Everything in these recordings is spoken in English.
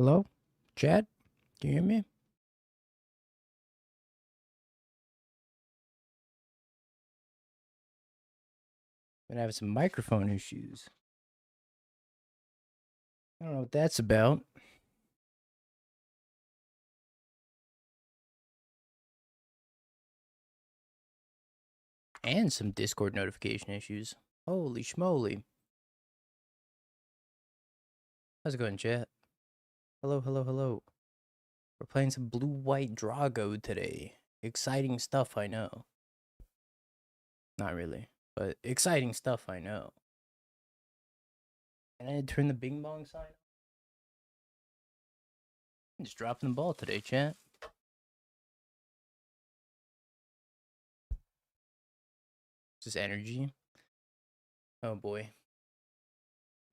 Hello? Chad? Can you hear me? Been having some microphone issues. I don't know what that's about. And some Discord notification issues. Holy schmoly. How's it going, chat? Hello, hello, hello. We're playing some blue-white Drago today. Exciting stuff, I know. Not really, but exciting stuff, I know. And I turn the bing bong sign on. I'm just dropping the ball today, chat. Is this energy? Oh boy.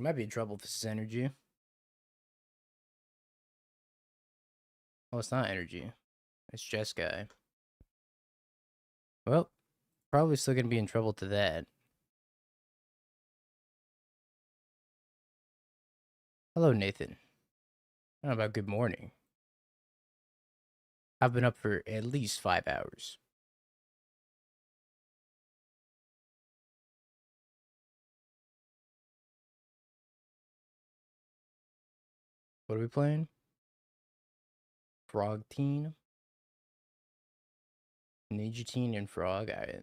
You might be in trouble if this is energy. Oh, it's not energy. It's Jess guy. Well, probably still gonna be in trouble to that. Hello, Nathan. How about good morning? I've been up for at least 5 hours. What are we playing? Frog Teen? Ninja Teen and Frog? I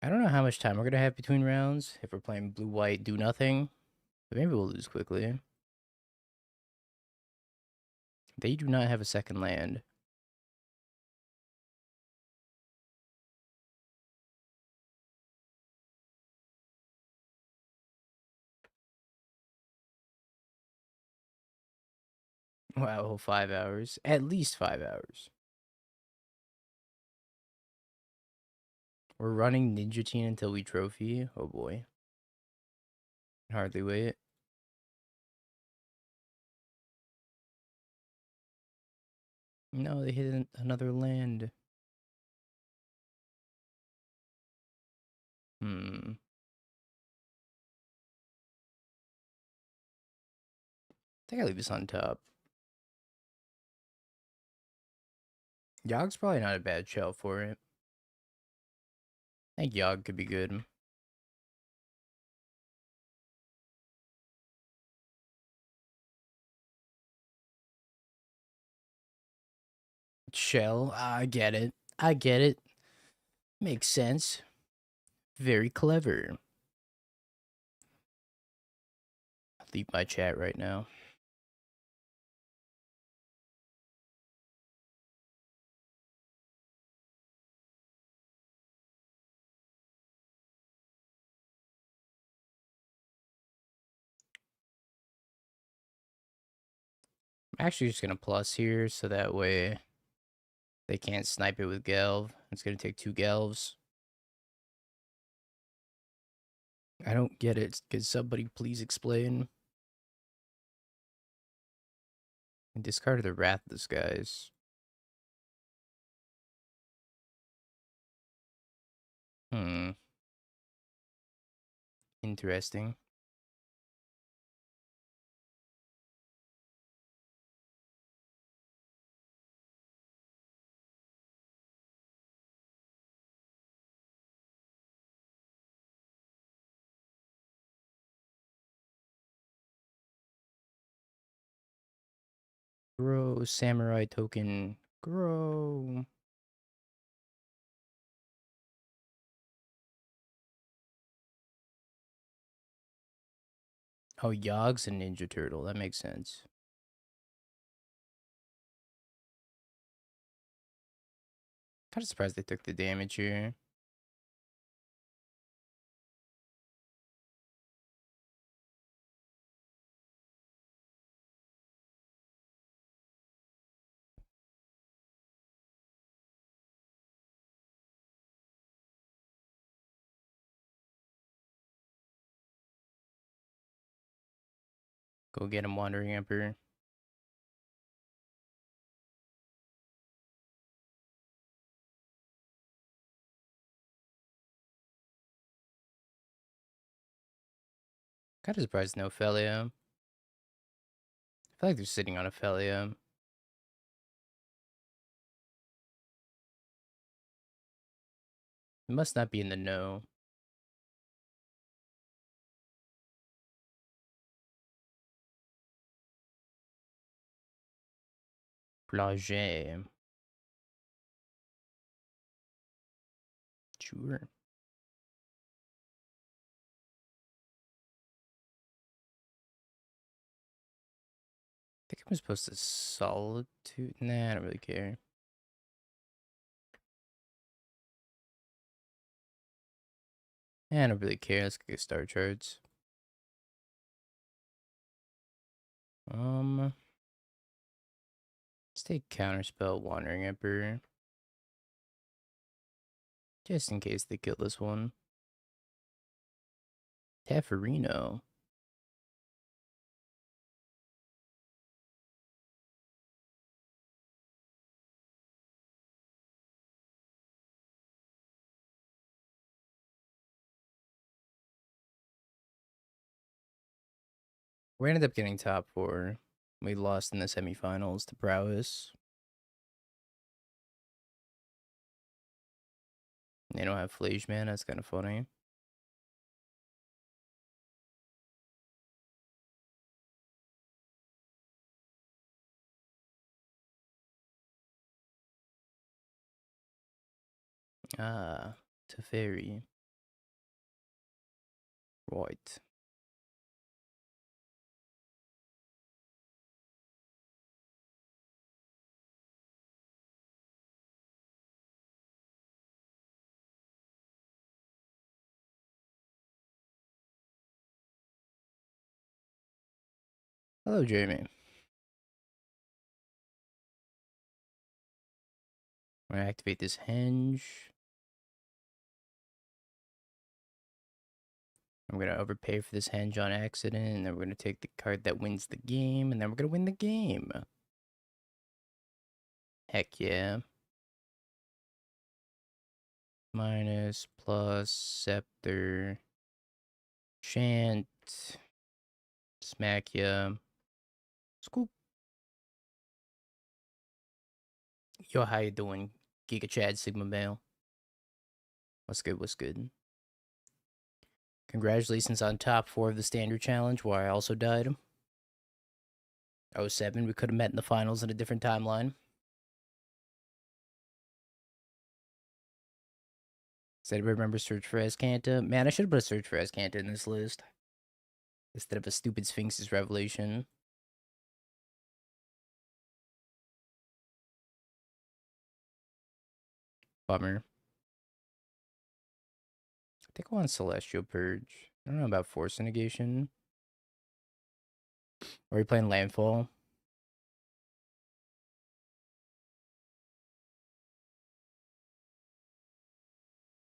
don't know how much time we're gonna have between rounds. If we're playing blue-white, do nothing. But maybe we'll lose quickly. They do not have a second land. Wow, 5 hours. At least 5 hours. We're running Ninja Teen until we trophy. Oh boy. Hardly wait. No, they hit another land. Hmm. I think I leave this on top. Yog's probably not a bad shell for it. I think Yog could be good. Shell, I get it. I get it. Makes sense. Very clever. I'll leave my chat right now. I'm actually just gonna plus here so that way they can't snipe it with Gelv. It's gonna take 2 Gelvs. I don't get it. Could somebody please explain? And discard the Wrathless guys. Hmm. Interesting. Grow Samurai token. Grow. Oh, Yog's a Ninja Turtle. That makes sense. Kind of surprised they took the damage here. Go get him, Wandering Emperor. Kind of surprised no Ophelia. I feel like they're sitting on Ophelia. It must not be in the know. Plage. Sure. I think I'm supposed to solitude. Nah, I don't really care. I don't really care. Let's get star charts. Let's take Counterspell, Wandering Emperor. Just in case they kill this one. Tefferino. We ended up getting top 4. We lost in the semifinals to Prowess. They don't have Flage Man. That's kind of funny. Ah, Teferi. Right. Hello, Jeremy. I'm gonna activate this henge. I'm gonna overpay for this henge on accident, and then we're gonna take the card that wins the game, and then we're gonna win the game. Heck yeah. Minus, plus, scepter, chant, smack ya. Scoop. Yo, how you doing? Giga Chad Sigma Male. What's good? What's good? Congratulations on top 4 of the standard challenge, where I also died. 07, we could have met in the finals in a different timeline. Does anybody remember Search for Azcanta? Man, I should have put a Search for Azcanta in this list. Instead of a stupid Sphinx's Revelation. Bummer. I think I want Celestial Purge. I don't know about Force Negation. Are we playing Landfall?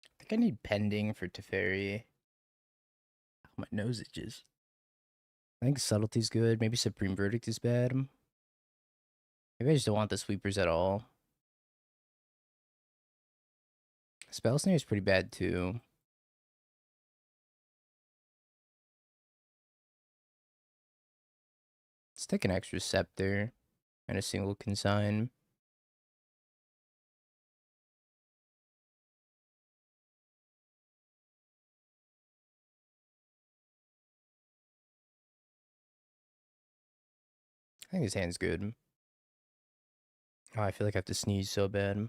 I think I need Pending for Teferi. Oh, my nose itches. I think Subtlety's good. Maybe Supreme Verdict is bad. Maybe I just don't want the sweepers at all. Spell Snare is pretty bad too. Let's take an extra Scepter and a single Consign. I think his hand's good. Oh, I feel like I have to sneeze so bad.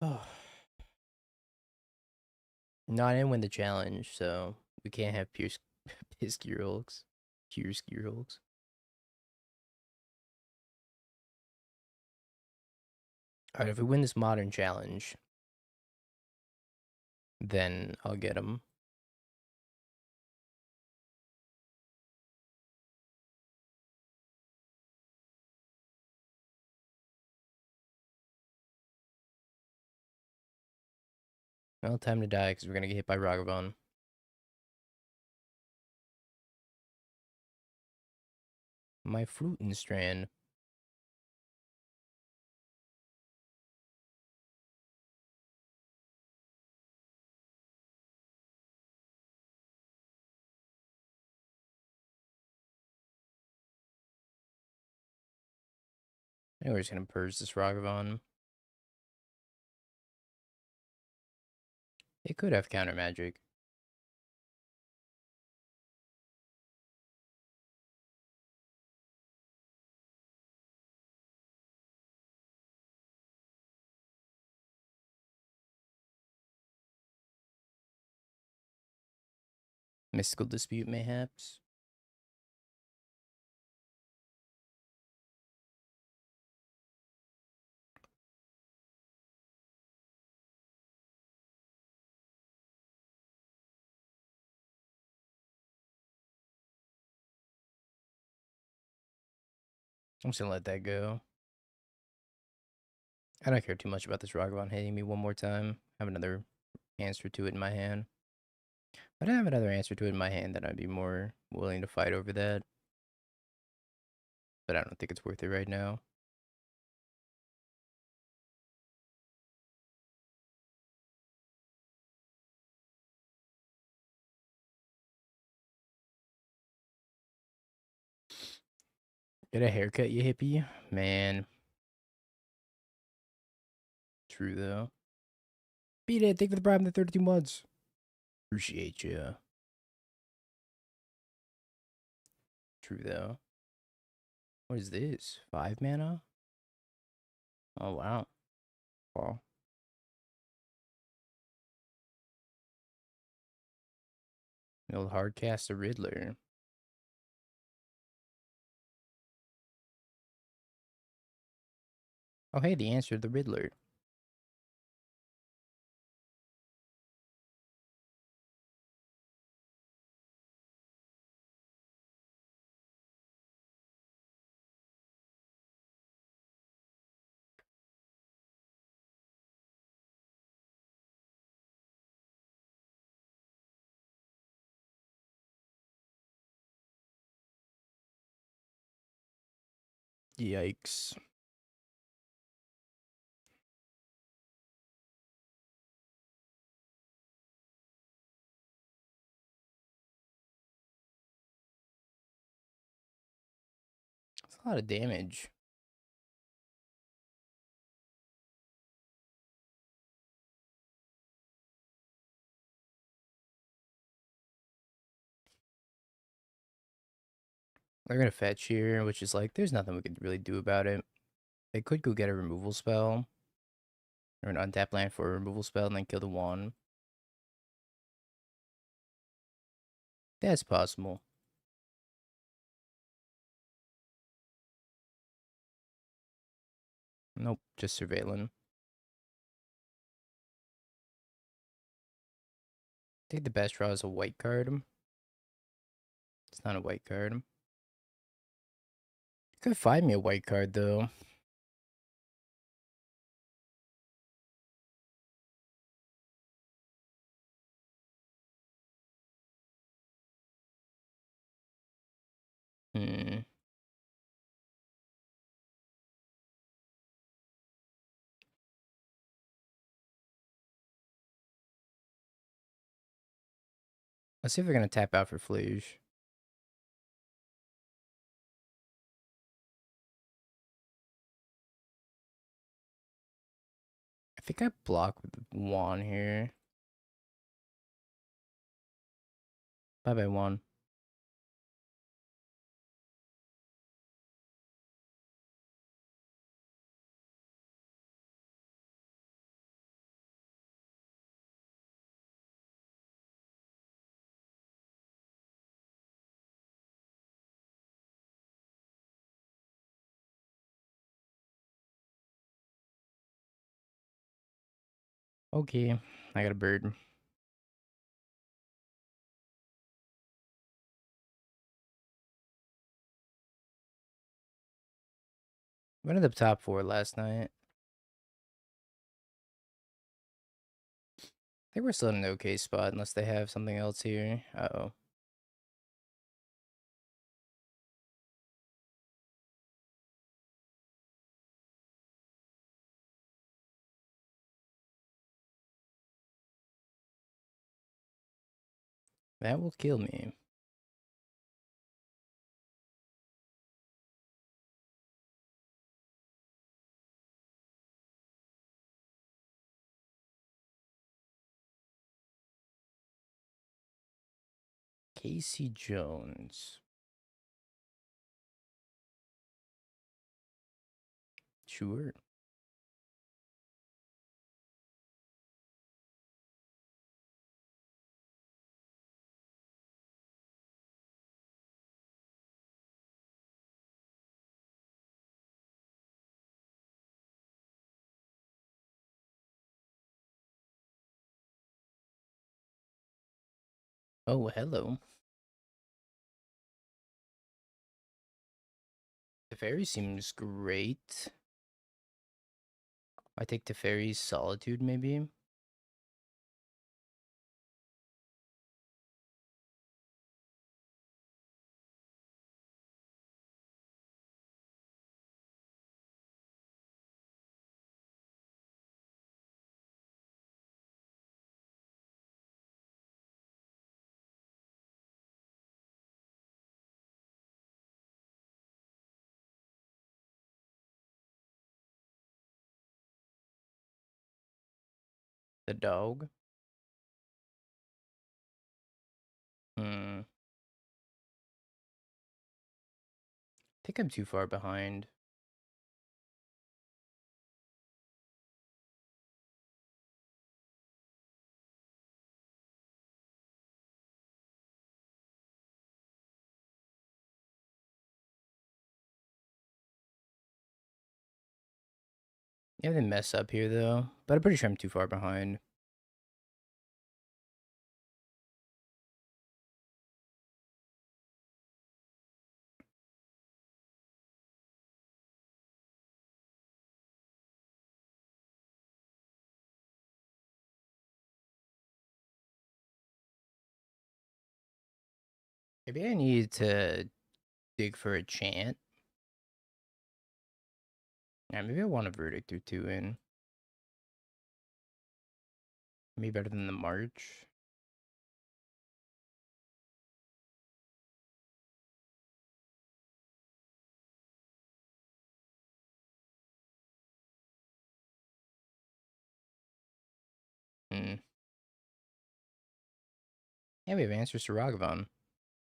Oh. No, I didn't win the challenge, so we can't have Pierce Pisky Rolls. Piersky Rolls. Alright, if we win this modern challenge, then I'll get him. Well, time to die because we're gonna get hit by Ragavan. My Fruitin Strand. I think we're just gonna purge this Ragavan. It could have counter magic. Mystical Dispute, mayhaps. I'm just gonna let that go. I don't care too much about this Ragavan hitting me one more time. I have another answer to it in my hand. If I didn't have another answer to it in my hand, then I'd be more willing to fight over that. But I don't think it's worth it right now. Get a haircut, you hippie? Man. True, though. Beat it. Thank you for the bribe in the 32 months. Appreciate you. True, though. What is this? 5 mana? Oh, wow. Wow. Old hardcast a Riddler. Oh, hey, the answer to the Riddler. Yikes. That's a lot of damage. They're gonna fetch here, which is like, there's nothing we could really do about it. They could go get a removal spell. Or an untap land for a removal spell and then kill the one. That's possible. Nope, just surveilling. I think the best draw is a white card. It's not a white card. You could find me a white card, though. Hmm. Let's see if they're gonna tap out for Fluge. I think I block with one here. Bye-bye, one. Okay, I got a bird. Went in the top 4 last night. I think we're still in an okay spot unless they have something else here. Uh-oh. That will kill me. Casey Jones. Sure. Oh, hello. Teferi seems great. I take Teferi's Solitude, maybe. The dog. Hmm. I think I'm too far behind. Yeah, they mess up here though, but I'm pretty sure I'm too far behind. Maybe I need to dig for a chant. Yeah, maybe I want a verdict or two in. Maybe better than the March. Hmm. Yeah, we have answers to Ragavan.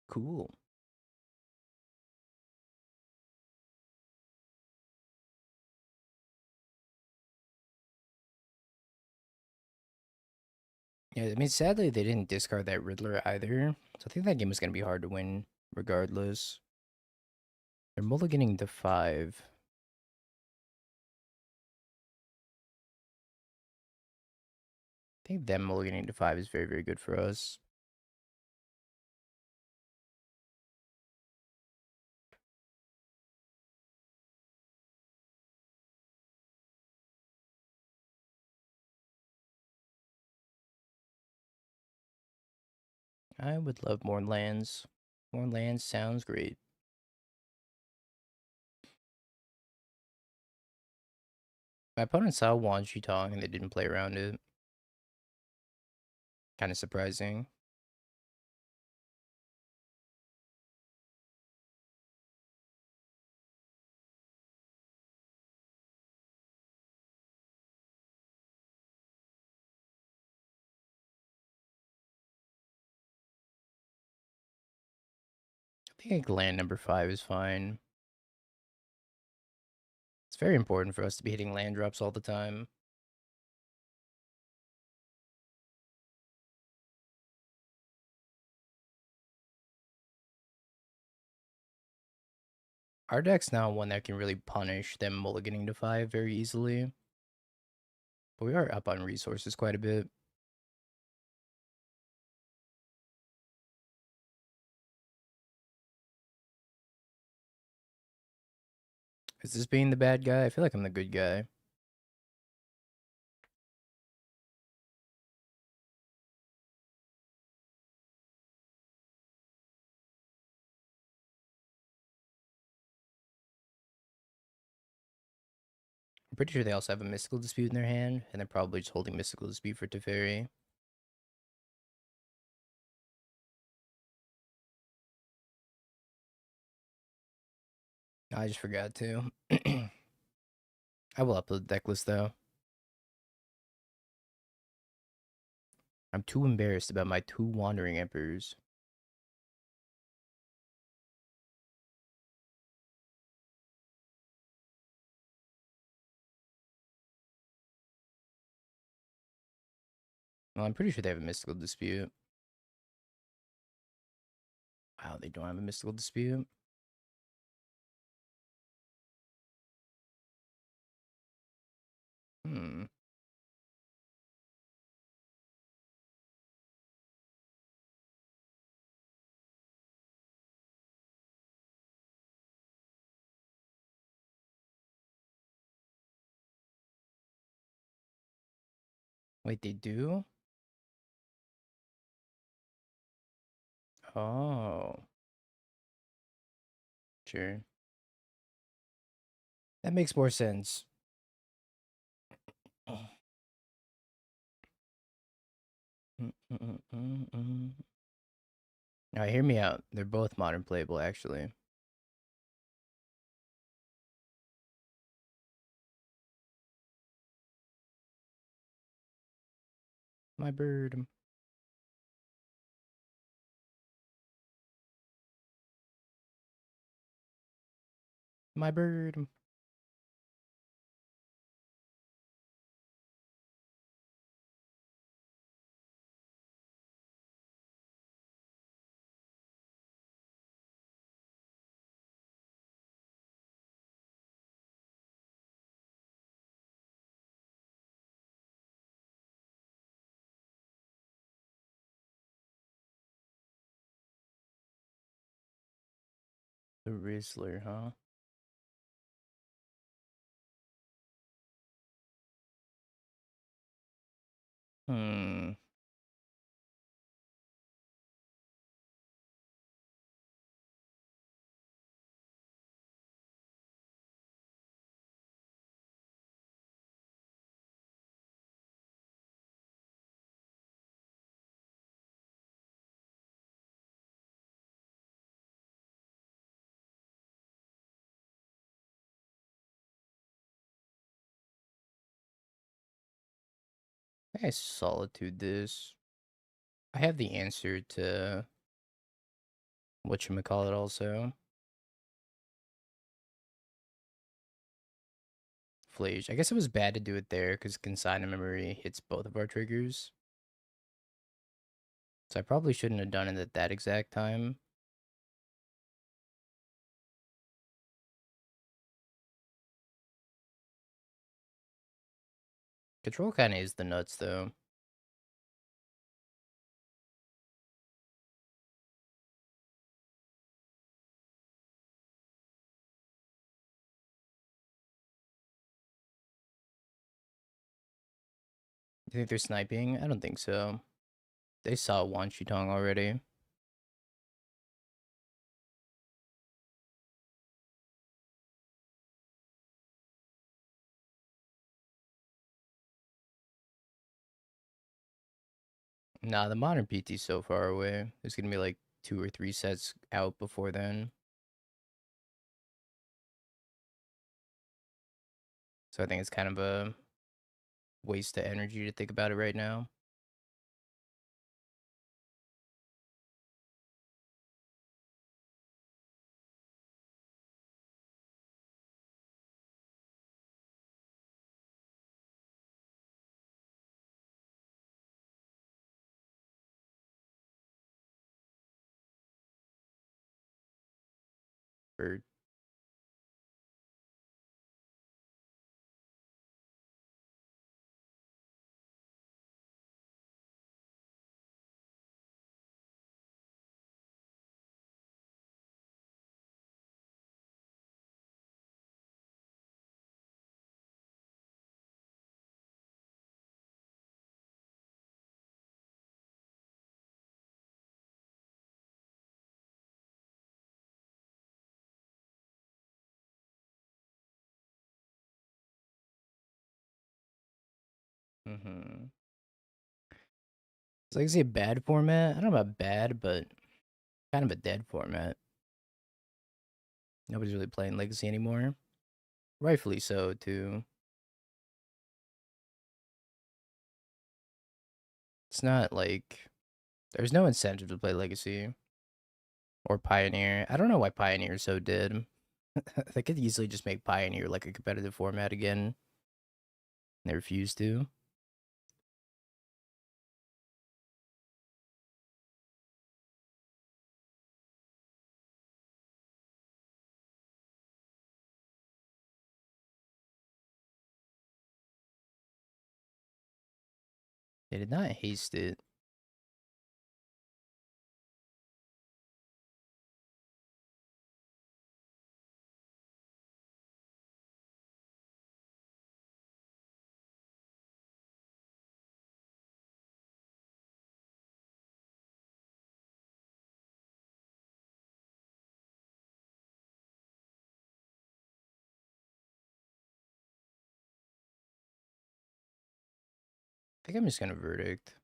Cool. Yeah, I mean, sadly, they didn't discard that Riddler either. So I think that game is going to be hard to win regardless. They're mulliganing to 5. I think them mulliganing to 5 is very, very good for us. I would love more lands. More lands sounds great. My opponent saw Wan Tong and they didn't play around it. Kind of surprising. I think land number 5 is fine. It's very important for us to be hitting land drops all the time. Our deck's now one that can really punish them mulliganing to 5 very easily. But we are up on resources quite a bit. Is this being the bad guy? I feel like I'm the good guy. I'm pretty sure they also have a Mystical Dispute in their hand, and they're probably just holding Mystical Dispute for Teferi. I just forgot to. I will upload the deck list though. I'm too embarrassed about my 2 Wandering Emperors. Well, I'm pretty sure they have a mystical dispute. Wow, they don't have a mystical dispute. Hmm. Wait, they do? Oh, sure. That makes more sense. Alright, hear me out. They're both modern playable, actually. My bird. My bird. The Rizzler, huh? Hmm. I solitude this. I have the answer to whatchamacallit also. Flage. I guess it was bad to do it there because consignment memory hits both of our triggers. So I probably shouldn't have done it at that exact time. Control kind of is the nuts, though. You think they're sniping? I don't think so. They saw Wan Shitong already. Nah, the modern PT's so far away. There's gonna be like 2 or 3 sets out before then. So I think it's kind of a waste of energy to think about it right now. Bird. Mm-hmm. It's like, is it a bad format? I don't know about bad, but kind of a dead format. Nobody's really playing Legacy anymore. Rightfully so, too. It's not like there's no incentive to play Legacy or Pioneer. I don't know why Pioneer is so dead. They could easily just make Pioneer like a competitive format again. They refuse to. They did not haste it. I think I'm just gonna verdict.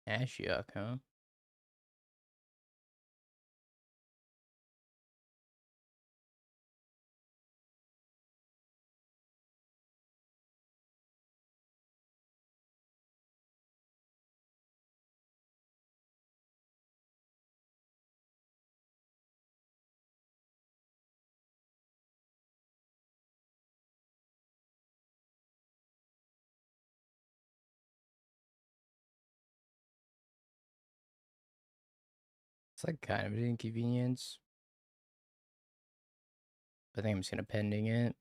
Ashiok, huh? It's like kind of an inconvenience. I think I'm just gonna pending it.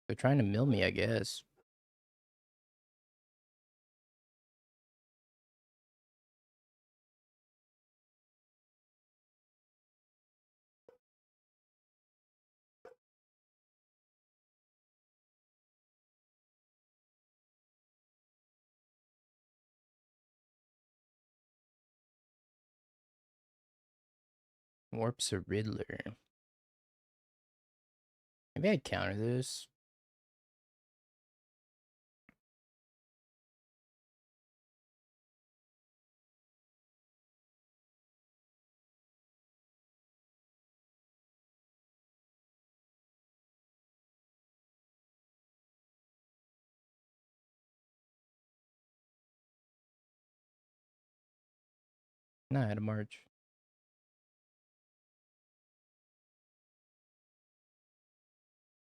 They're trying to mill me, I guess. Warps a Riddler. Maybe I counter this. No, I had a march.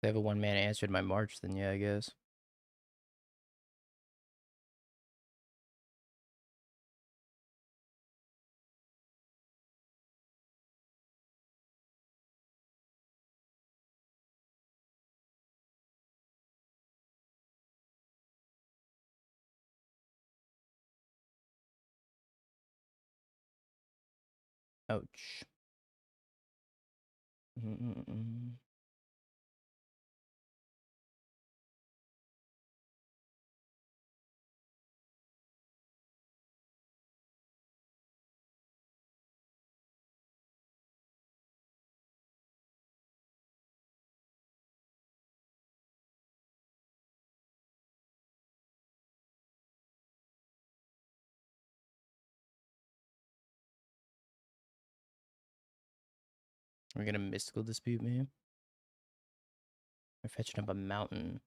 They have a one-man answer to my march, then yeah, I guess. Ouch. We're gonna mystical dispute me. We're fetching up a mountain.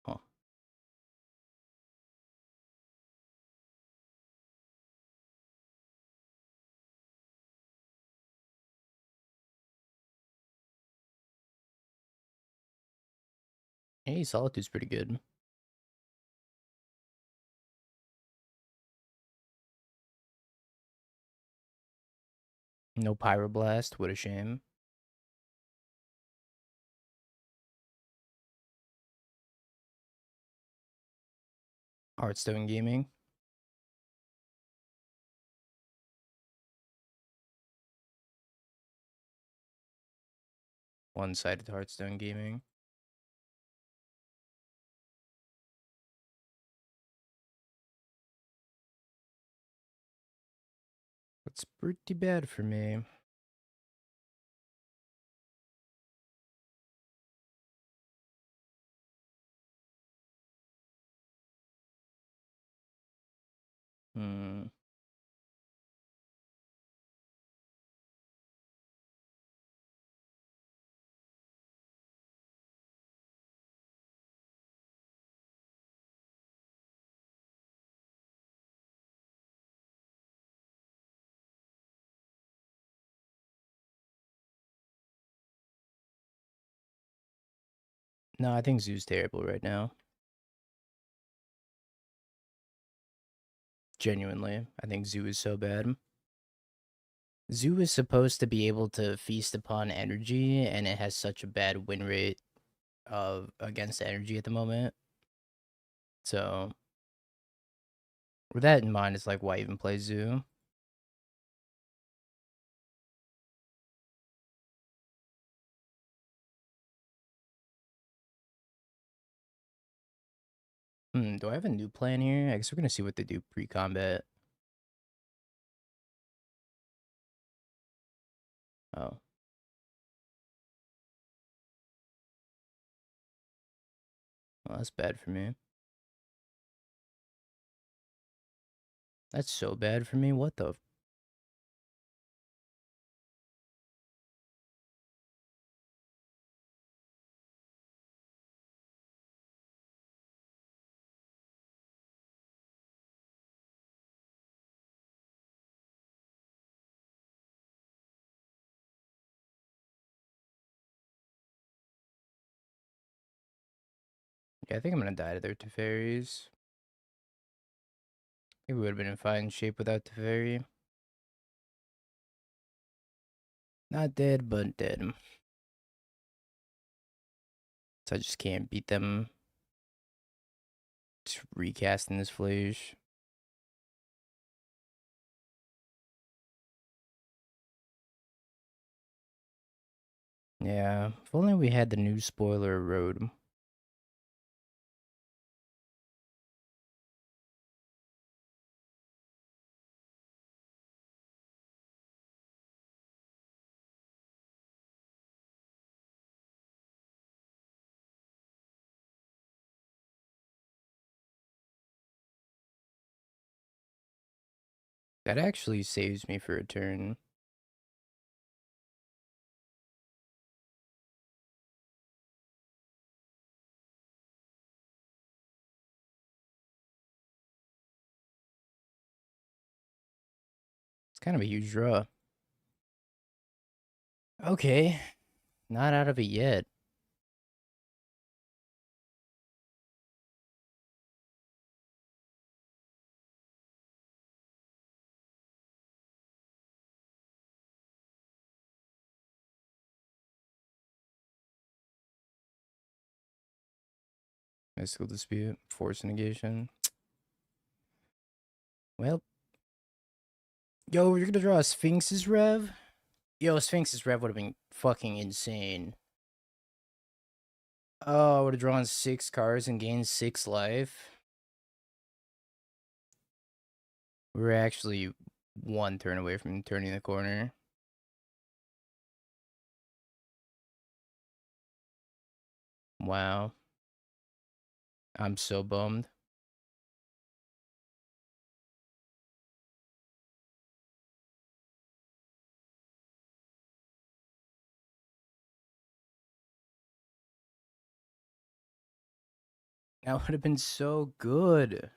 Huh. Hey, Solitude's pretty good. No Pyroblast, what a shame. Hearthstone Gaming. One-sided Hearthstone Gaming. That's pretty bad for me. Hmm. No, I think Zoo's terrible right now. Genuinely, I think Zoo is so bad. Zoo is supposed to be able to feast upon energy, and it has such a bad win rate of against energy at the moment. So, with that in mind, it's like, why even play Zoo? Do I have a new plan here? I guess we're gonna see what they do pre-combat. Oh, well, that's bad for me. That's so bad for me. What the? Yeah, I think I'm gonna die to their Teferis. I think we would have been in fine shape without Teferi. Not dead, but dead. So I just can't beat them. Just recasting this Flash. Yeah, if only we had the new spoiler road. That actually saves me for a turn. It's kind of a huge draw. Okay, not out of it yet. Mystical Dispute, Force Negation. Well, yo, you're gonna draw a Sphinx's Rev? Yo, Sphinx's Rev would have been fucking insane. Oh, I would have drawn 6 cards and gained 6 life. We were actually 1 turn away from turning the corner. Wow. I'm so bummed. That would have been so good.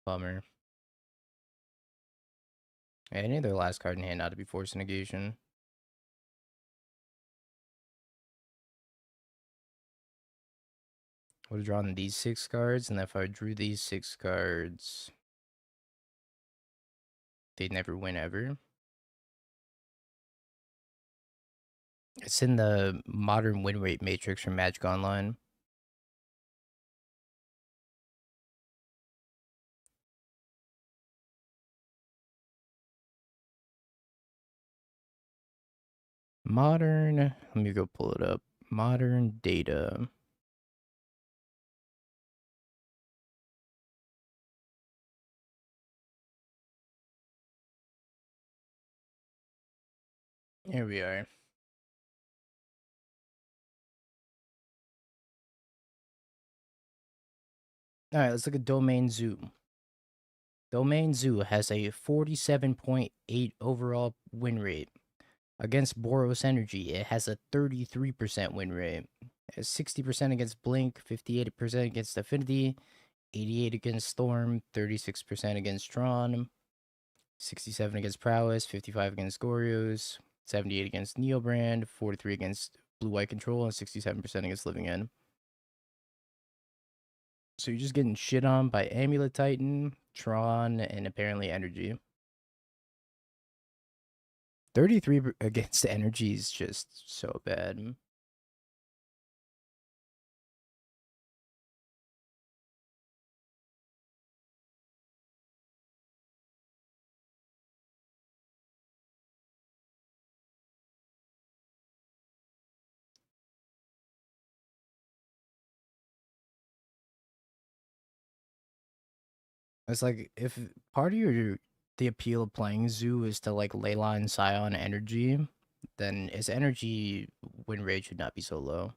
Bummer. Yeah, any of their last card in hand ought to be Force Negation. Would have drawn these 6 cards, and if I drew these 6 cards, they'd never win ever. It's in the modern win rate matrix from Magic Online. Modern, let me go pull it up. Modern data. Here we are. All right, let's look at Domain Zoo. Domain Zoo has a 47.8 overall win rate. Against Boros Energy, it has a 33% win rate. It has 60% against Blink, 58% against Affinity, 88 against Storm, 36% against Tron, 67 against Prowess, 55 against Gorios, 78 against Neobrand, 43 against Blue White Control, and 67% against Living End. So you're just getting shit on by Amulet Titan, Tron, and apparently Energy. 33 against Energy is just so bad. It's like if part of the appeal of playing Zoo is to like Leyline Scion energy, then its energy win rate should not be so low.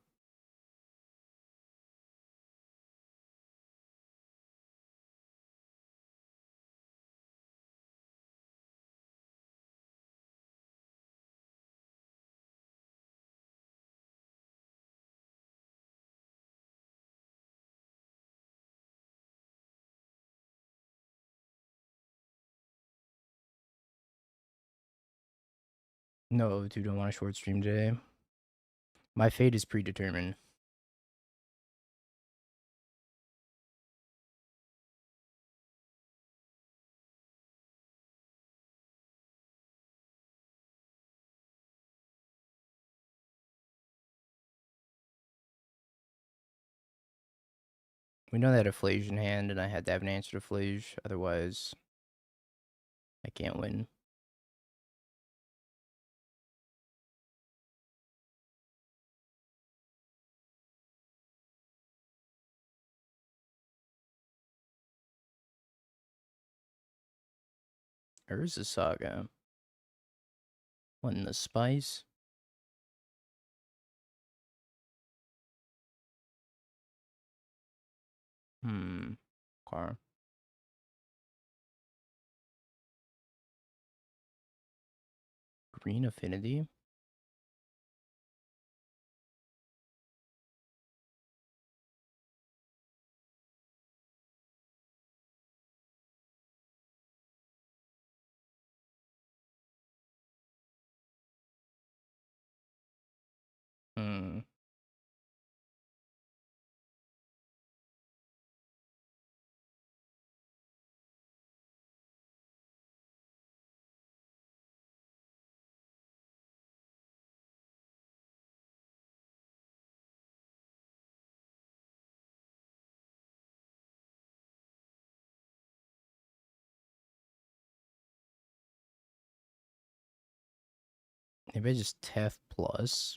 No, dude, don't want a short stream today. My fate is predetermined. We know that a Flage in hand, and I had to have an answer to Flage. Otherwise, I can't win. Urza Saga. What in the spice? Car. Green Affinity? Hmm. Maybe I just Tef Plus.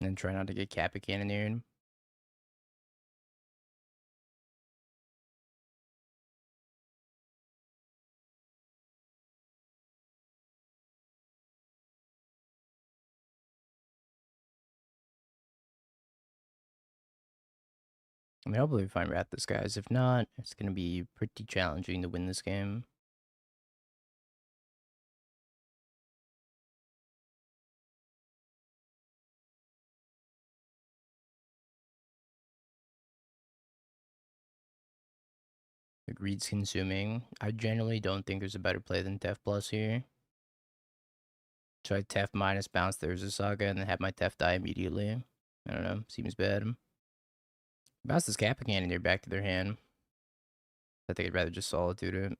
And then try not to get Kappa Cannoneered. I mean, hopefully we find Wrath this guys. If not, it's going to be pretty challenging to win this game. The greed's consuming. I generally don't think there's a better play than Tef Plus here. Try Tef minus bounce there's a Saga and then have my Tef die immediately. I don't know. Seems bad. Bounce this Kappa Cannoneer back to their hand. I think I'd rather just Solitude it.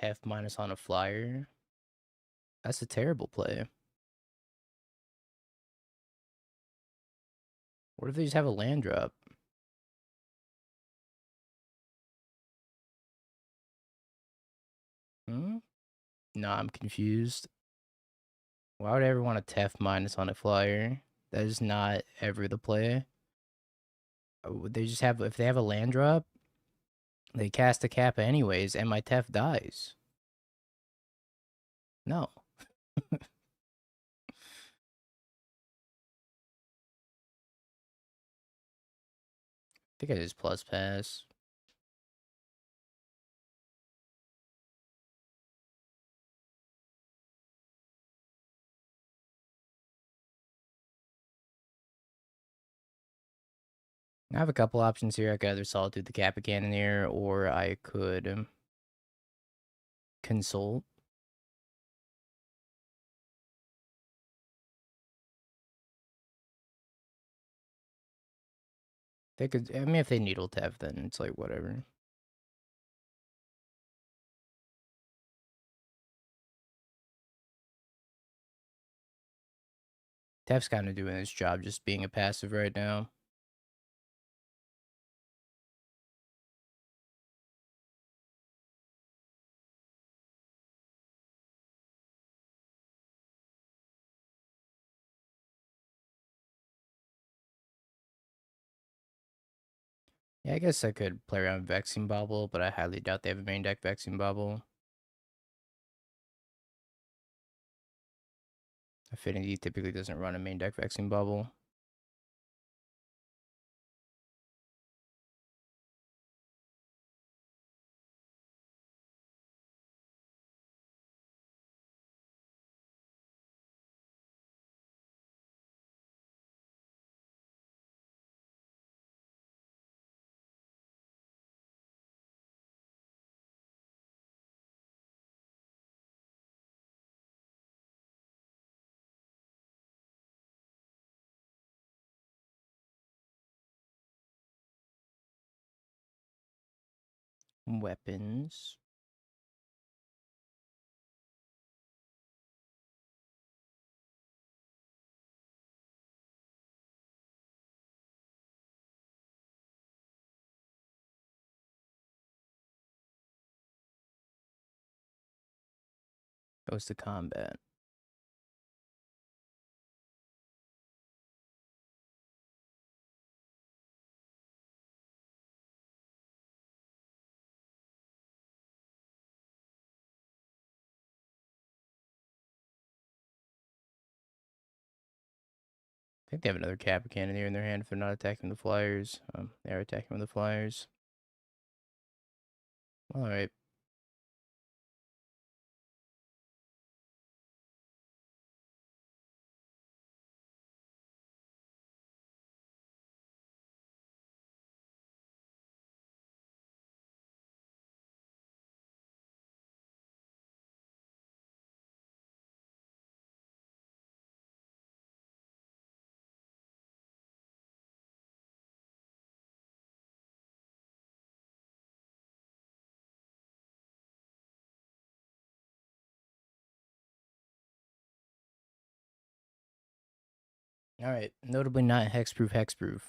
F minus on a flyer. That's a terrible play. What if they just have a land drop? Hmm? No, I'm confused. Why would I ever want a Tef minus on a flyer? That is not ever the play. They just have, if they have a land drop, they cast a Kappa anyways, and my Tef dies. No. I think I just plus pass. I have a couple options here. I could either Solitude the Kappa Cannoneer, or I could consult. They could, I mean, if they needle Tef, then it's like whatever. Tef's kind of doing his job, just being a passive right now. Yeah, I guess I could play around with Vexing Bobble, but I highly doubt they have a main deck Vexing Bobble. Affinity typically doesn't run a main deck Vexing Bubble. Weapons. Goes to combat. I think they have another Kappa Cannoneer in their hand if they're not attacking the Flyers. They are attacking with the Flyers. Alright. Alright. Notably not hexproof, hexproof.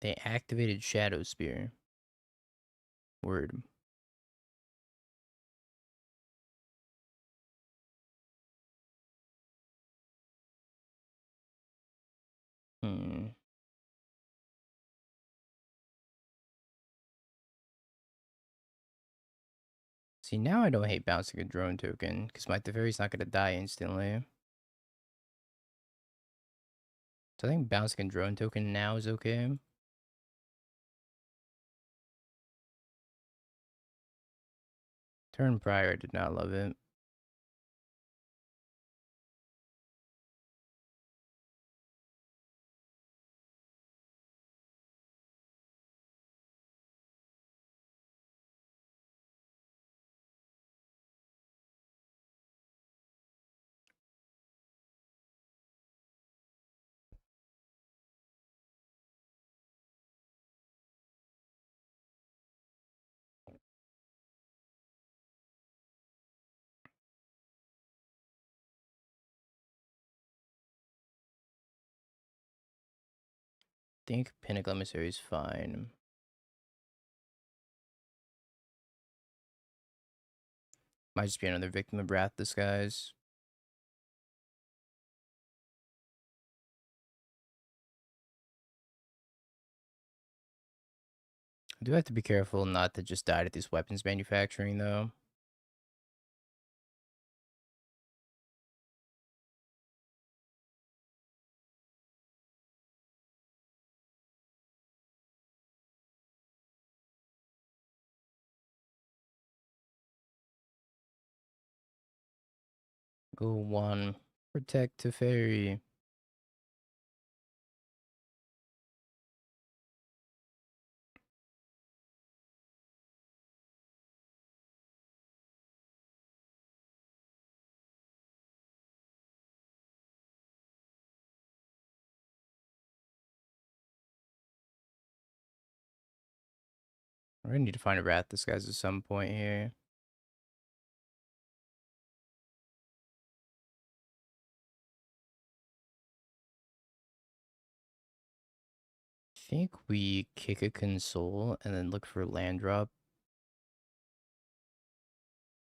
They activated Shadow Spear. Word. Hmm. See, now I don't hate bouncing a drone token, because my Teferi's not going to die instantly. So I think bouncing a drone token now is okay. Turn prior, I did not love it. think Pinnacle Emissary is fine. Might just be another Victim of Wrath disguise. I do have to be careful not to just die to this weapons manufacturing, though. Go 1. Protect Teferi. We're gonna need to find a Wrath disguise at some point here. I think we kick a console and then look for land drop.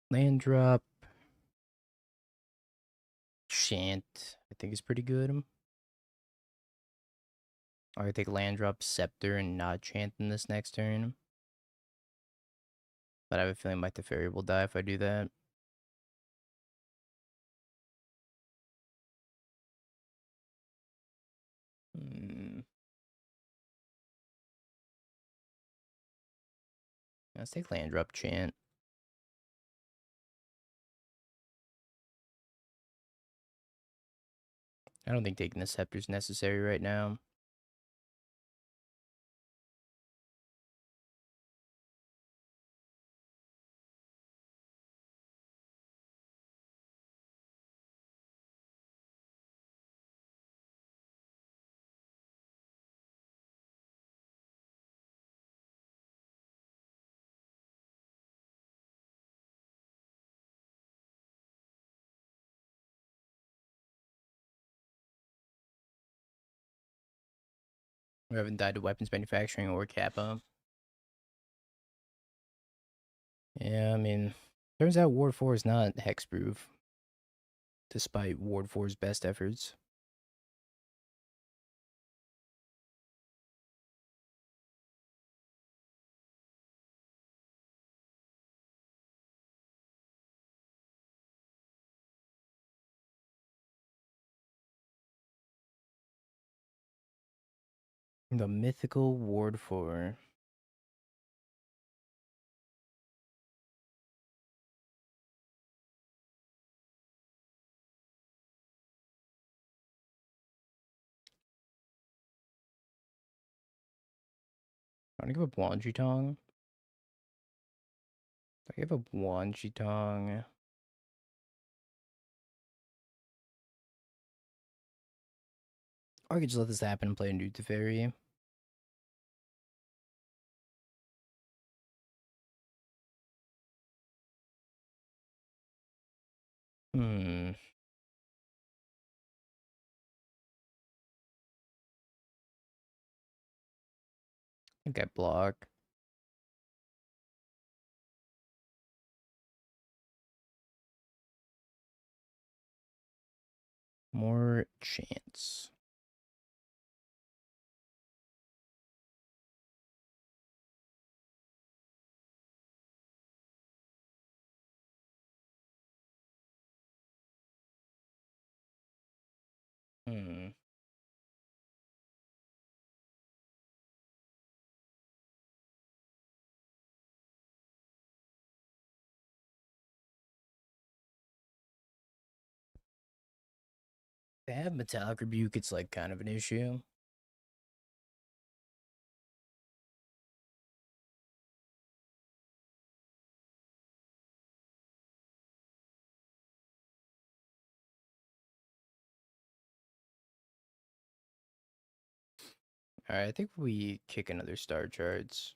Land drop. Chant, I think is pretty good. Or I take land drop Scepter and not Chant in this next turn. But I have a feeling my Teferi will die if I do that. Let's take land drop Chant. I don't think taking the Scepter is necessary right now. We haven't died to weapons manufacturing or Kappa. Yeah, I mean, turns out Ward 4 is not hexproof, despite Ward 4's best efforts. The mythical Ward 4. I'm gonna give up Wanji Tong. I give up Wanji Tong. Or I could just let this happen and play a new Teferi. I think I block. More chance. Hmm. They have Metallic Rebuke, it's like kind of an issue. Alright, I think we kick another Star Charts.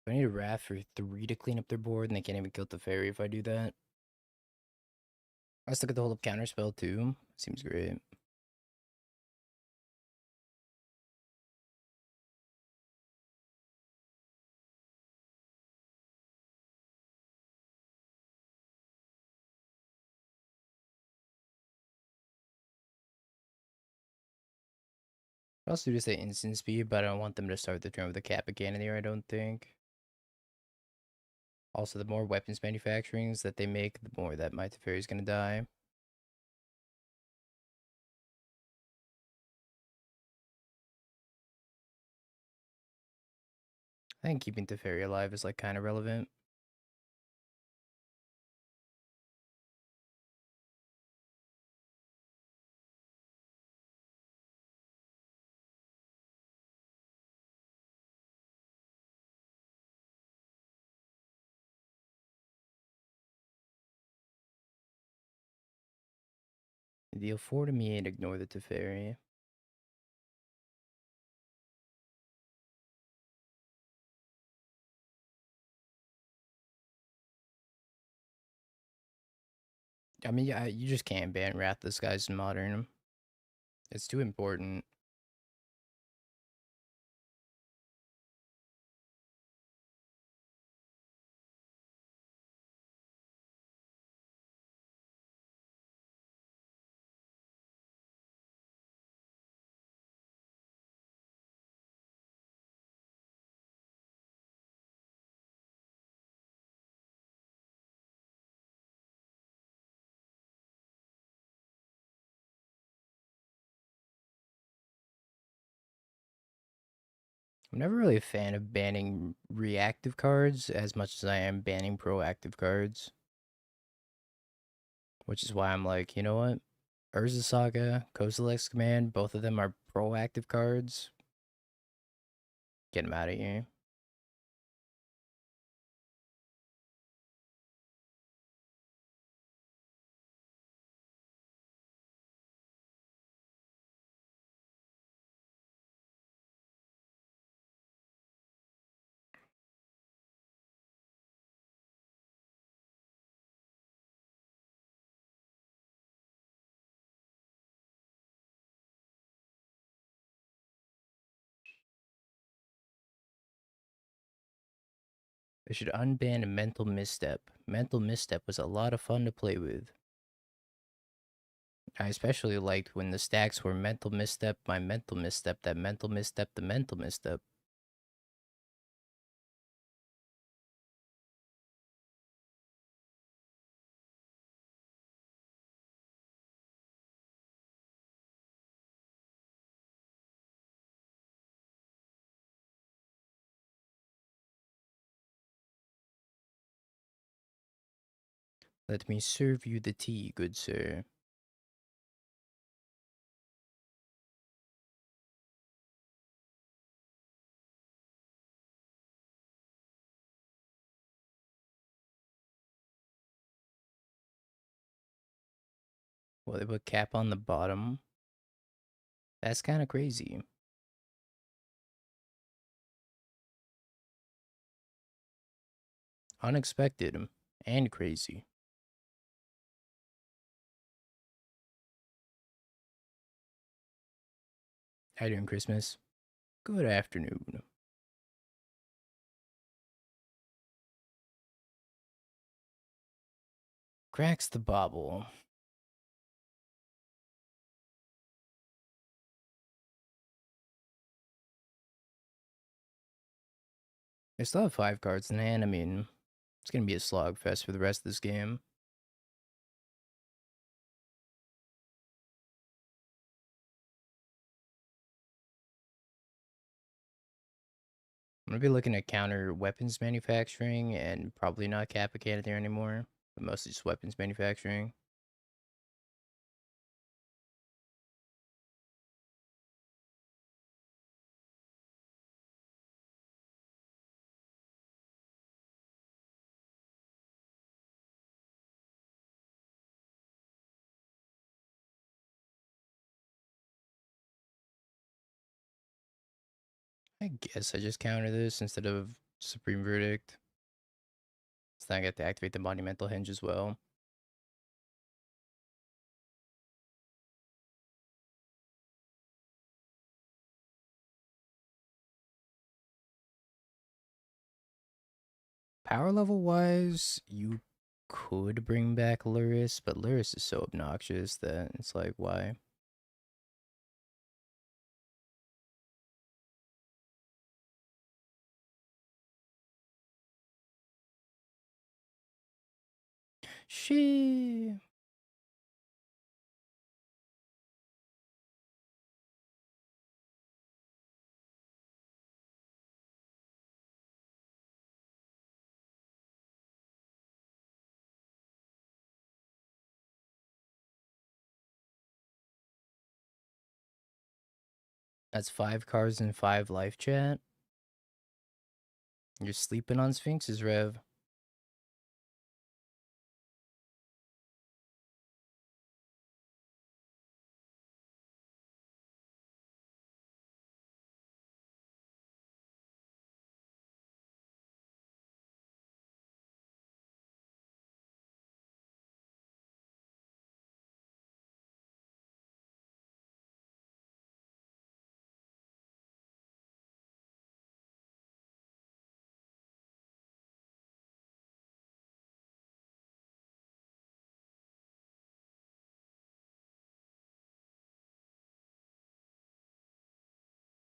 I need a Wrath for 3 to clean up their board, and they can't even kill the fairy if I do that. I still get the hold up counter spell too. Seems great. I also do say instant speed, but I don't want them to start the turn with a Kappa Cannoneer, I don't think. Also, the more weapons manufacturings that they make, the more that my Teferi is going to die. I think keeping Teferi alive is like kind of relevant. Deal 4 to me and ignore the Teferi. I mean, yeah, you just can't ban Wrath Disguise in Modern. It's too important. I'm never really a fan of banning reactive cards as much as I am banning proactive cards. Which is why I'm like, you know what? Urza Saga, Kozilek's Command, both of them are proactive cards. Get them out of here. They should unban Mental Misstep. Mental Misstep was a lot of fun to play with. I especially liked when the stacks were Mental Misstep, my Mental Misstep, that Mental Misstep, the Mental Misstep. Let me serve you the tea, good sir. Well, they put cap on the bottom. That's kind of crazy. Unexpected and crazy. How you doing, Christmas? Good afternoon. Cracks the bobble. I still have 5 cards in hand. I mean, it's gonna be a slogfest for the rest of this game. I'm gonna be looking at counter weapons manufacturing and probably not Kappa Cannoneer anymore, but mostly just weapons manufacturing. I guess I just counter this instead of Supreme Verdict. So then I get to activate the Monumental Hinge as well. Power level wise, you could bring back Luris, but Luris is so obnoxious that it's like, why? She. That's 5 cards and 5 life, chat. You're sleeping on Sphinxes, Rev.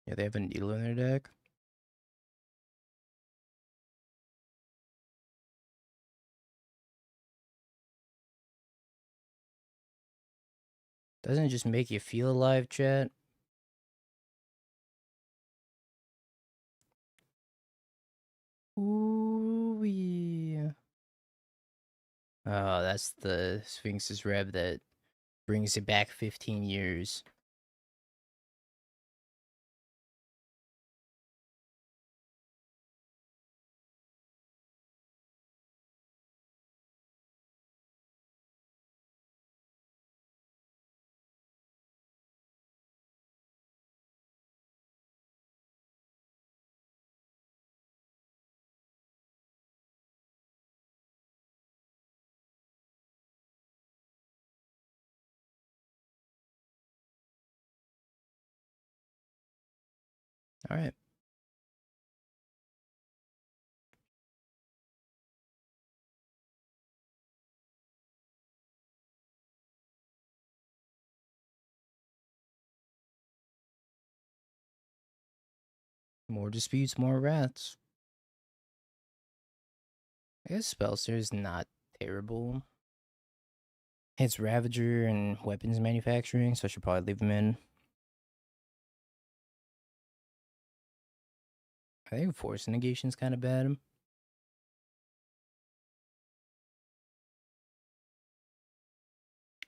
Yeah, they have a needle in their deck. Doesn't it just make you feel alive, chat? Ooh, yeah. Oh, that's the Sphinx's Rev that brings it back 15 years. Alright. More disputes, more rats. I guess Spellster is not terrible. It's Ravager and weapons manufacturing, so I should probably leave him in. I think Force Negation's kind of bad.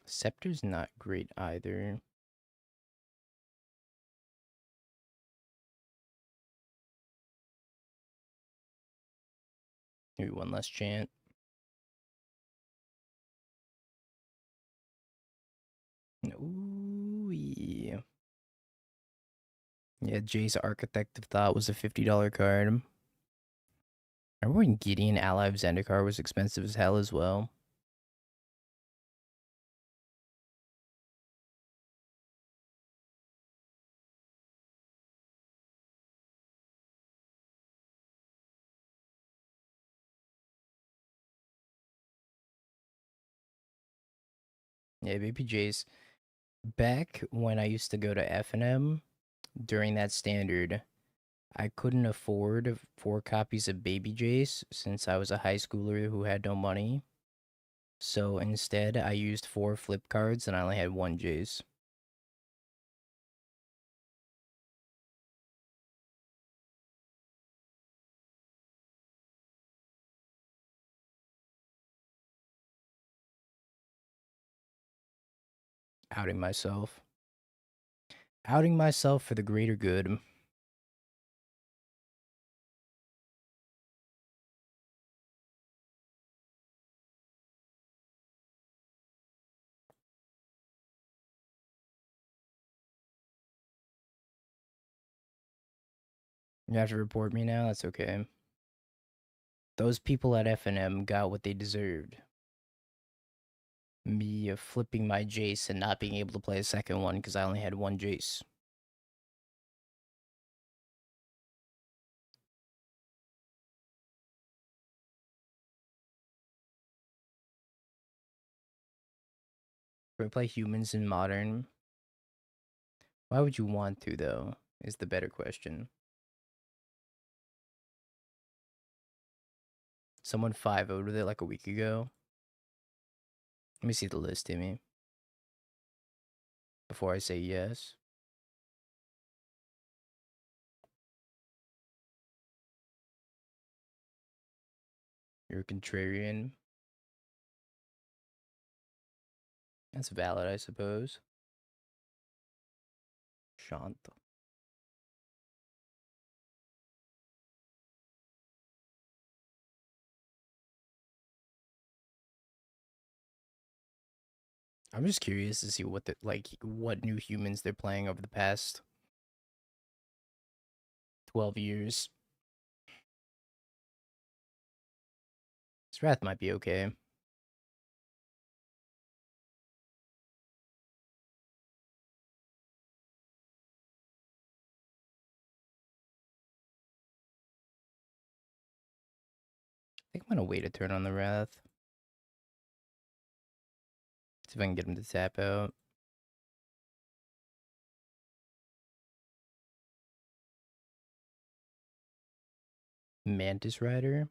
Scepter's not great either. Maybe one less chant. Ooh, yeah. Yeah, Jace Architect of Thought was a $50 card. Remember when Gideon Ally of Zendikar was expensive as hell as well? Yeah, baby Jace. Back when I used to go to F&M during that standard, I couldn't afford 4 copies of Baby Jace since I was a high schooler who had no money. So instead, I used 4 flip cards and I only had 1 Jace. Outing myself. Outing myself for the greater good. You have to report me now? That's okay. Those people at FNM got what they deserved. Me flipping my Jace and not being able to play a second one because I only had one Jace. Can we play humans in modern? Why would you want to, though, is the better question. Someone 5-0'd with it like a week ago. Let me see the list, Timmy. Before I say yes. You're a contrarian. That's valid, I suppose. Shant. I'm just curious to see what what new humans they're playing over the past 12 years. This Wrath might be okay. I think I'm gonna wait a turn on the Wrath. See if I can get him to tap out. Mantis Rider.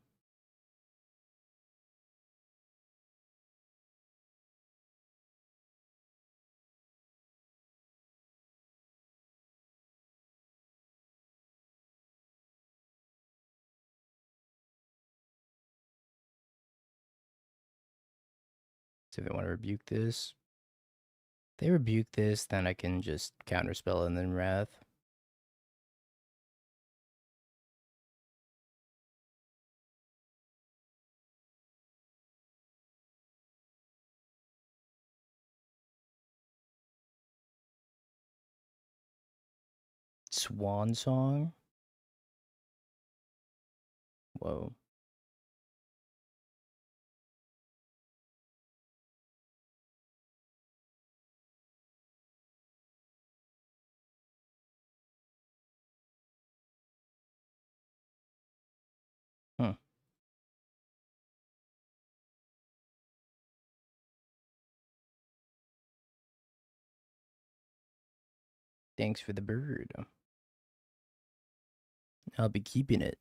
See if I want to rebuke this. If they rebuke this, then I can just counterspell and then Wrath. Swan Song. Whoa. Hmm. Thanks for the bird. I'll be keeping it.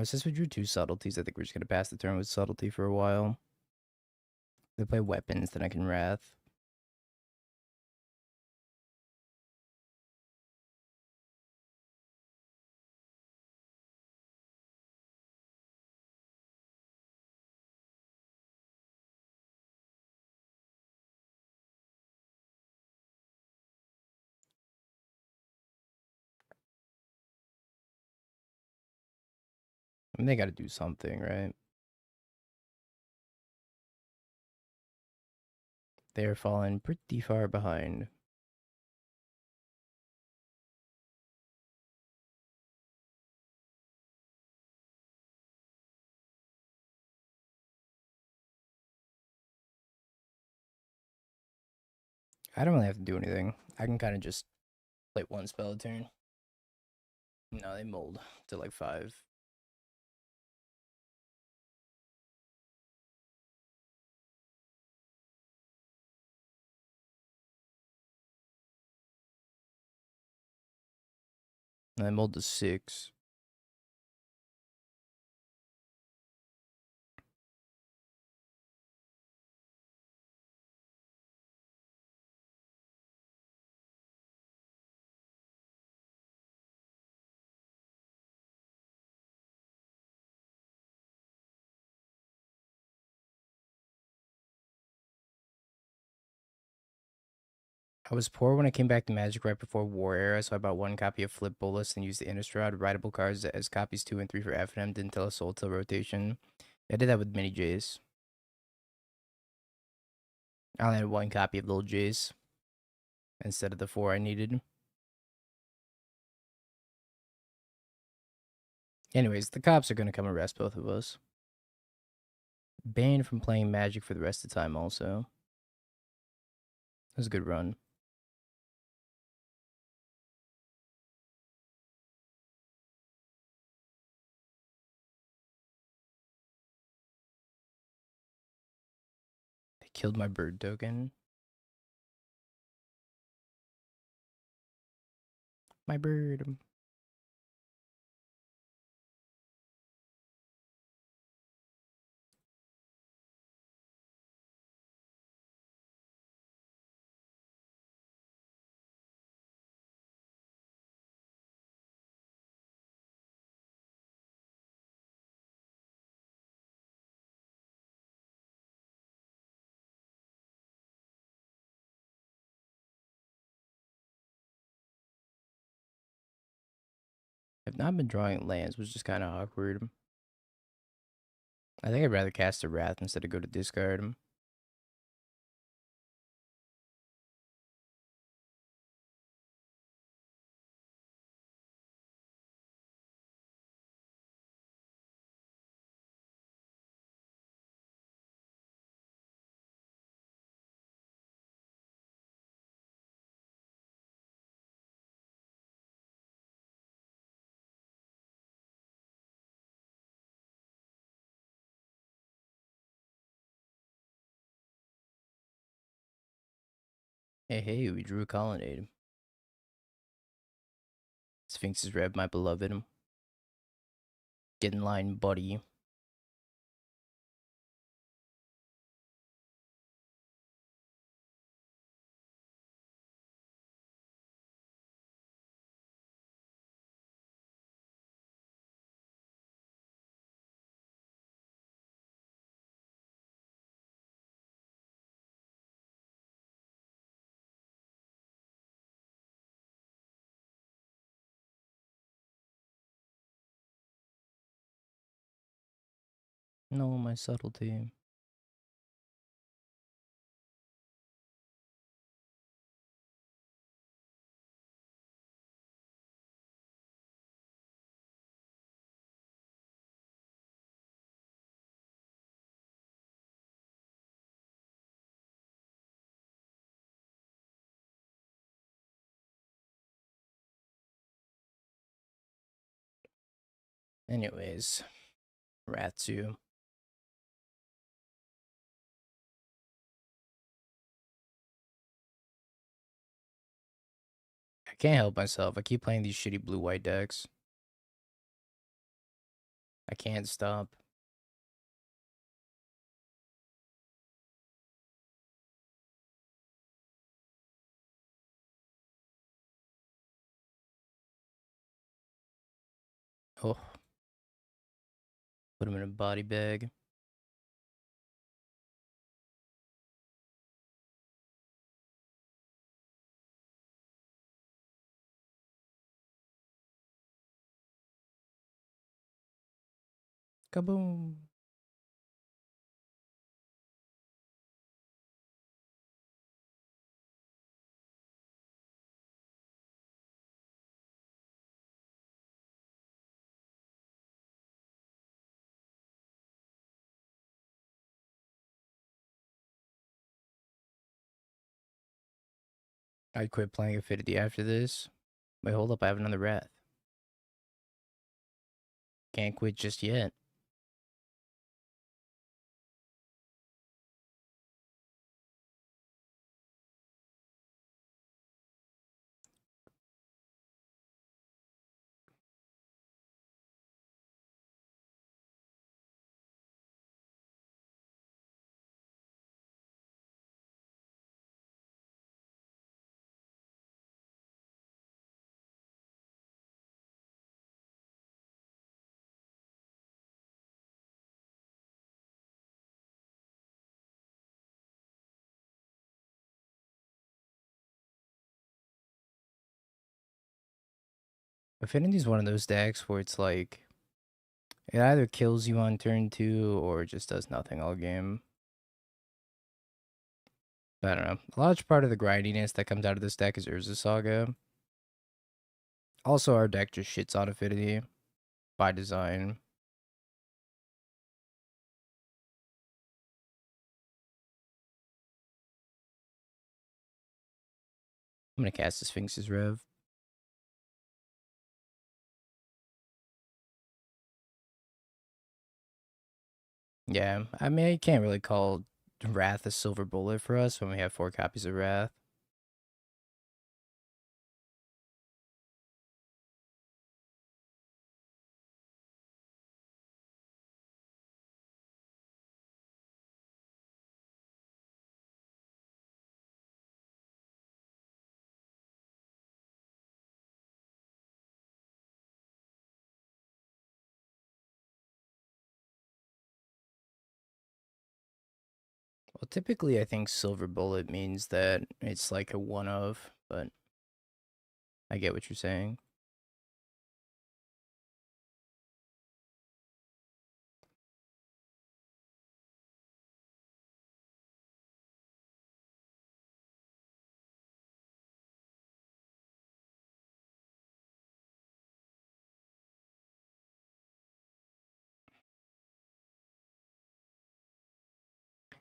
Since we drew two subtleties, I think we're just gonna pass the turn with subtlety for a while. If they play weapons, then I can Wrath. I mean, they gotta do something, right? They're falling pretty far behind. I don't really have to do anything. I can kind of just play one spell a turn. No, they mold to like 5. And they mold to 6. I was poor when I came back to Magic right before War Era, so I bought one copy of Flip Bolus and used the Innistrad writable cards as copies 2 and 3 for FNM. Didn't tell a soul till rotation. I did that with Mini Jays. I only had one copy of Lil J's instead of the 4 I needed. Anyways, the cops are gonna come arrest both of us. Banned from playing Magic for the rest of the time also. It was a good run. They killed my bird token. My bird. I've not been drawing lands, which is kind of awkward. I think I'd rather cast a Wrath instead of go to discard. Hey, we drew a Colonnade. Sphinx is red, my beloved. Get in line, buddy. No, my subtlety. Anyways, Ratsu. I can't help myself. I keep playing these shitty blue-white decks. I can't stop. Oh, put him in a body bag. Kaboom. I'd quit playing Affinity after this. Wait, hold up. I have another Wrath. Can't quit just yet. Affinity is one of those decks where it's like, it either kills you on turn 2 or just does nothing all game. I don't know. A large part of the grindiness that comes out of this deck is Urza Saga. Also, our deck just shits on affinity by design. I'm gonna cast the Sphinx's Rev. Yeah, I mean, you can't really call Wrath a silver bullet for us when we have 4 copies of Wrath. Well, typically, I think silver bullet means that it's like a one of, but I get what you're saying.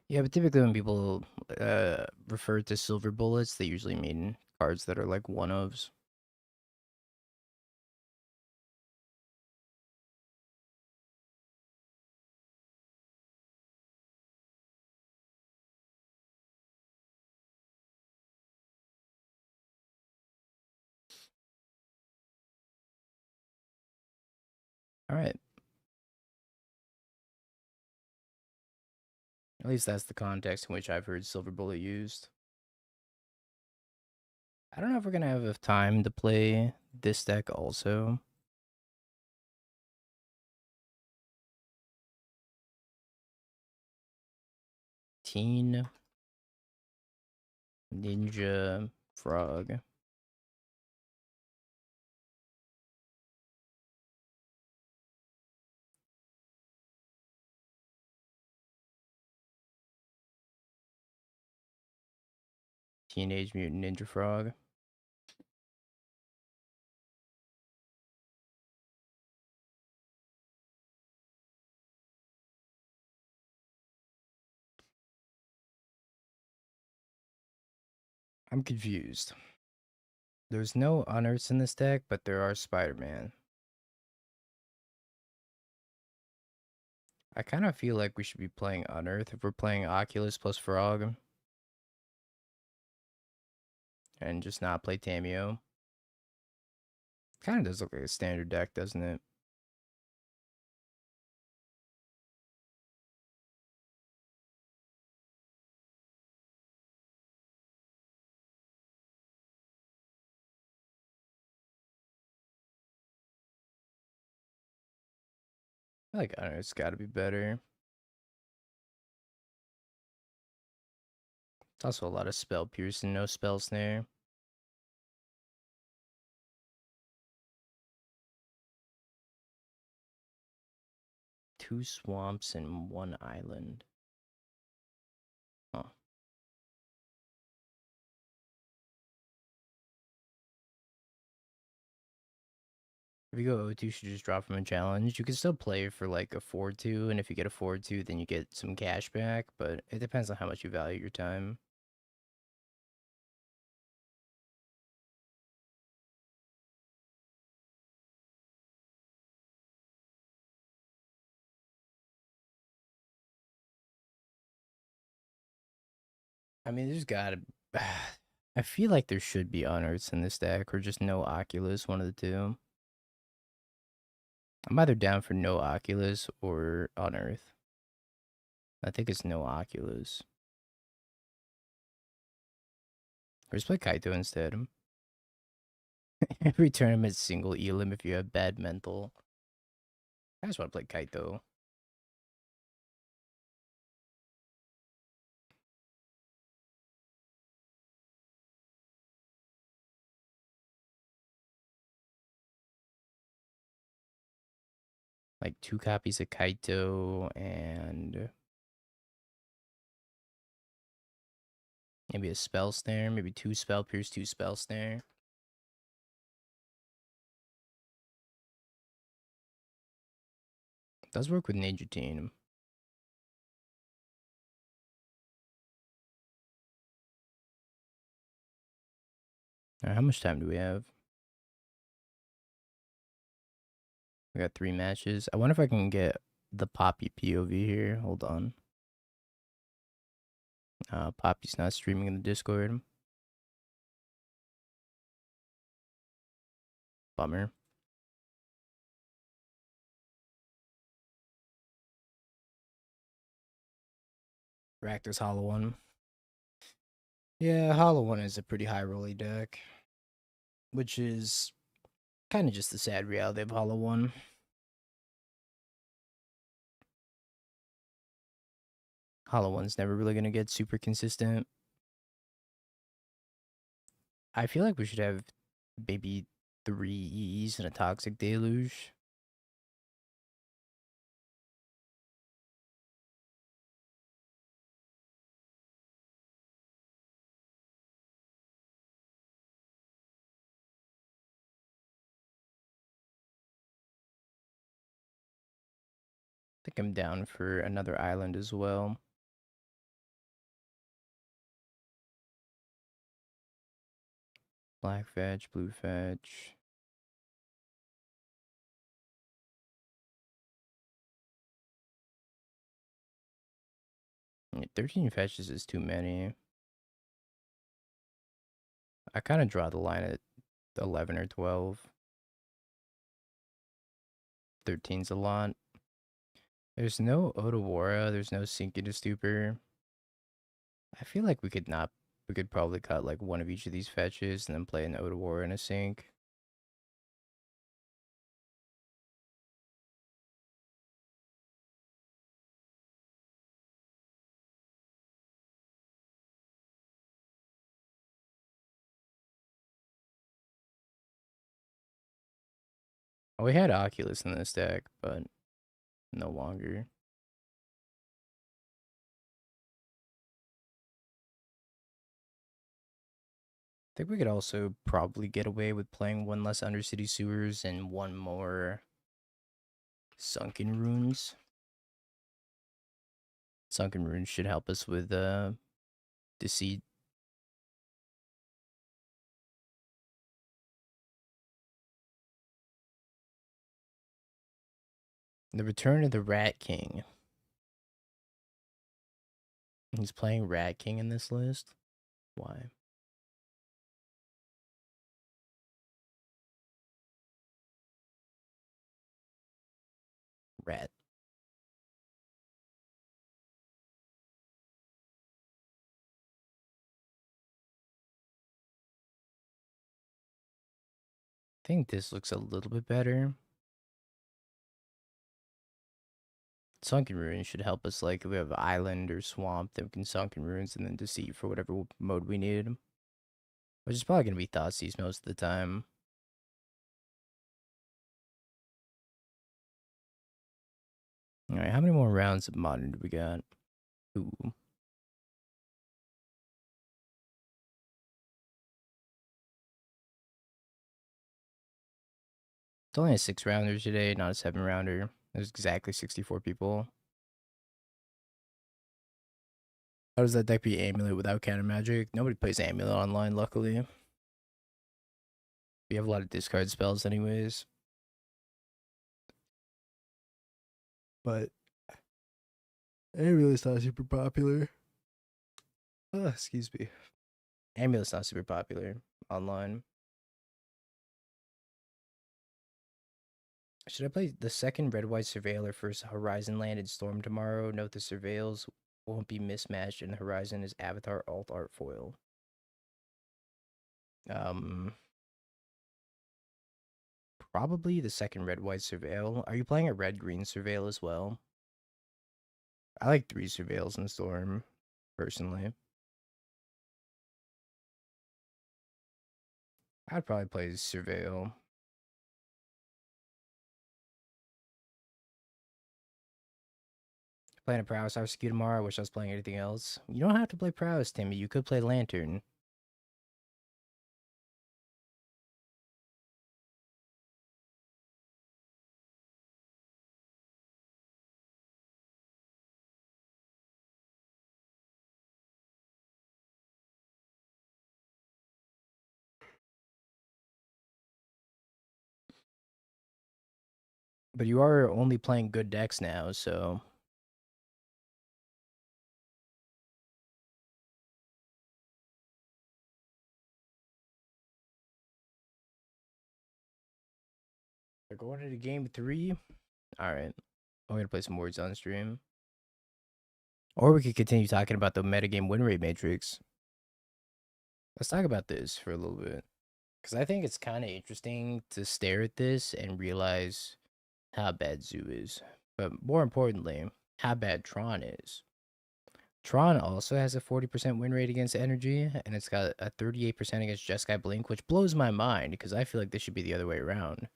Yeah, but typically when people refer to silver bullets, they usually mean cards that are like one ofs. All right. At least that's the context in which I've heard silver bullet used. I don't know if we're gonna have enough time to play this deck also. Teen Ninja Frog. Teenage Mutant Ninja Frog. I'm confused. There's no unearths in this deck, but there are Spider-Man. I kind of feel like we should be playing Unearth if we're playing Oculus plus Frog. And just not play Tameo. Kind of does look like a standard deck, doesn't it? I like Unearth's gotta be better. It's also a lot of spell piercing, no spell snare. Two swamps and one island. Huh. If you go O2, you should just drop from a challenge. You can still play for like a 4-2, and if you get a 4-2, then you get some cash back, but it depends on how much you value your time. I mean, there's gotta. I feel like there should be unearths in this deck, or just no Oculus, one of the two. I'm either down for no Oculus or unearth. I think it's no Oculus. Or just play Kaito instead. Every tournament single Elim if you have bad mental. I just want to play Kaito. Like 2 copies of Kaito and Maybe a spell snare, maybe 2 spell pierce, 2 spell snare. Does work with Ninja Team. Alright, how much time do we have? We got 3 matches. I wonder if I can get the Poppy POV here. Hold on. Poppy's not streaming in the Discord. Bummer. Rakdos Hollow One. Yeah, Hollow One is a pretty high rolly deck, which is kind of just the sad reality of Hollow One. Hollow One's never really gonna get super consistent. I feel like we should have maybe 3 EEs and a Toxic Deluge. I think I'm down for another island as well. Black fetch, blue fetch. Yeah, 13 fetches is too many. I kind of draw the line at 11 or 12. 13's a lot. There's no Otawara, there's no Sink into Stupor. I feel like we could probably cut like one of each of these fetches and then play an Otawara and a Sink. Oh, we had Oculus in this deck, but no longer. I think we could also probably get away with playing one less Undercity Sewers and one more Sunken Runes. Sunken Runes should help us with Deceit. The Return of the Rat King. He's playing Rat King in this list? Why? Rat. I think this looks a little bit better. Sunken Runes should help us, like, if we have Island or Swamp, then we can Sunken Runes and then Deceit for whatever mode we need. Which is probably going to be Thoughtseize most of the time. Alright, how many more rounds of Modern do we got? Ooh. It's only a 6-rounder today, not a 7-rounder. There's exactly 64 people. How does that deck be Amulet without counter magic? Nobody plays Amulet online, luckily. We have a lot of discard spells anyways. But Amulet's not super popular. Oh, excuse me. Amulet's not super popular online. Should I play the second red-white Surveiller first Horizon Landed Storm tomorrow? Note the Surveils won't be mismatched and the Horizon is Avatar Alt Art Foil. Probably the second red-white Surveil. Are you playing a red-green Surveil as well? I like 3 Surveils in Storm, personally. I'd probably play Surveil. Playing a Prowess RSQ tomorrow. I wish I was playing anything else. You don't have to play Prowess, Timmy. You could play Lantern. But you are only playing good decks now, so we're going into game 3. All right, I'm gonna play some words on stream, or we could continue talking about the metagame win rate matrix. Let's talk about this for a little bit, because I think it's kind of interesting to stare at this and realize how bad Zoo is, but more importantly, how bad Tron is. Tron also has a 40% win rate against Energy, and it's got a 38% against Jeskai Blink, which blows my mind because I feel like this should be the other way around.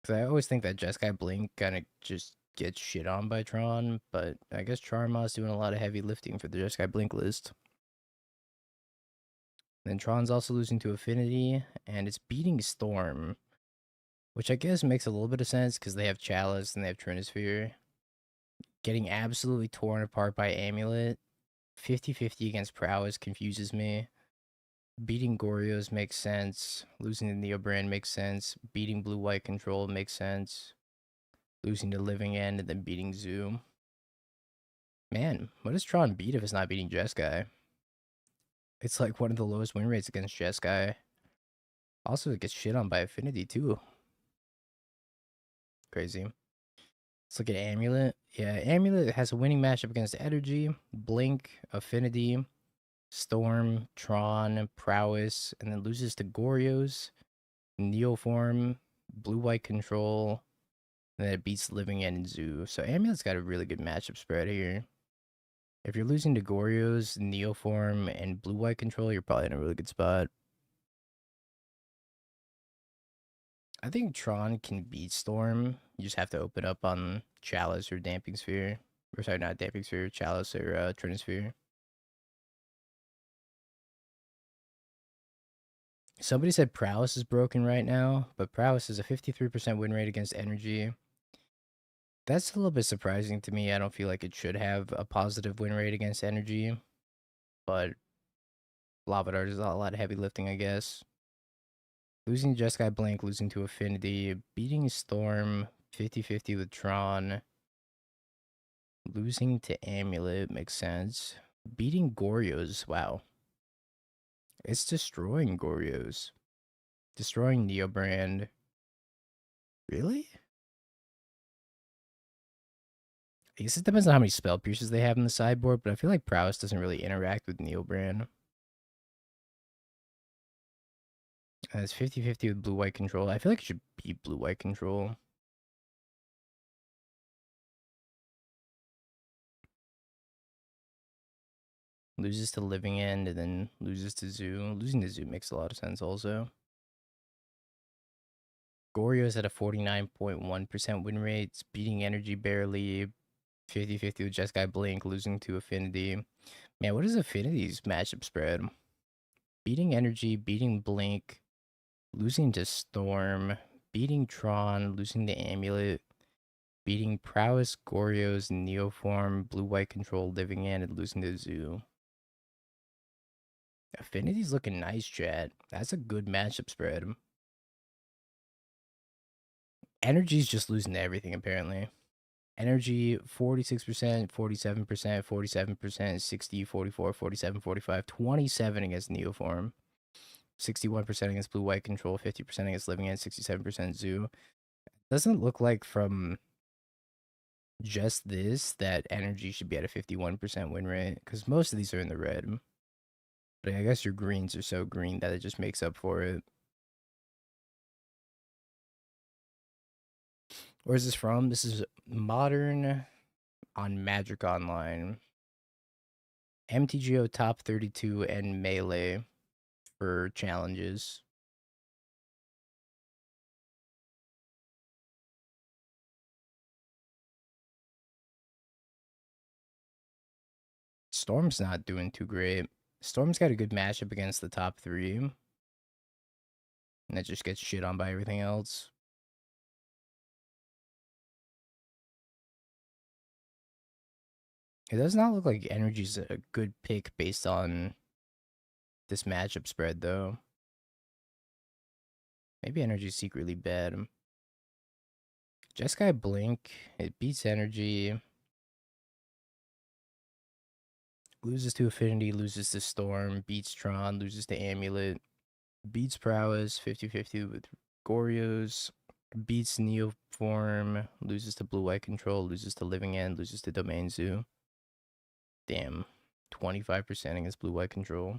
Because I always think that Jeskai Blink kind of just gets shit on by Tron, but I guess Charma's doing a lot of heavy lifting for the Jeskai Blink list. Then Tron's also losing to Affinity, and it's beating Storm, which I guess makes a little bit of sense because they have Chalice and they have Trinisphere. Getting absolutely torn apart by Amulet. 50-50 against Prowess confuses me. Beating Goryo's makes sense. Losing the Neo Brand makes sense. Beating Blue-White Control makes sense. Losing to Living End and then beating Zoo. Man, what does Tron beat if it's not beating Jeskai? It's like one of the lowest win rates against Jeskai. Also, it gets shit on by Affinity too. Crazy. Let's look at Amulet. Yeah, Amulet has a winning matchup against Energy, Blink, Affinity, Storm, Tron, Prowess, and then loses to Goryo's, Neoform, Blue-White Control, and then it beats Living End and Zoo. So Amulet's got a really good matchup spread here. If you're losing to Goryo's, Neoform, and Blue-White Control, you're probably in a really good spot. I think Tron can beat Storm. You just have to open up on Chalice or Damping Sphere. Or sorry, not Damping Sphere, Chalice or Trinisphere. Somebody said Prowess is broken right now, but Prowess has a 53% win rate against Energy. That's a little bit surprising to me. I don't feel like it should have a positive win rate against Energy, but Lava Dart is a lot of heavy lifting, I guess. Losing Jeskai Blink, losing to Affinity, beating Storm, 50-50 with Tron. Losing to Amulet makes sense. Beating Goryo's, wow. It's destroying Goryo's. Destroying Neobrand. Really? I guess it depends on how many spell pierces they have in the sideboard, but I feel like Prowess doesn't really interact with Neobrand. It's 50-50 with blue-white control. I feel like it should be blue-white control. Loses to Living End and then loses to Zoo. Losing to Zoo makes a lot of sense also. Goryo's at a 49.1% win rate. It's beating Energy barely. 50-50 with Jeskai Blink, losing to Affinity. Man, what is Affinity's matchup spread? Beating Energy, beating Blink, losing to Storm, beating Tron, losing to Amulet, beating Prowess, Goryo's, Neoform, Blue-White Control, Living End, and losing to Zoo. Affinity's looking nice, chat. That's a good matchup spread. Energy's just losing to everything, apparently. Energy, 46%, 47%, 47%, 60, 44, 47, 45, 27 against Neoform. 61% against Blue-White Control, 50% against Living End, 67% Zoo. Doesn't look like from just this that Energy should be at a 51% win rate, because most of these are in the red. But I guess your greens are so green that it just makes up for it. Where is this from? This is Modern on Magic Online. MTGO top 32 and Melee for challenges. Storm's not doing too great. Storm's got a good matchup against the top 3. And it just gets shit on by everything else. It does not look like Energy's a good pick based on this matchup spread, though. Maybe Energy's secretly bad. Jeskai Blink, it beats Energy. Loses to Affinity, loses to Storm, beats Tron, loses to Amulet, beats Prowess, 50-50 with Goryo's, beats Neoform, loses to Blue-White Control, loses to Living End, loses to Domain Zoo. Damn, 25% against Blue-White Control.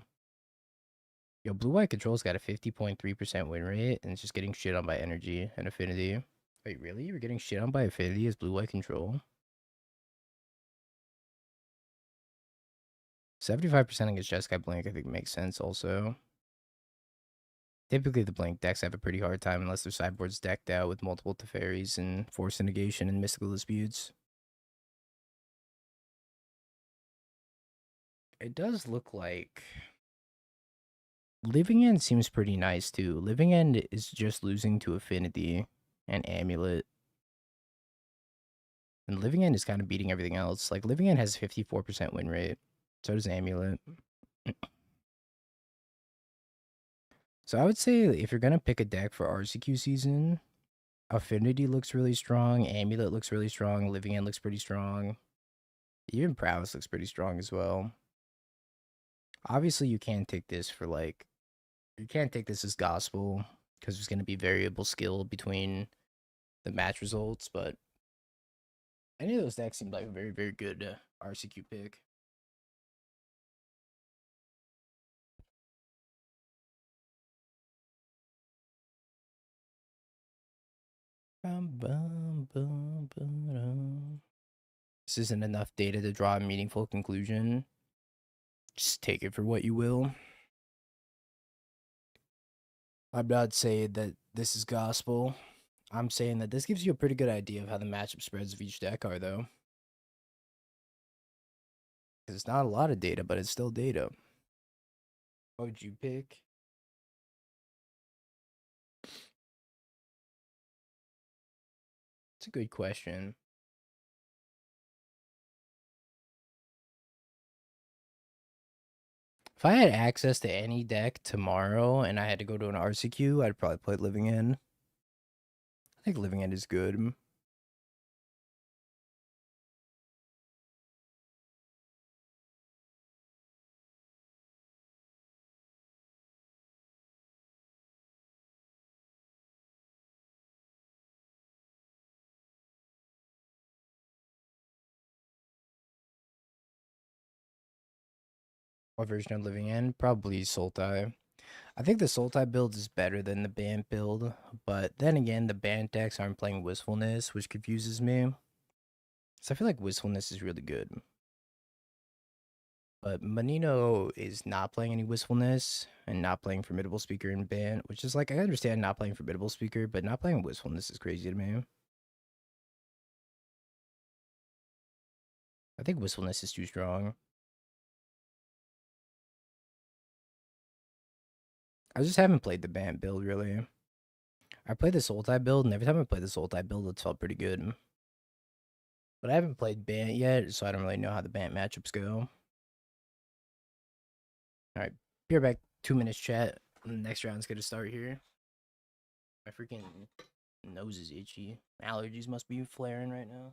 Yo, Blue-White Control's got a 50.3% win rate, and it's just getting shit on by Energy and Affinity. Wait, really? You're getting shit on by Affinity as Blue-White Control? 75% against Jeskai Blink, I think makes sense also. Typically, the Blink decks have a pretty hard time unless their sideboard's decked out with multiple Teferis and Force Negation and Mystical Disputes. It does look like Living End seems pretty nice too. Living End is just losing to Affinity and Amulet. And Living End is kind of beating everything else. Like, Living End has 54% win rate. So does Amulet. So I would say if you're going to pick a deck for RCQ season, Affinity looks really strong. Amulet looks really strong. Living End looks pretty strong. Even Prowess looks pretty strong as well. Obviously, you can't take this for like, you can't take this as gospel because there's going to be variable skill between the match results, but any of those decks seem like a very, very good RCQ pick. This isn't enough data to draw a meaningful conclusion. Just take it for what you will. I'm not saying that this is gospel. I'm saying that this gives you a pretty good idea of how the matchup spreads of each deck are, though. Because it's not a lot of data, but it's still data. What would you pick? It's a good question. If I had access to any deck tomorrow and I had to go to an RCQ, I'd probably play Living End. I think Living End is good. What version of Living End? Probably Sultai. I think the Sultai build is better than the Bant build, but then again, the Bant decks aren't playing Wistfulness, which confuses me. So I feel like Wistfulness is really good. But Manino is not playing any Wistfulness and not playing Formidable Speaker in Bant, which is like, I understand not playing Formidable Speaker, but not playing Wistfulness is crazy to me. I think Wistfulness is too strong. I just haven't played the Bant build, really. I played the Sultai build, and every time I played the Sultai build, it felt pretty good. But I haven't played Bant yet, so I don't really know how the Bant matchups go. Alright, be right back. 2 minutes chat. The next round's gonna start here. My freaking nose is itchy. Allergies must be flaring right now.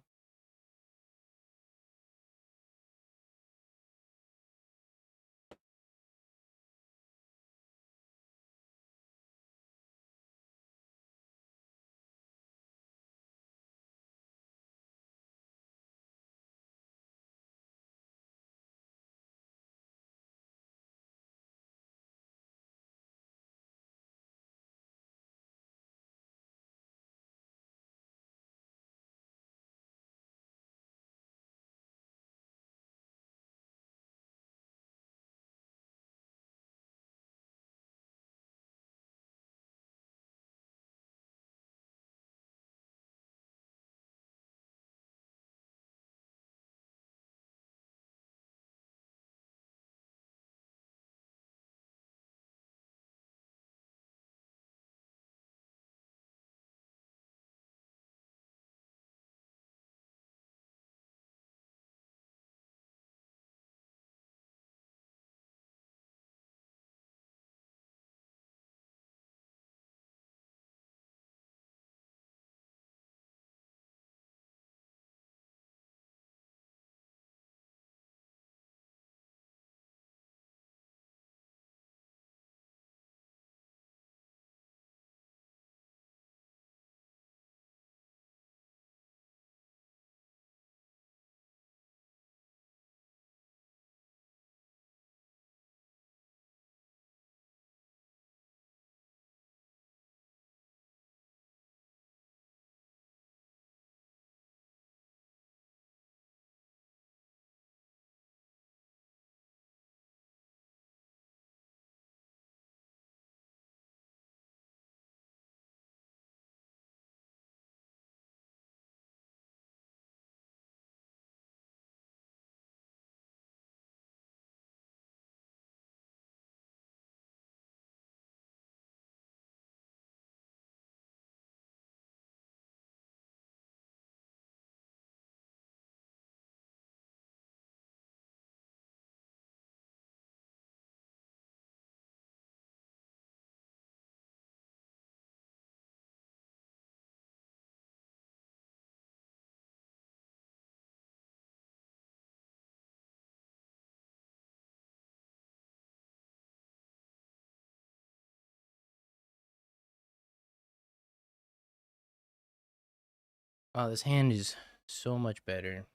Oh, this hand is so much better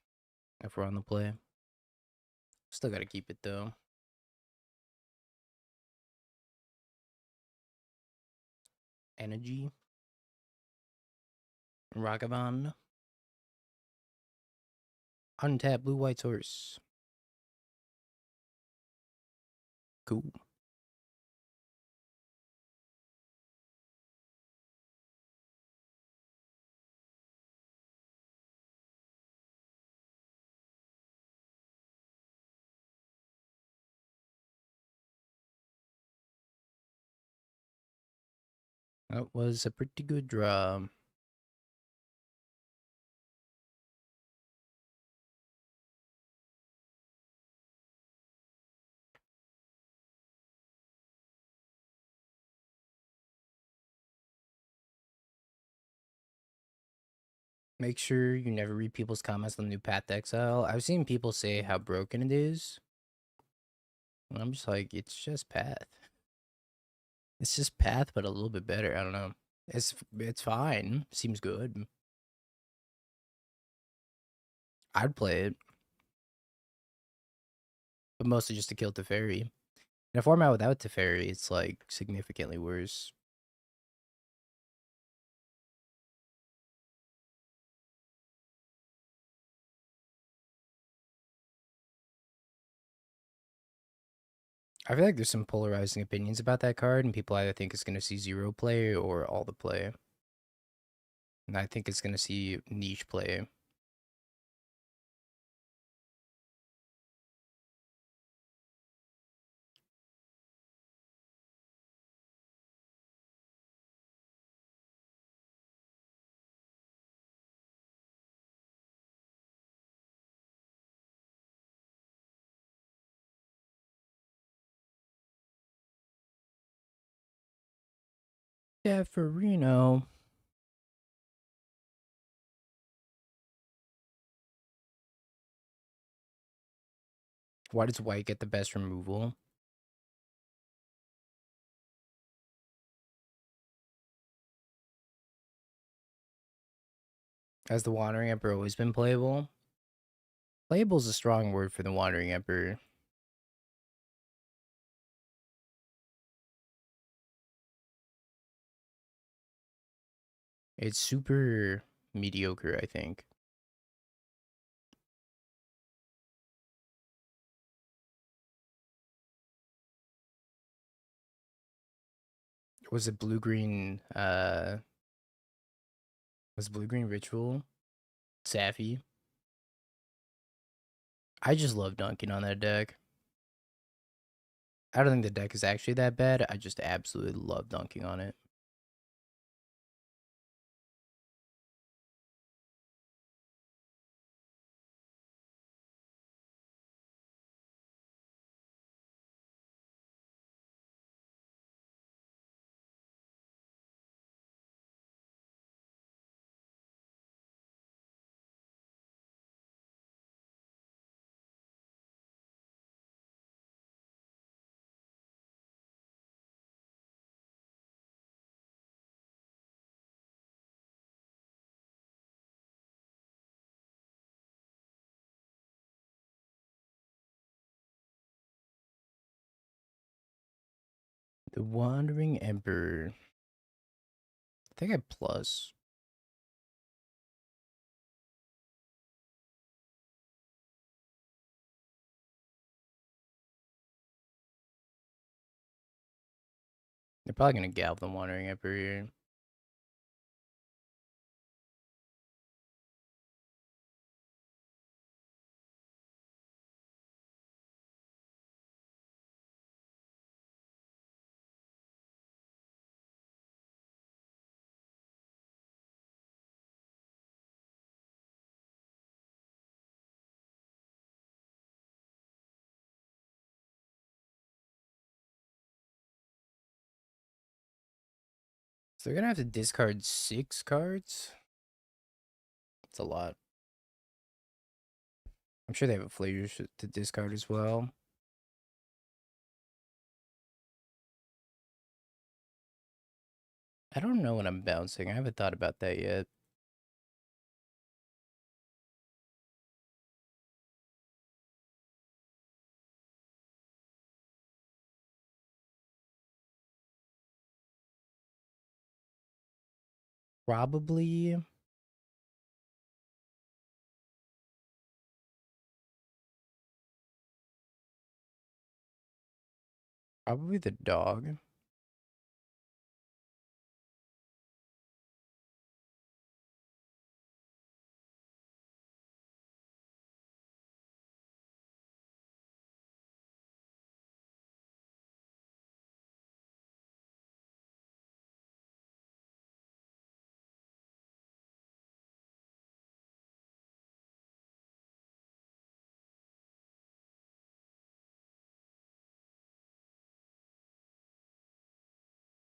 if we're on the play. Still gotta keep it though. Energy. Ragavan. Untap blue white source. Cool. That was a pretty good draw. Make sure you never read people's comments on the new Path to Exile. I've seen people say how broken it is. And I'm just like, it's just Path. It's just Path, but a little bit better. I don't know. It's fine. Seems good. I'd play it, but mostly just to kill Teferi. In a format without Teferi, it's like significantly worse. I feel like there's some polarizing opinions about that card, and people either think it's going to see zero play or all the play. And I think it's going to see niche play. Yeah, for Reno. Why does white get the best removal? Has the Wandering Emperor always been playable? Playable is a strong word for the Wandering Emperor. It's super mediocre, I think. Was it blue-green, was blue-green ritual? Safi? I just love dunking on that deck. I don't think the deck is actually that bad. I just absolutely love dunking on it. The Wandering Emperor. I think I plus. They're probably gonna galv the Wandering Emperor here. So they're gonna have to discard 6 cards? That's a lot. I'm sure they have a flavor to discard as well. I don't know what I'm bouncing. I haven't thought about that yet. Probably the dog.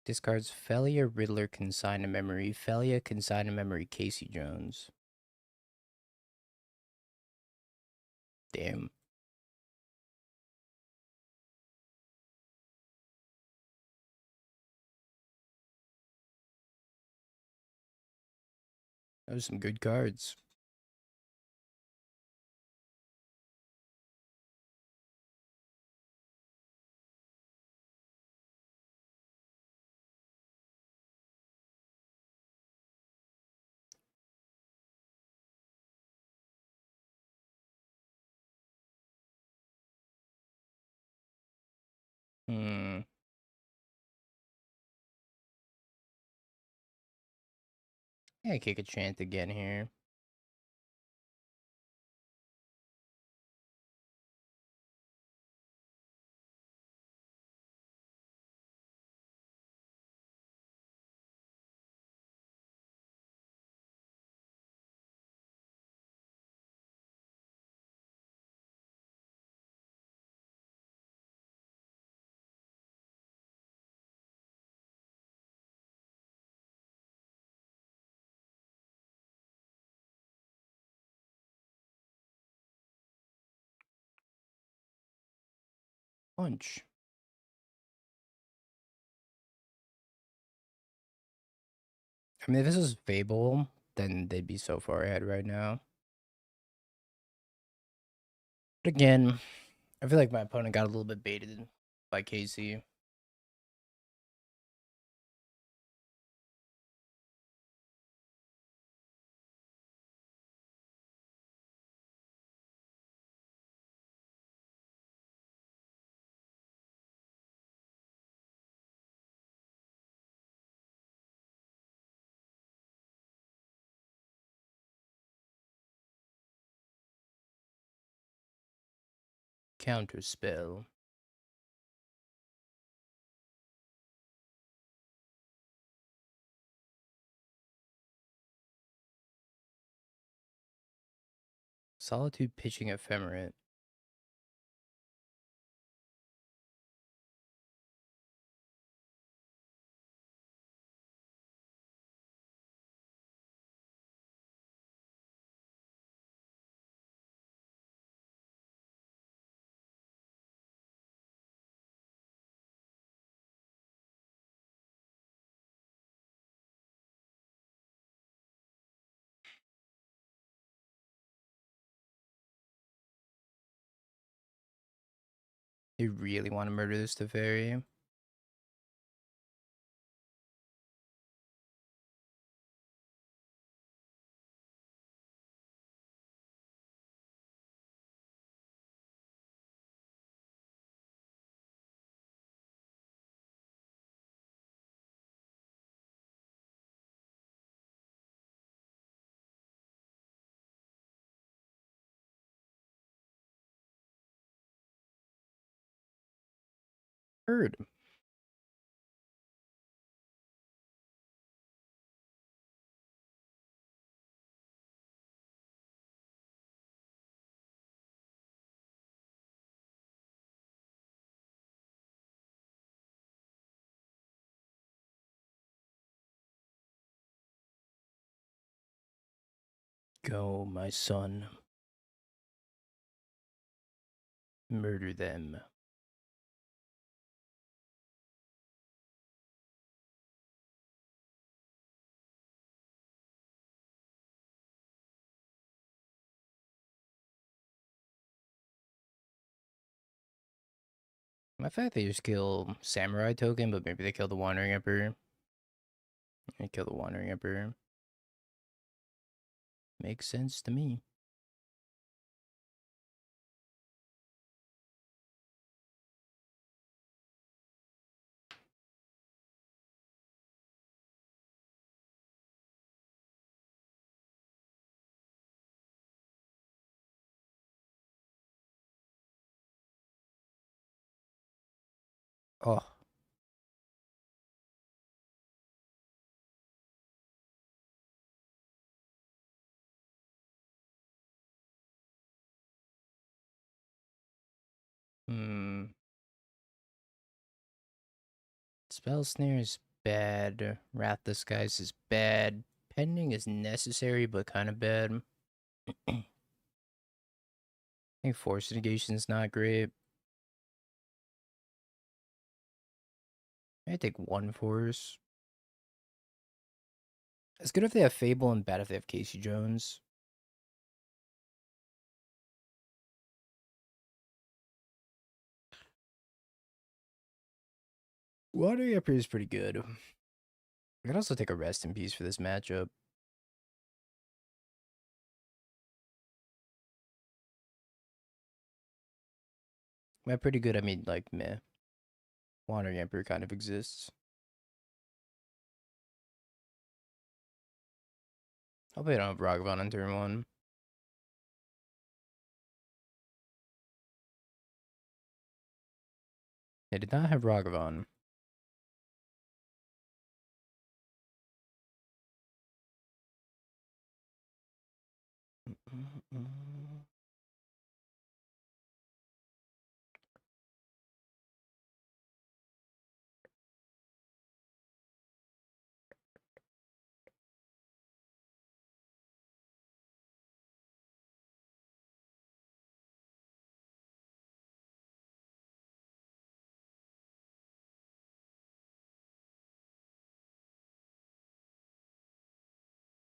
Discards Felia, Riddler, Consign to Memory. Felia, Consign to Memory, Casey Jones. Damn. Those are some good cards. Hmm. Yeah, kick a chant again here. Punch. I mean, if this was Fable, then they'd be so far ahead right now. But again, I feel like my opponent got a little bit baited by Casey. Counter spell. Solitude pitching ephemerate. They really want to murder this Teferi. Heard. Go, my son. Murder them. I fact they just kill Samurai token, but maybe they kill the Wandering Emperor. They kill the Wandering Emperor. Makes sense to me. Oh. Hmm. Spell Snare is bad. Wrath Disguise is bad. Pending is necessary, but kind of bad. I think Force Negation is not great. I take one Force. It's good if they have Fable and bad if they have Casey Jones. Water up here is pretty good. I could also take a Rest in Peace for this matchup. By pretty good, I mean like meh. Wandering Emperor kind of exists. I'll play it on Ragavan on turn 1. They did not have Ragavan.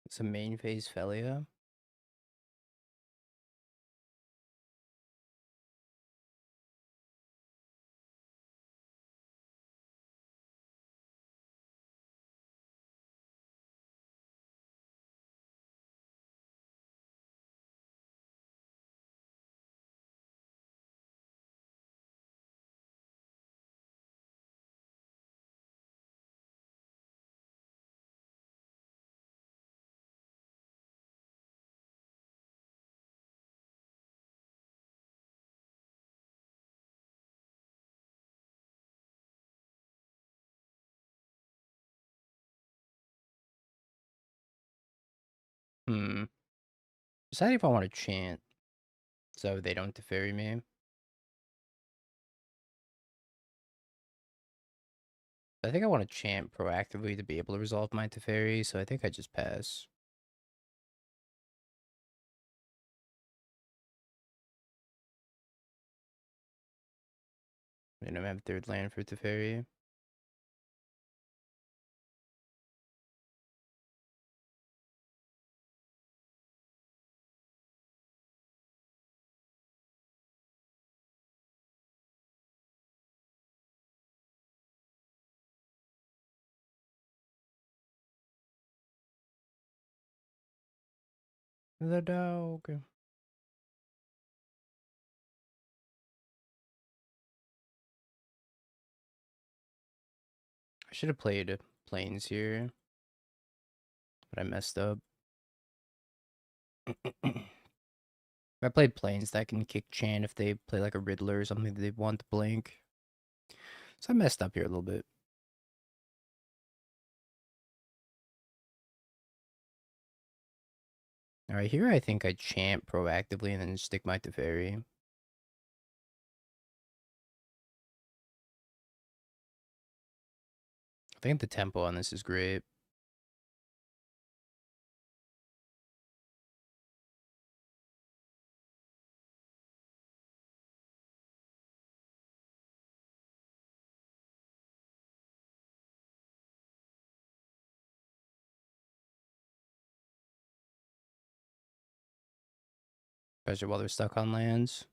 It's a main phase Felia. Hmm. Deciding if I want to chant so they don't Teferi me. I think I want to chant proactively to be able to resolve my Teferi, so I think I just pass. I don't have third land for Teferi. The dog. I should have played Plains here, but I messed up. If I played Plains, that can kick Chan if they play like a Riddler or something that they want to blink. So I messed up here a little bit. Alright, here I think I chant proactively and then stick my Teferi. I think the tempo on this is great. Especially while they're stuck on lands.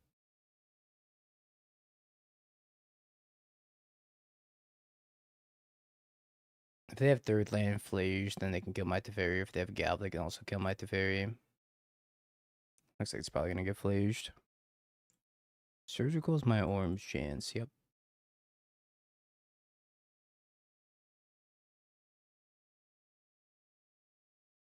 If they have third land Flage, then they can kill my Teferi. If they have Gal, they can also kill my Teferi. Looks like it's probably gonna get flaged. Surgical is my orange chance. Yep.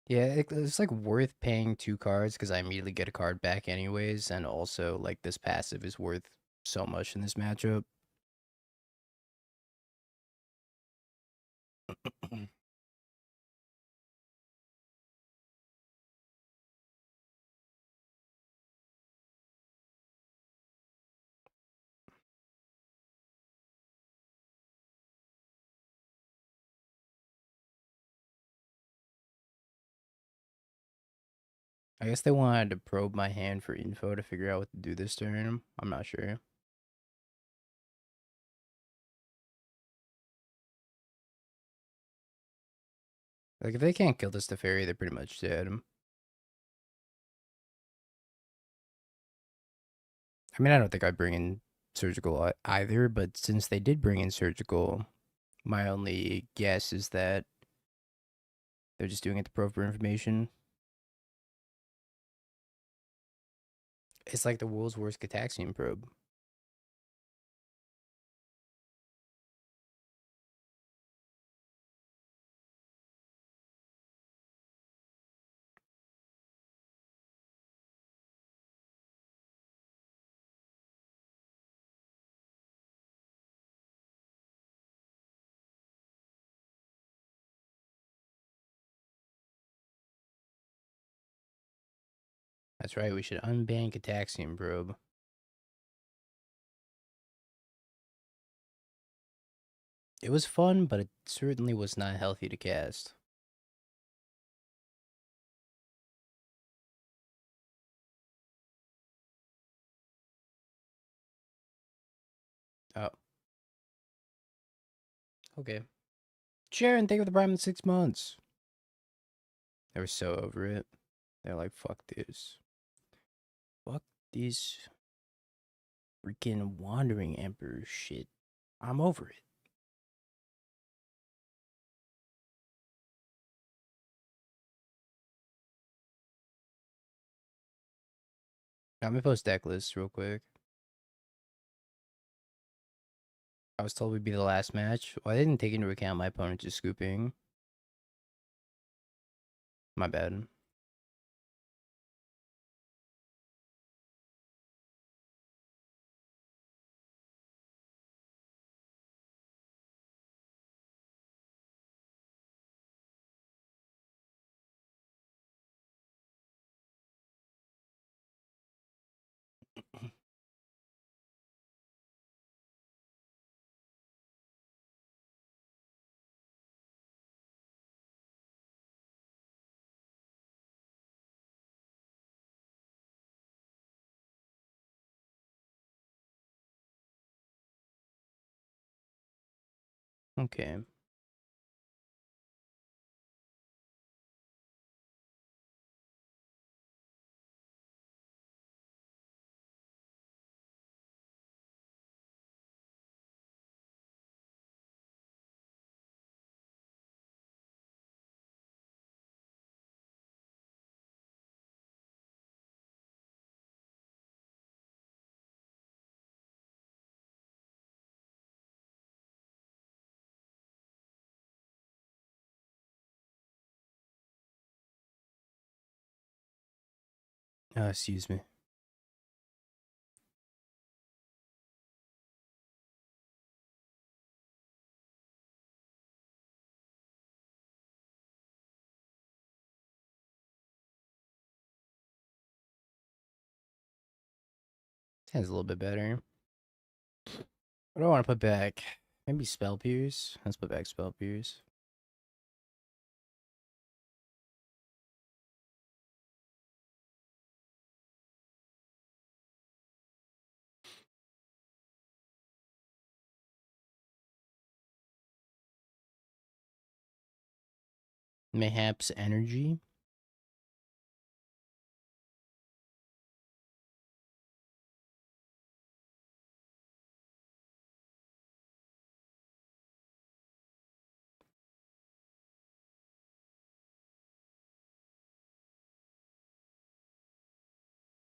Yeah, it's like worth paying 2 cards because I immediately get a card back anyways, and also like this passive is worth so much in this matchup. I guess they wanted to probe my hand for info to figure out what to do this turn. I'm not sure. Like if they can't kill this Teferi, they're pretty much dead. I mean, I don't think I'd bring in surgical either, but since they did bring in surgical, my only guess is that they're just doing it to probe for information. It's like the world's worst Cataxian probe. That's right, we should unban Cataxian probe. It was fun, but it certainly was not healthy to cast. Oh. Okay. Sharon, thank you for the prime in 6 months. They were so over it. They're like, fuck this. Fuck this freaking Wandering Emperor shit. I'm over it. I'm gonna post deck lists real quick. I was told we'd be the last match. Well, I didn't take into account my opponent just scooping. My bad. Okay. Excuse me. Sounds a little bit better. What do I want to put back? Maybe Spell Pierce. Let's put back Spell Pierce. Mayhaps Energy.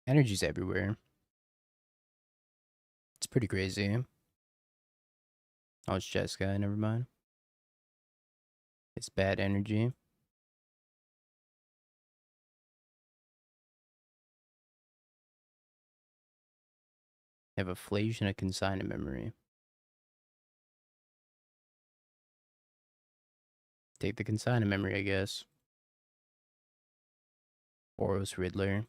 Energy's everywhere. It's pretty crazy. Oh, it's Jessica. Never mind. It's bad energy. Have a flage and a consignment memory. Take the consignment memory, I guess. Boros Riddler.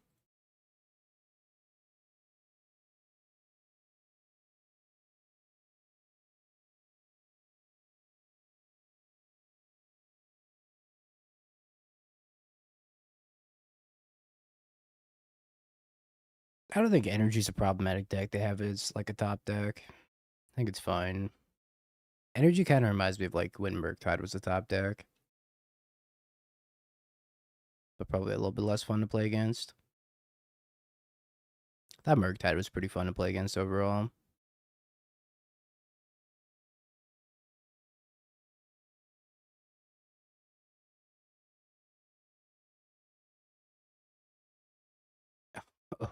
I don't think energy's a problematic deck to have as like a top deck. I think it's fine. Energy kind of reminds me of like when Murktide was the top deck, but probably a little bit less fun to play against. That Murktide was pretty fun to play against overall.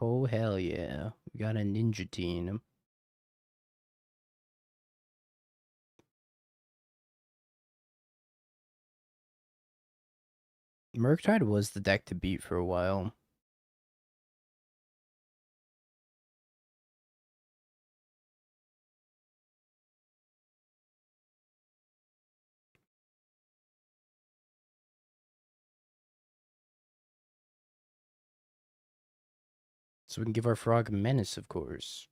Oh hell yeah, we got a ninja team. Murktide was the deck to beat for a while. So we can give our frog menace, of course.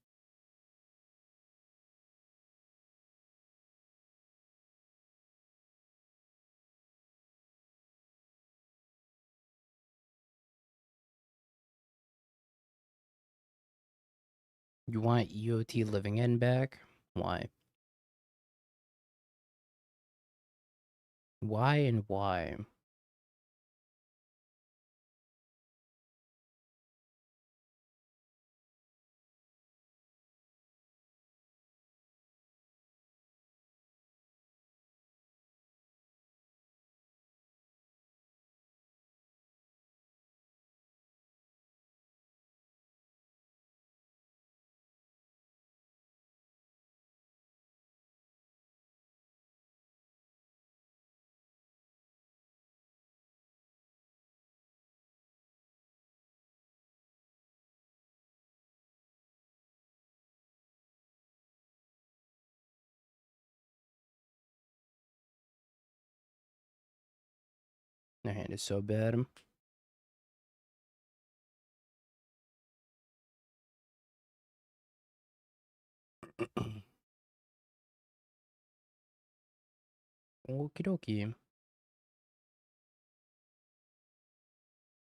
You want EOT Living End back? Why? Why and why? Their hand is so bad. Okie dokie.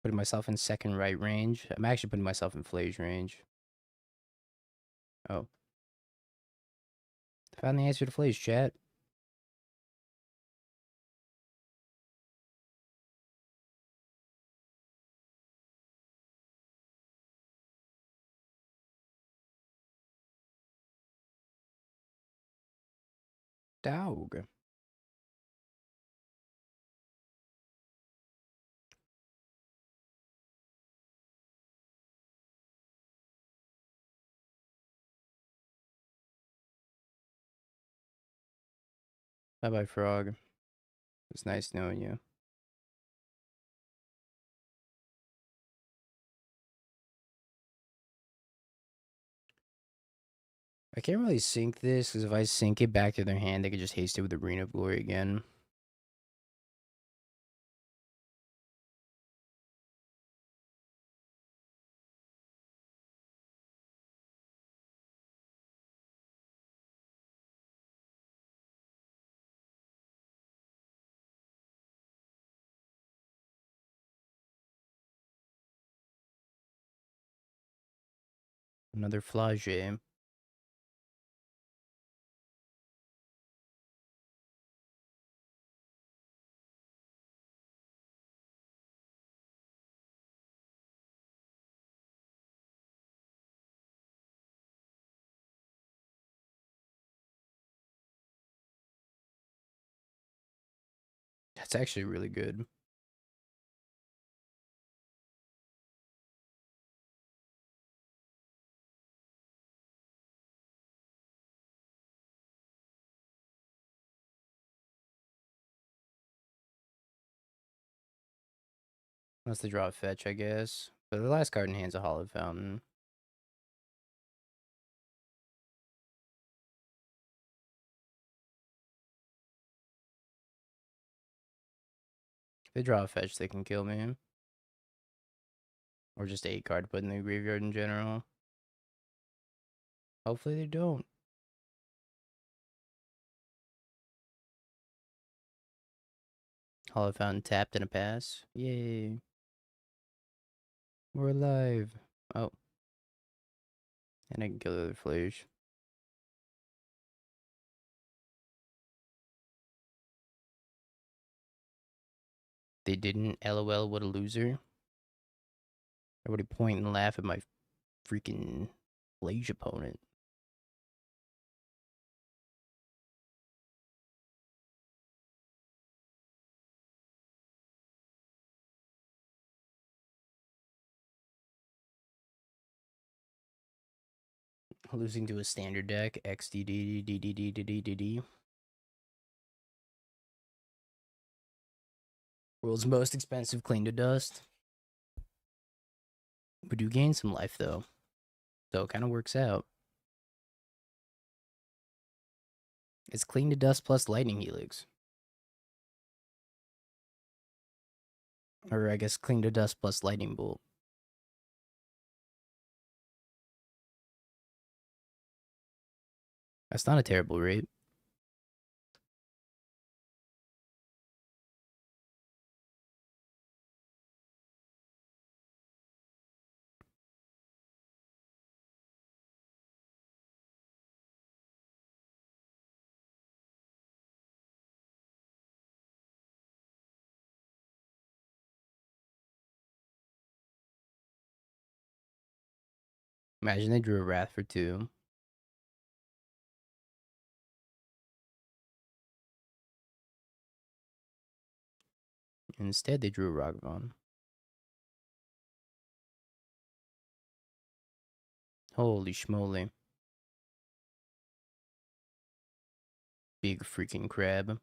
Putting myself in second right range. I'm actually putting myself in Flage range. Oh. Found the answer to Flage, chat. Dog. Bye-bye, frog. It's nice knowing you. I can't really sync this, because if I sync it back to their hand, they could just haste it with Arena of Glory again. Another Flage. That's actually really good. Unless they draw a fetch, I guess. But the last card in hand's a Hollow Fountain. If they draw a fetch, they can kill me. Or just 8 card put in the graveyard in general. Hopefully they don't. Hollow Fountain tapped and a pass. Yay. We're alive. Oh. And I can kill the other flash. They didn't. LOL, what a loser. Everybody point and laugh at my freaking Flage opponent. Losing to a standard deck. XDDDDDDDD. World's most expensive clean to dust. We do gain some life though. So it kind of works out. It's clean to dust plus lightning helix. Or I guess clean to dust plus lightning bolt. That's not a terrible rate. Imagine they drew a Wrath for 2. Instead, they drew a Ragavan. Holy schmoly. Big freaking crab.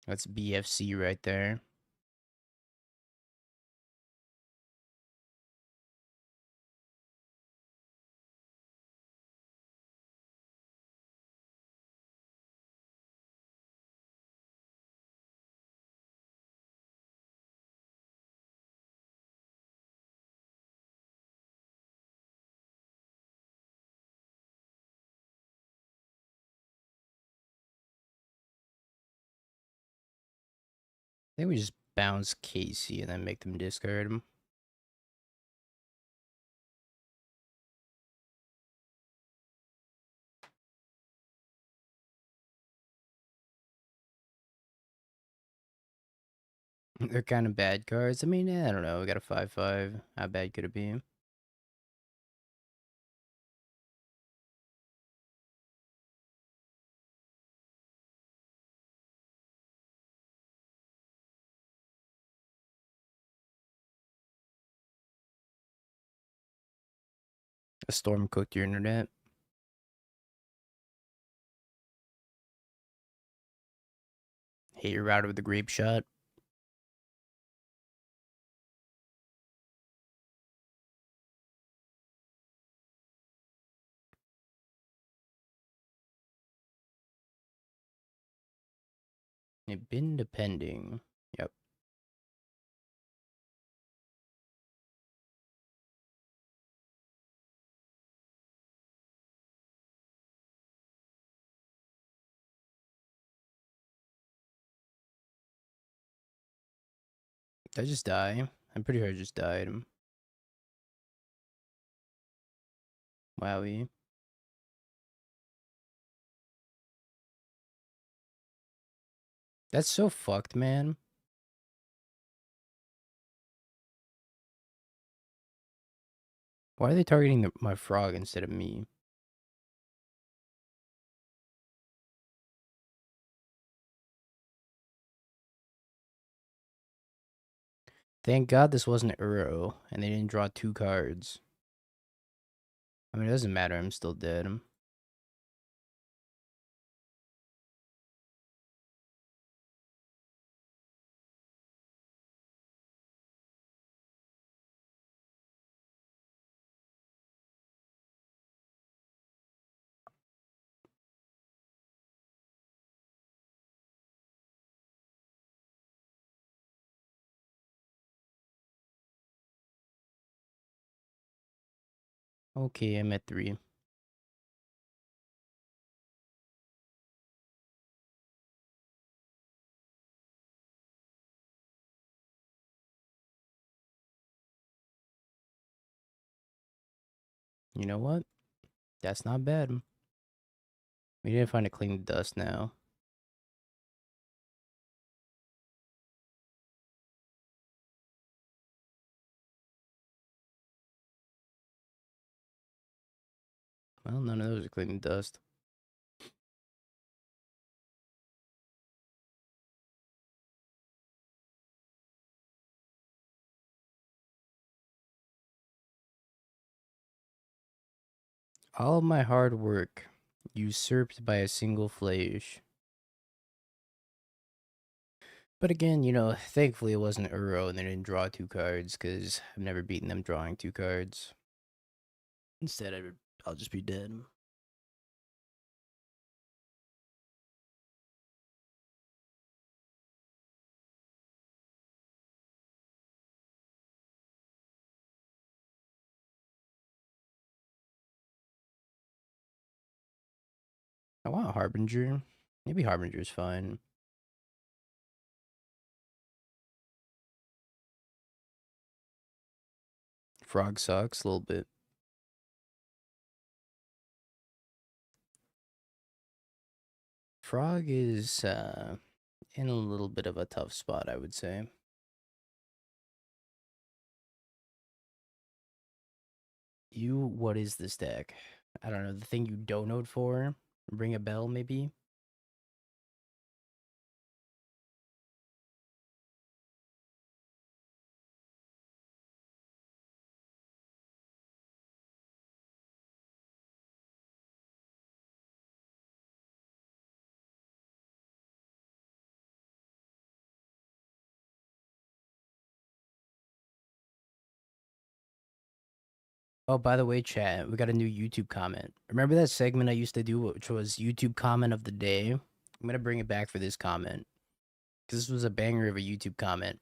That's BFC right there. I think we just bounce Casey and then make them discard him. They're kind of bad cards. I mean, I don't know. We got a 5/5. How bad could it be? A storm cooked your internet. Hit your router with a grape shot. It been depending. Yep. Did I just die? I'm pretty sure I just died. Wowie. That's so fucked, man. Why are they targeting my frog instead of me? Thank God this wasn't Uro, and they didn't draw 2 cards. I mean, it doesn't matter. I'm still dead. Okay, I'm at 3. You know what? That's not bad. We didn't find a clean dust now. Well, none of those are clean dust. All of my hard work usurped by a single flash. But again, you know, thankfully it wasn't Uro and they didn't draw 2 cards because I've never beaten them drawing 2 cards. Instead, I'll just be dead. I want Harbinger. Maybe Harbinger's fine. Frog sucks a little bit. Frog is in a little bit of a tough spot, I would say. What is this deck? I don't know, the thing you donoed for? Ring a bell, maybe? Oh, by the way, chat, we got a new YouTube comment. Remember that segment I used to do, which was YouTube comment of the day? I'm gonna bring it back for this comment. Because this was a banger of a YouTube comment.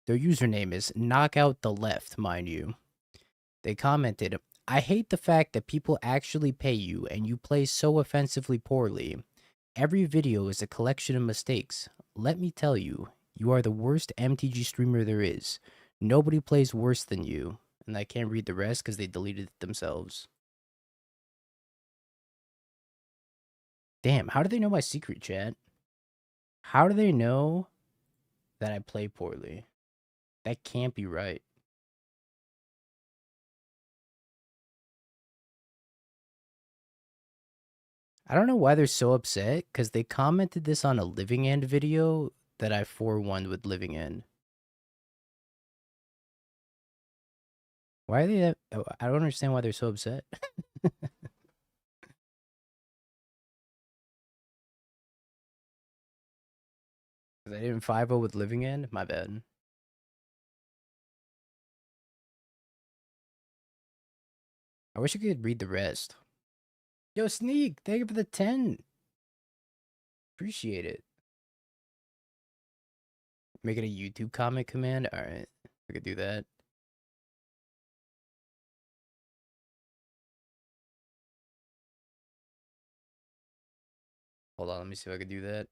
Their username is Knockout the Left, mind you. They commented, I hate the fact that people actually pay you and you play so offensively poorly. Every video is a collection of mistakes. Let me tell you, you are the worst MTG streamer there is. Nobody plays worse than you. And I can't read the rest because they deleted it themselves. Damn, how do they know my secret, chat? How do they know that I play poorly? That can't be right. I don't know why they're so upset, because they commented this on a Living End video that I 4-1 with Living End. Why are they I don't understand why they're so upset. Because I didn't 5-0 with Living End? My bad. I wish I could read the rest. Yo, Sneak, thank you for the 10. Appreciate it. Make it a YouTube comment command? Alright, I could do that. Hold on, let me see if I could do that.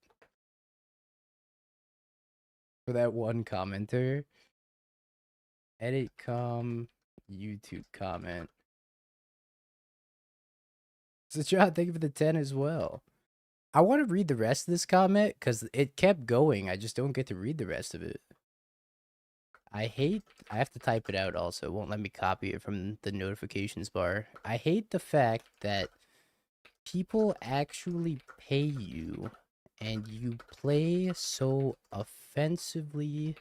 For that one commenter, edit YouTube comment. So, John, thank you for the 10 as well. I want to read the rest of this comment because it kept going. I just don't get to read the rest of it. I have to type it out also. It won't let me copy it from the notifications bar. I hate the fact that people actually pay you and you play so offensively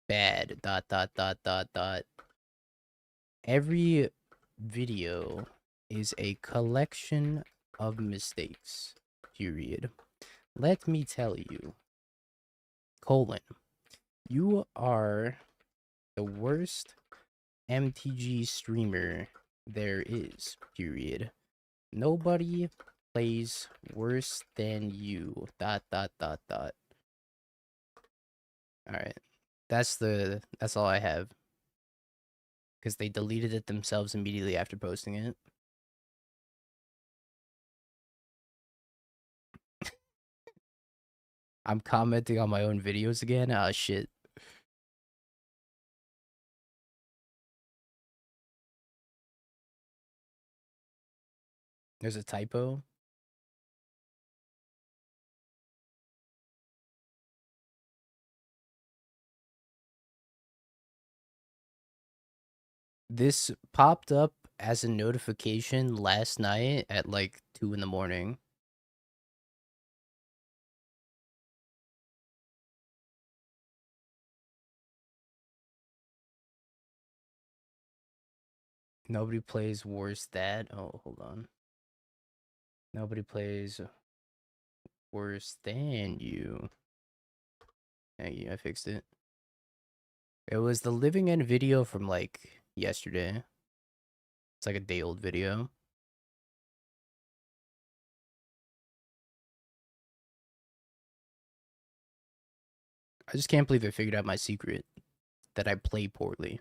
bad. Dot, dot, dot, dot, dot. Every video is a collection of mistakes. Period. Let me tell you, colon, you are the worst MTG streamer there is, period. Nobody plays worse than you. Dot, dot, dot, dot. Alright. That's all I have. Because they deleted it themselves immediately after posting it. I'm commenting on my own videos again. Ah, shit. There's a typo. This popped up as a notification last night at like 2 in the morning. Nobody plays worse that. Oh, hold on. Nobody plays worse than you. Thank you. I fixed it. It was the living end video from like yesterday. It's like a day old video. I just can't believe I figured out my secret that I play poorly.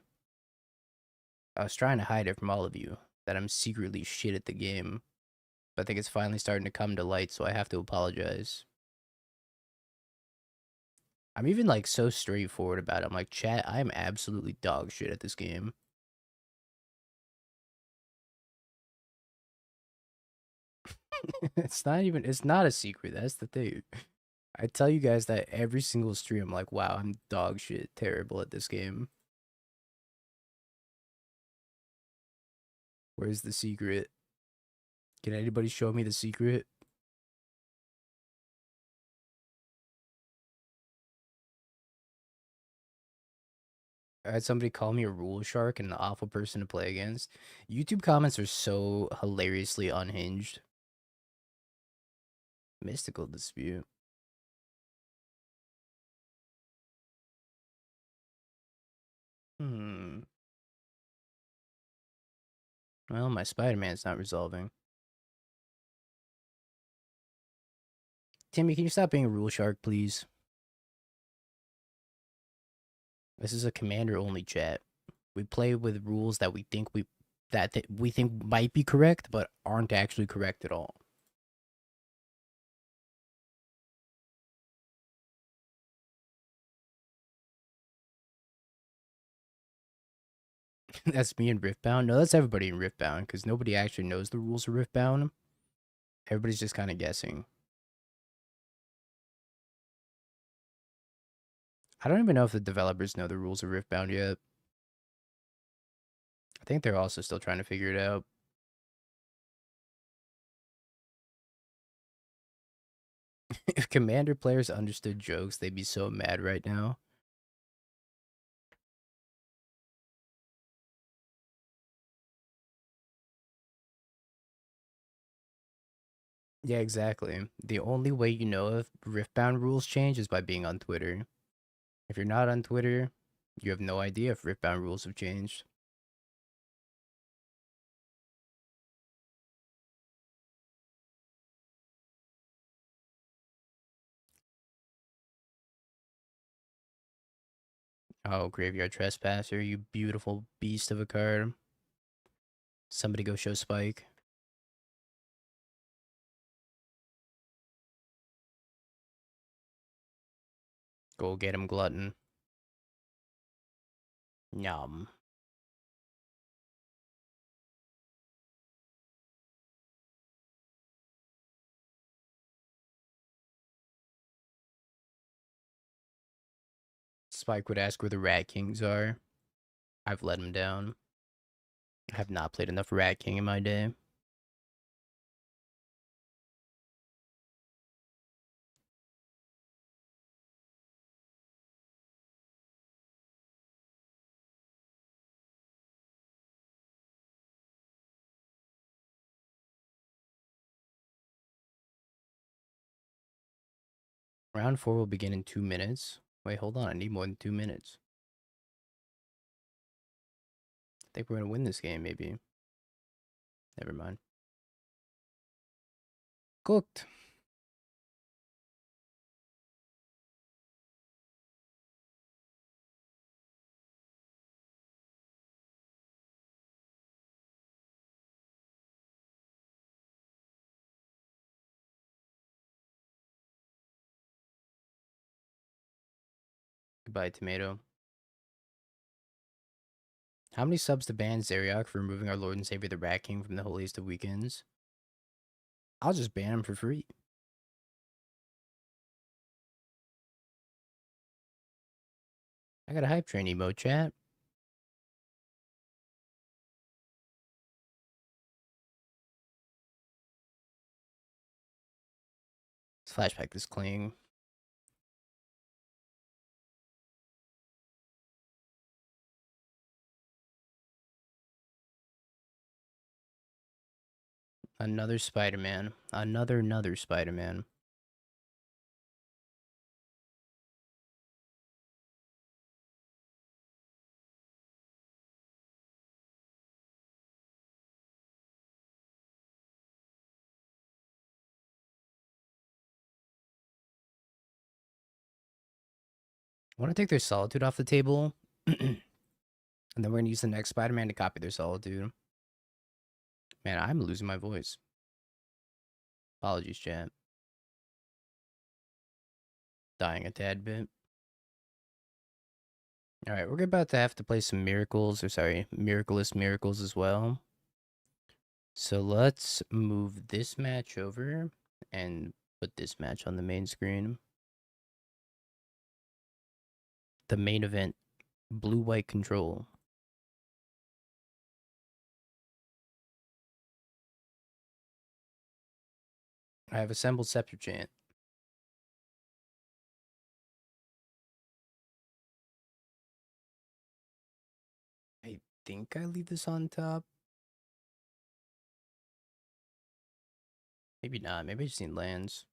I was trying to hide it from all of you that I'm secretly shit at the game. But I think it's finally starting to come to light, so I have to apologize. I'm even like so straightforward about it. I'm like, chat, I'm absolutely dog shit at this game. It's not a secret. That's the thing. I tell you guys that every single stream. I'm like, wow, I'm dog shit terrible at this game. Where's the secret? Can anybody show me the secret? I had somebody call me a rule shark and an awful person to play against. YouTube comments are so hilariously unhinged. Mystical dispute. Hmm. Well, my Spider-Man's not resolving. Timmy, can you stop being a rule shark, please? This is a commander-only chat. We play with rules that we think we think might be correct, but aren't actually correct at all. That's me in Riftbound. No, that's everybody in Riftbound because nobody actually knows the rules of Riftbound. Everybody's just kind of guessing. I don't even know if the developers know the rules of Riftbound yet. I think they're also still trying to figure it out. If Commander players understood jokes, they'd be so mad right now. Yeah, exactly. The only way you know if Riftbound rules change is by being on Twitter. If you're not on Twitter, you have no idea if Riftbound rules have changed. Oh, Graveyard Trespasser, you beautiful beast of a card. Somebody go show Spike. Go get him, Glutton. Yum. Spike would ask where the Rat Kings are. I've let him down. I have not played enough Rat King in my day. Round 4 will begin in 2 minutes. Wait, hold on. I need more than 2 minutes. I think we're going to win this game, maybe. Never mind. Cooked. Goodbye, tomato. How many subs to ban Zeriak for removing our Lord and Savior the Rat King from the holiest of weekends? I'll just ban him for free. I got a hype train emote, chat. Let's flashback this cling. Another Spider-Man. Another Spider-Man. I want to take their Solitude off the table. And then we're going to use the next Spider-Man to copy their Solitude. Man, I'm losing my voice. Apologies, chat. Dying a tad bit. Alright, we're about to have to play some Miracles, or sorry, Miraculous Miracles as well. So let's move this match over and put this match on the main screen. The main event, Blue-White Control. I have assembled Scepter Chant. I think I leave this on top. Maybe not. Maybe I just need lands.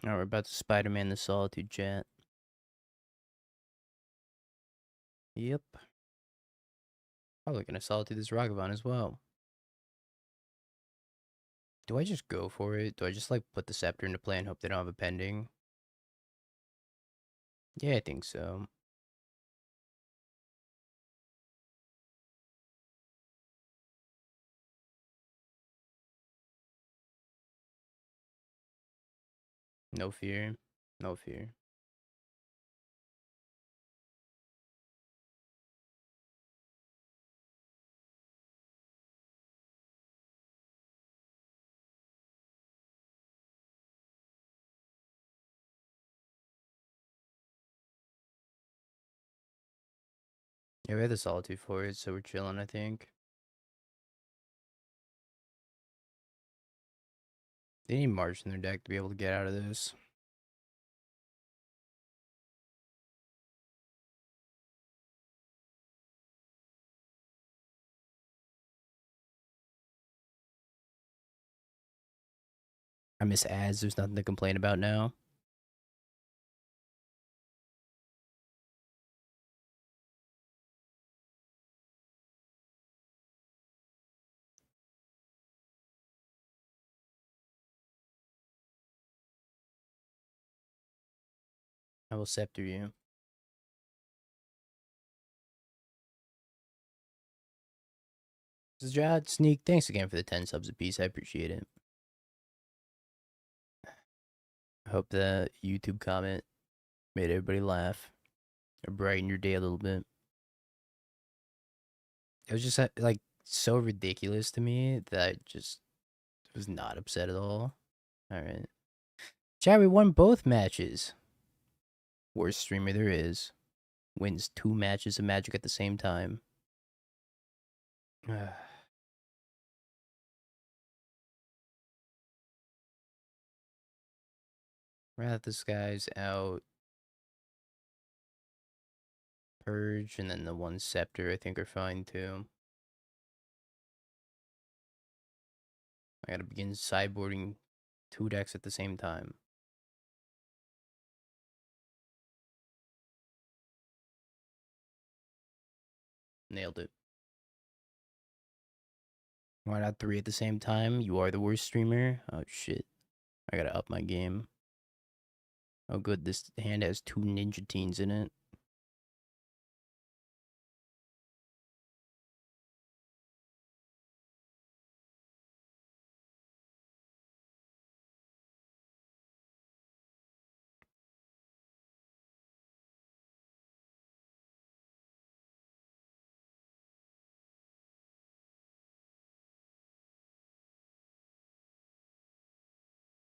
Alright, we're about to Spider-Man the Solitude, chat. Yep. Probably gonna Solitude this Ragavan as well. Do I just go for it? Do I just like put the Scepter into play and hope they don't have a pending? Yeah, I think so. No fear. No fear. Yeah, we have the Solitude for it, so we're chilling, I think. They need March in their deck to be able to get out of this. I miss ads. There's nothing to complain about now. I will Scepter you. Jad Sneak, thanks again for the 10 subs apiece. I appreciate it. I hope the YouTube comment made everybody laugh or brighten your day a little bit. It was just like so ridiculous to me that I just was not upset at all. All right. Chad, we won both matches. Worst streamer there is. Wins 2 matches of Magic at the same time. Wrath this guy's out. Purge, and then the one Scepter I think are fine too. I gotta begin sideboarding 2 decks at the same time. Nailed it. Why not 3 at the same time? You are the worst streamer. Oh shit. I gotta up my game. Oh good, this hand has 2 ninja teens in it.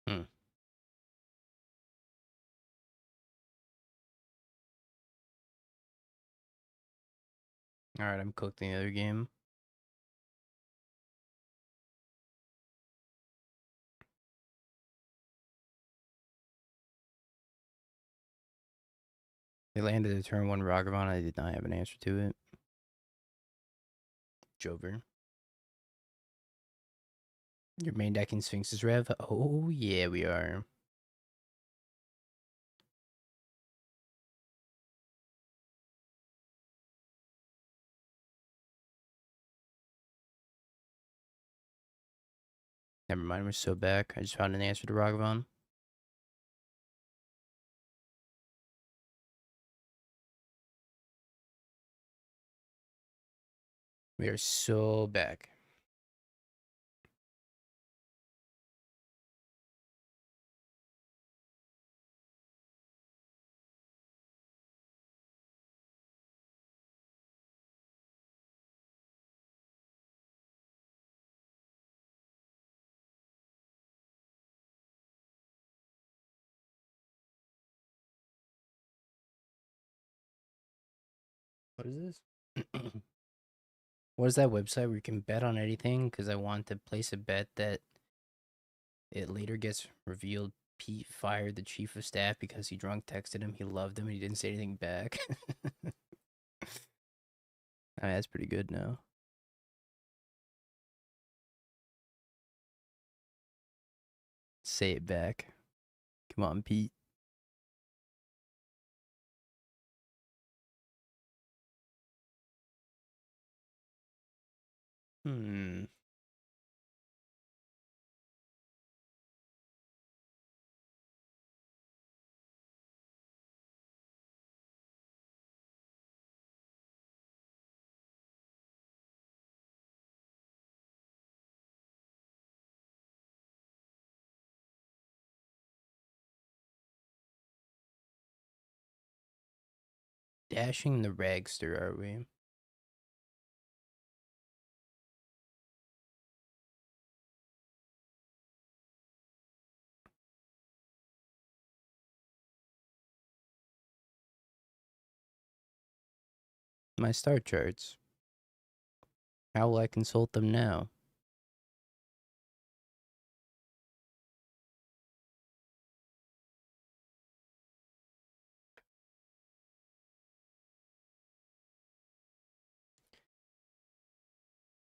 Hmm. Alright, I'm cooked in the other game. They landed a turn 1 Ragavan. I did not have an answer to it. Jover. Your main decking Sphinx's Rev? Oh yeah, we are. Never mind, we're so back. I just found an answer to Ragavan. We are so back. What is this? What is that website where you can bet on anything? Because I want to place a bet that it later gets revealed Pete fired the chief of staff because he drunk texted him. He loved him and he didn't say anything back. That's pretty good now. Say it back. Come on, Pete. Hmm. Dashing the Ragster, are we? My star charts. How will I consult them now?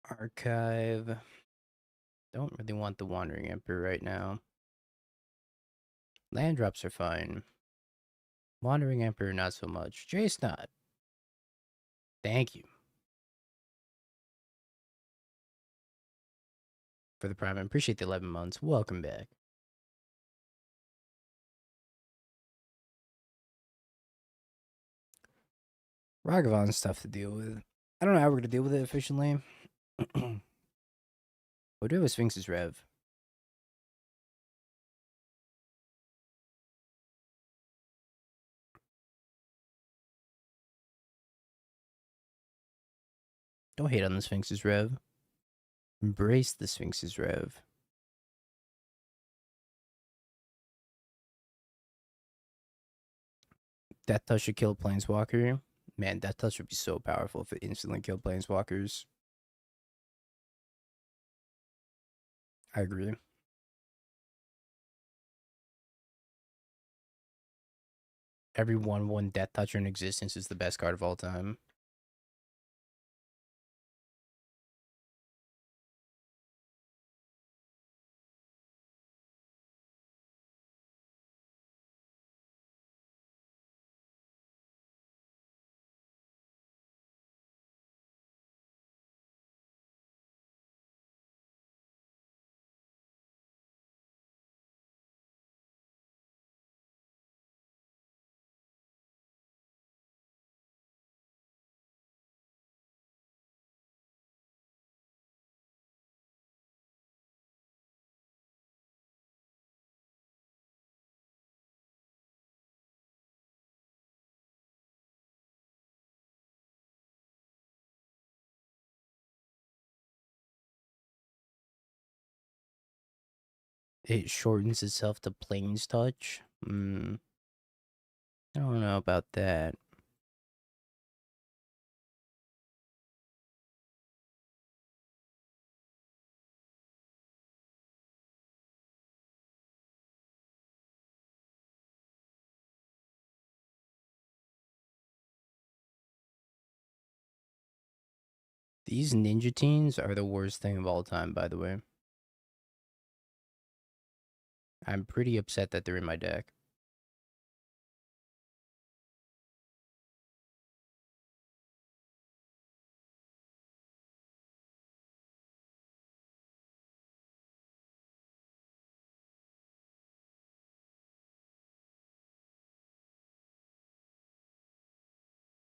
Archive. Don't really want the Wandering Emperor right now. Land drops are fine. Wandering Emperor, not so much. Jace, not. Thank you for the prime. I appreciate the 11 months. Welcome back. Ragavan's stuff to deal with. I don't know how we're going to deal with it efficiently. We'll do a Sphinx's Rev. Don't hate on the Sphinx's Rev. Embrace the Sphinx's Rev. Death Touch should kill Planeswalker. Man, Death Touch would be so powerful if it instantly killed Planeswalkers. I agree. Every 1/1 Death Toucher in existence is the best card of all time. It shortens itself to planes touch. I don't know about that. These ninja teens are the worst thing of all time, by the way. I'm pretty upset that they're in my deck.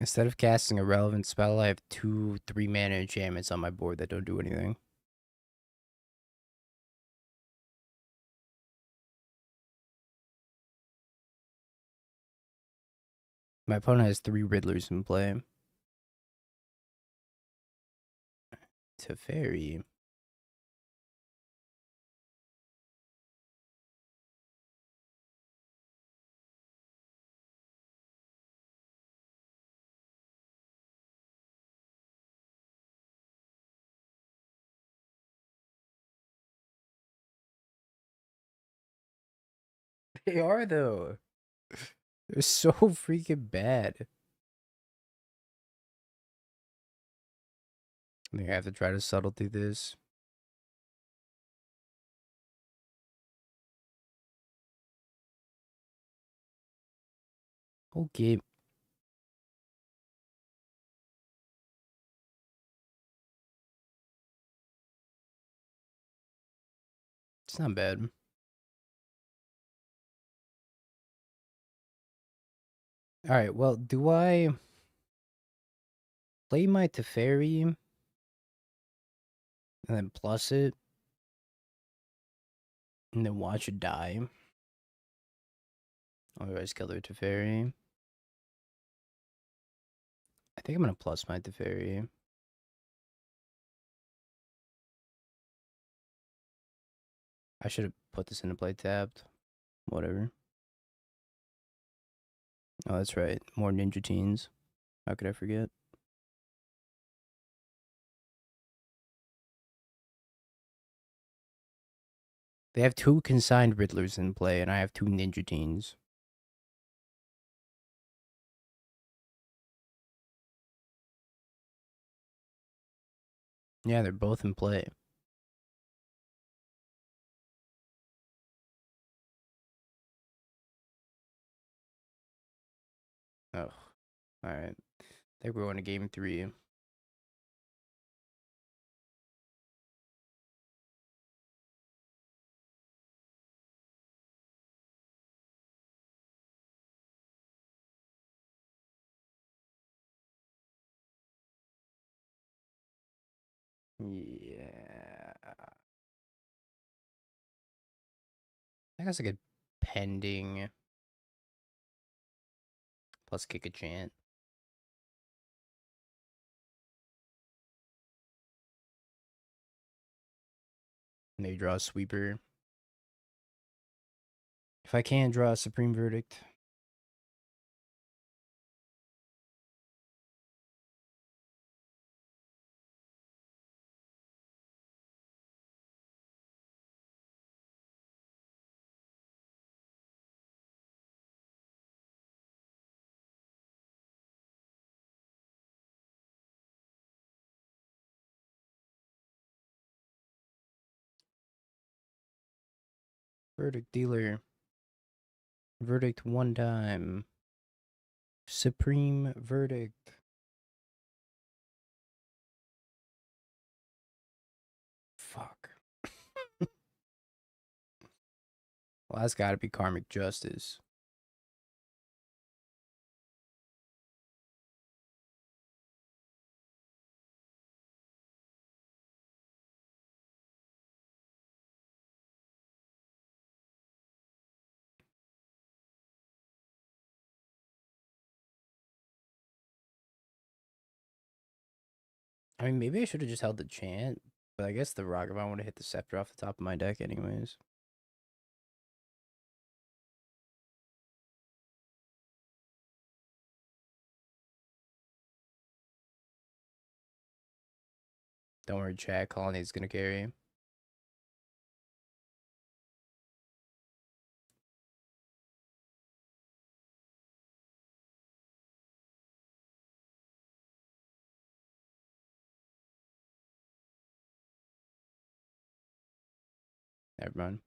Instead of casting a relevant spell, I have 2 3-mana enchantments on my board that don't do anything. My opponent has 3 Riddlers in play. Teferi. They are, though. They're so freaking bad. I think I have to try to settle through this. Okay. It's not bad. Alright, well, do I play my Teferi and then plus it and then watch it die? Otherwise, kill their Teferi. I think I'm gonna plus my Teferi. I should have put this into play tapped. Whatever. Oh, that's right. More Ninja Teens. How could I forget? They have 2 consigned Riddlers in play, and I have 2 Ninja Teens. Yeah, they're both in play. Oh, alright. I think we're going to game 3. Yeah. I guess I could pending plus kick a chant. Maybe draw a sweeper. If I can't draw a Supreme Verdict. Verdict dealer. Verdict 1 time. Supreme Verdict. Fuck. Well, that's gotta be Karmic Justice. I mean, maybe I should have just held the chant, but I guess the Ragavan would have hit the Scepter off the top of my deck anyways. Don't worry, chat. Colony's gonna carry. Never mind.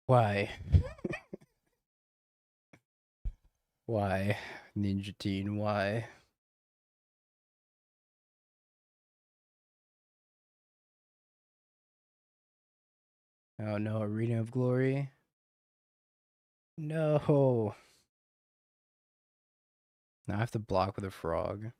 Why? Why? Ninja Teen, why? Oh no, Arena of Glory? No. Now I have to block with a frog.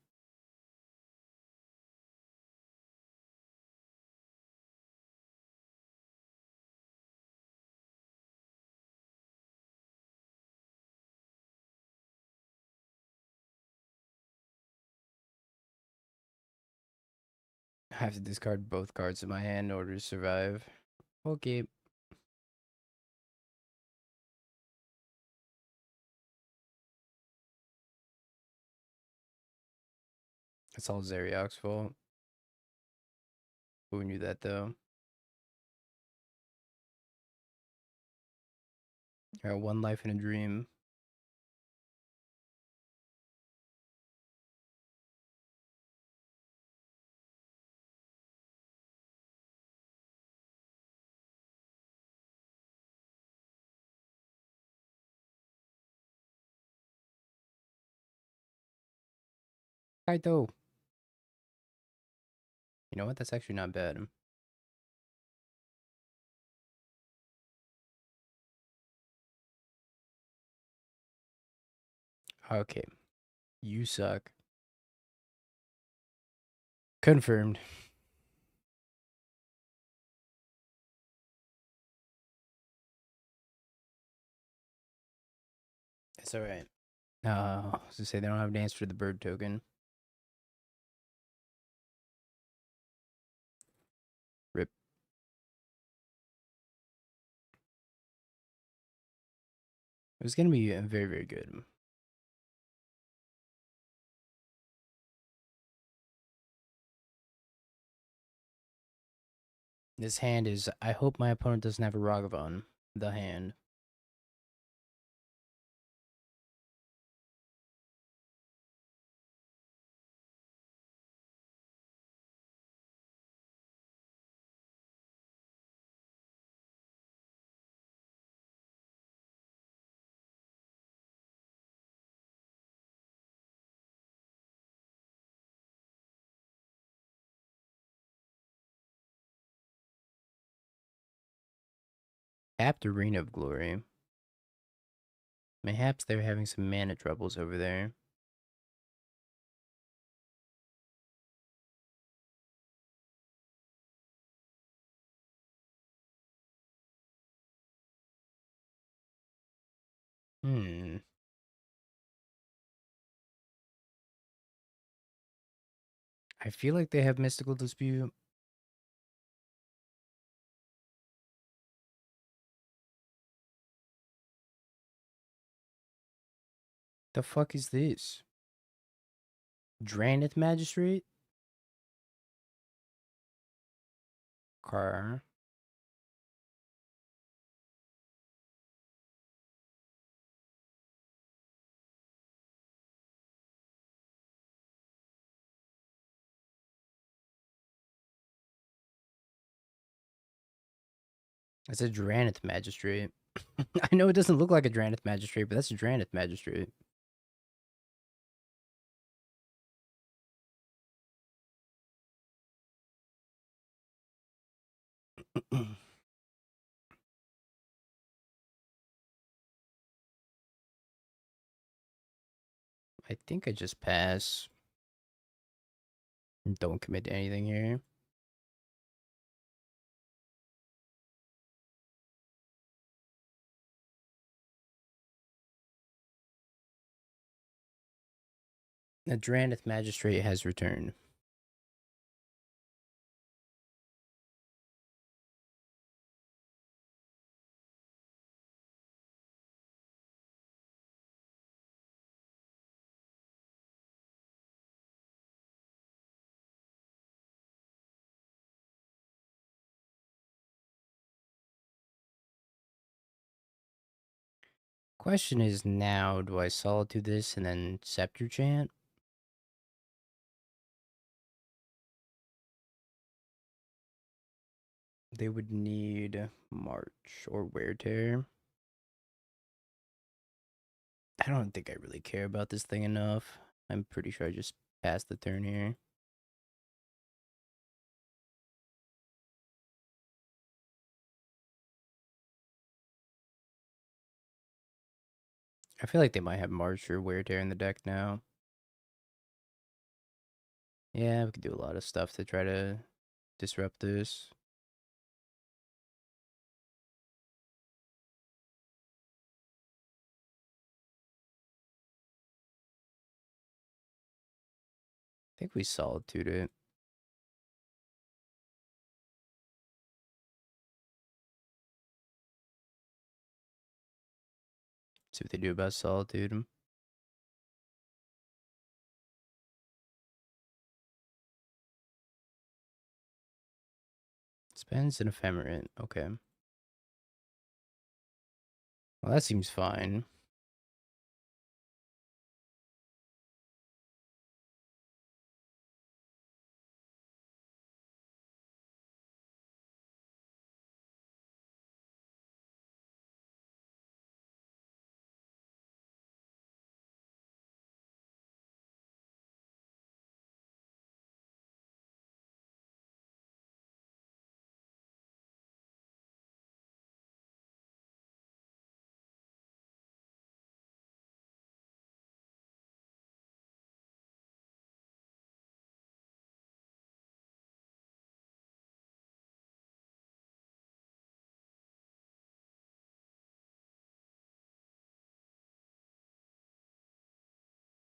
I have to discard both cards in my hand in order to survive. Okay. That's all Zeriak's fault. Who knew that though? I got one life in a dream. Kaito. You know what? That's actually not bad. Okay. You suck. Confirmed. It's alright. I was to say they don't have an answer to the bird token. Rip. It was gonna be very, very good. This hand is. I hope my opponent doesn't have a Ragavan. The hand. Tapped Arena of Glory. Mayhaps they're having some mana troubles over there. Hmm. I feel like they have Mystical Dispute. The fuck is this? Dranith Magistrate? Car. It's a Dranith Magistrate. I know it doesn't look like a Dranith Magistrate, but that's a Dranith Magistrate. I think I just pass. Don't commit to anything here. The Drannith Magistrate has returned. Question is now, do I Solitude this and then Scepter Chant? They would need March or Wear Tear. I don't think I really care about this thing enough. I'm pretty sure I just passed the turn here. I feel like they might have March or Wear Tear in the deck now. Yeah, we could do a lot of stuff to try to disrupt this. I think we Solitude it. See what they do about Solitude. Spends an Ephemerate. Okay. Well, that seems fine.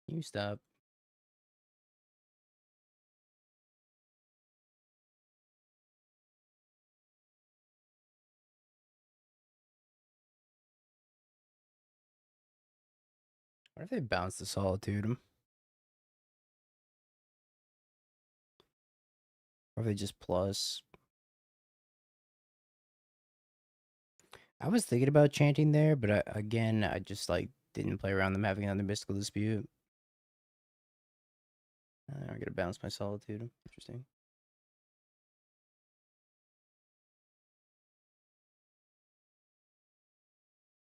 You stop. What if they bounce the Solitude? Or if they just plus? I was thinking about chanting there, but again, I just like didn't play around them having another mystical dispute. I'm gonna bounce my Solitude. Interesting.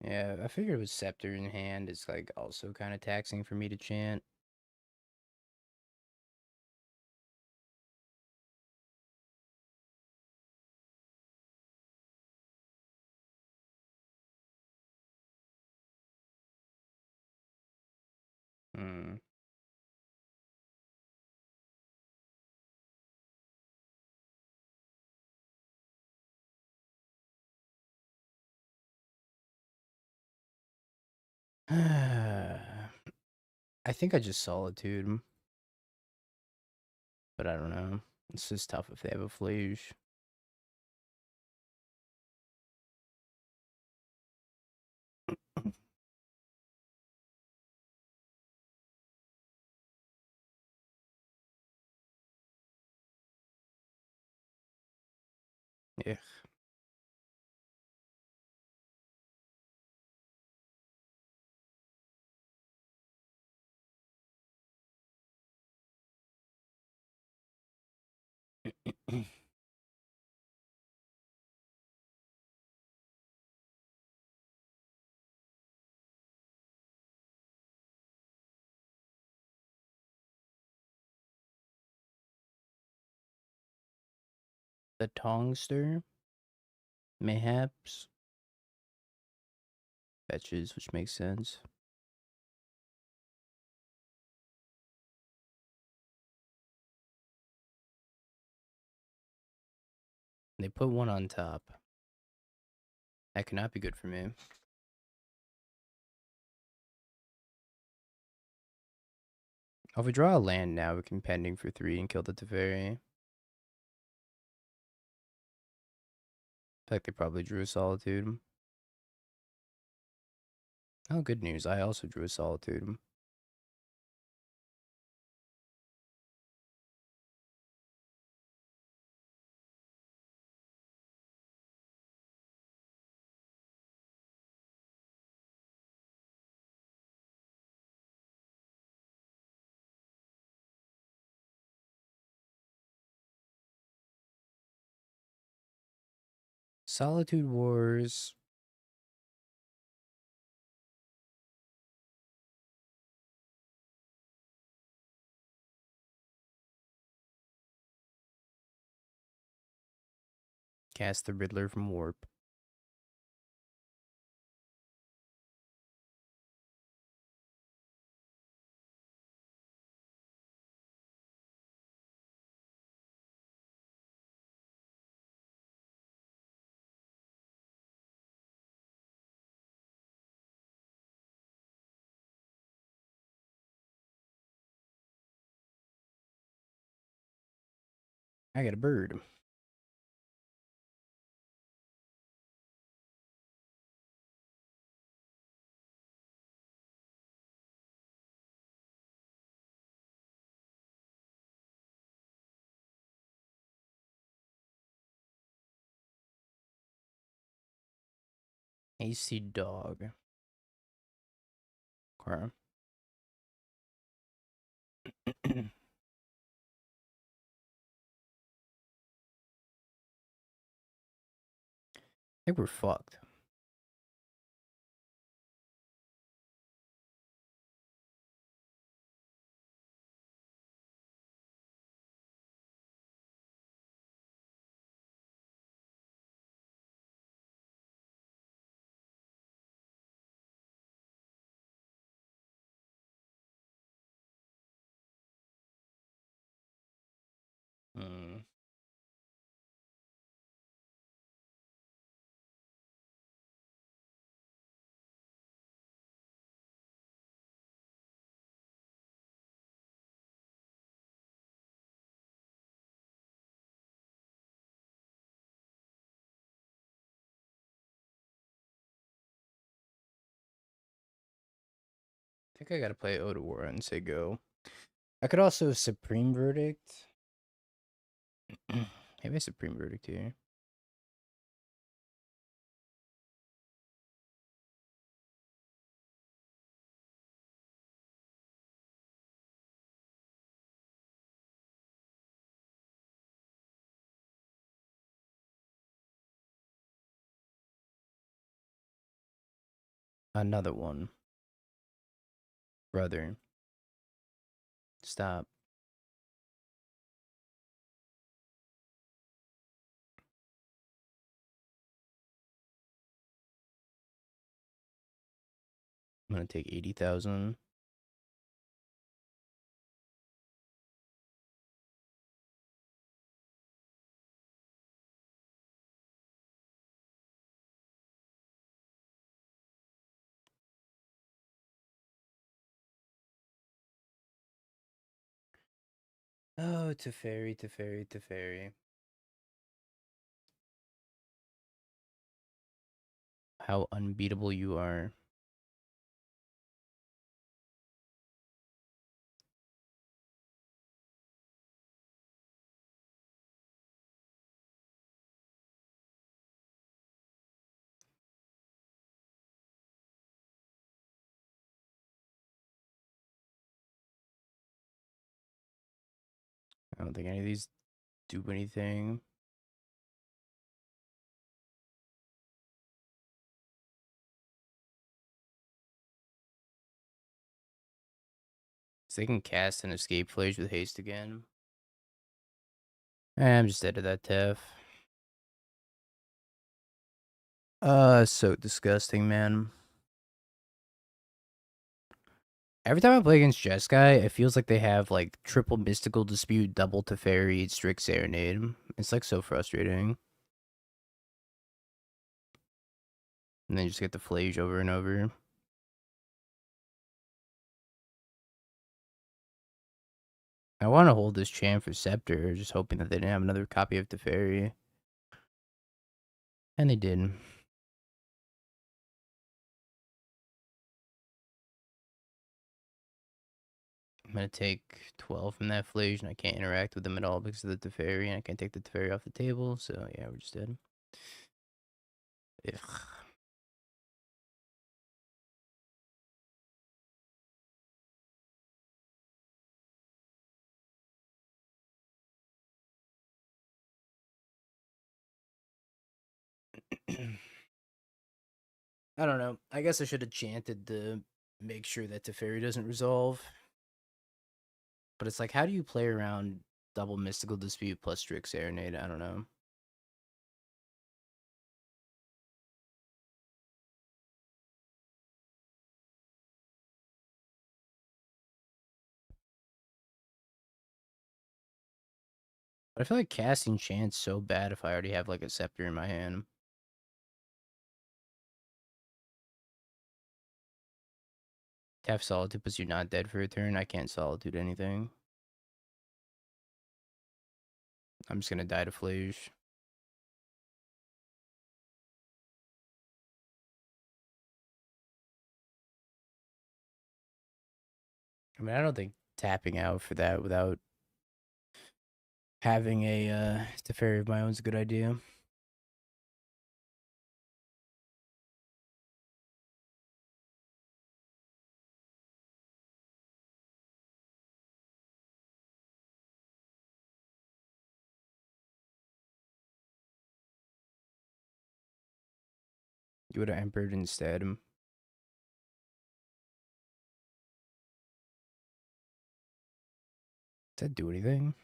Yeah, I figured with Scepter in hand, it's like also kind of taxing for me to chant. Hmm. I think I just Solitude, but I don't know. It's just tough if they have a Flash. Yeah. The Tongster, mayhaps. Fetches, which makes sense. They put one on top. That cannot be good for me. If we draw a land now, we can pending for 3 and kill the Teferi. I feel like they probably drew a Solitude. Oh, good news. I also drew a Solitude. Solitude Wars. Cast the Riddler from Warp. I got a bird. AC Dog. Okay. I think we're fucked. Hmm. I think I gotta play Odawara and say go. I could also Supreme Verdict. Maybe a Supreme Verdict here. Another one. Brother. Stop. I'm gonna take 80,000. Oh, Teferi, Teferi, Teferi. How unbeatable you are. I don't think any of these do anything. So they can cast an Escape Flage with haste again. I'm just dead to that Tef. So disgusting, man. Every time I play against Jeskai, it feels like they have like triple Mystical Dispute, double Teferi, Strict Serenade. It's like so frustrating. And then you just get the Flage over and over. I want to hold this champ for Scepter, just hoping that they didn't have another copy of Teferi. And they did. I'm going to take 12 from that Flage, and I can't interact with them at all because of the Teferi, and I can't take the Teferi off the table, so yeah, we're just dead. Ugh. I don't know. I guess I should have chanted to make sure that Teferi doesn't resolve. But it's like, how do you play around double Mystical Dispute plus Strix Serenade? I don't know. But I feel like casting Chant's so bad if I already have like a Scepter in my hand. To have Solitude puts you not dead for a turn. I can't Solitude anything. I'm just gonna die to Flage. I mean, I don't think tapping out for that without having a Teferi of my own is a good idea. You would have Empered instead. Does that do anything?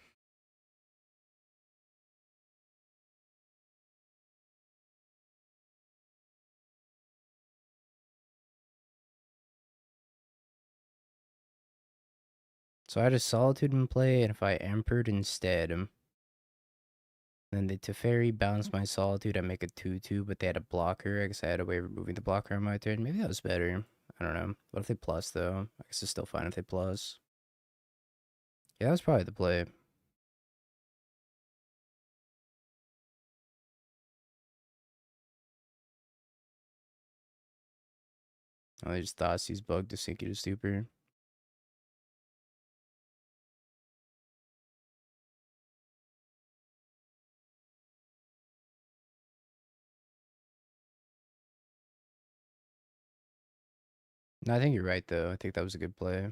So I had a Solitude in play, and if I Empered instead, then the Teferi bounced my Solitude. I make a 2/2, but they had a blocker. I guess I had a way of removing the blocker on my turn. Maybe that was better. I don't know. What if they plus, though? I guess it's still fine if they plus. Yeah, that was probably the play. Oh, they just Thoughtseize bug to sink you to Stupor. No, I think you're right, though. I think that was a good play.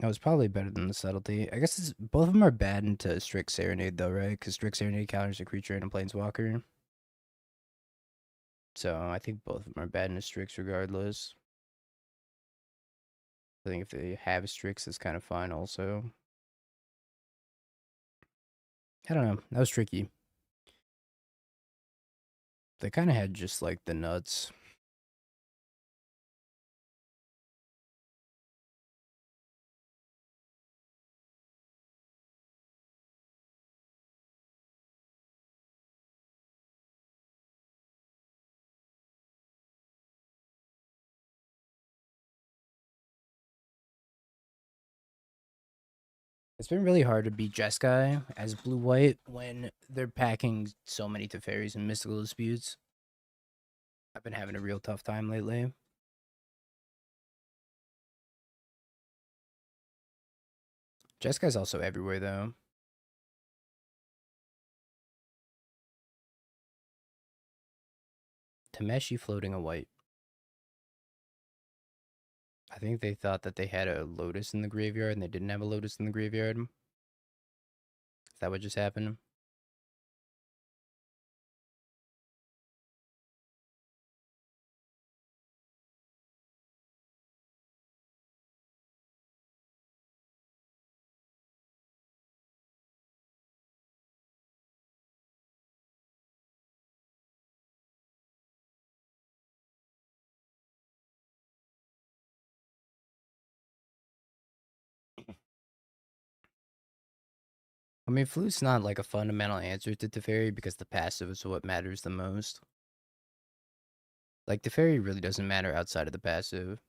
That was probably better than the subtlety. I guess both of them are bad into Strict Serenade, though, right? Because Strict Serenade counters a creature and a Planeswalker. So I think both of them are bad into Strix regardless. I think if they have Strix, it's kind of fine also. I don't know. That was tricky. They kind of had just like the nuts. It's been really hard to beat Jeskai as blue white when they're packing so many Teferis and mystical disputes. I've been having a real tough time lately. Jeskai's also everywhere though. Tameshi floating a white. I think they thought that they had a Lotus in the graveyard and they didn't have a Lotus in the graveyard. Is that what just happened? I mean, Flute's not like a fundamental answer to Teferi because the passive is what matters the most. Like, Teferi really doesn't matter outside of the passive.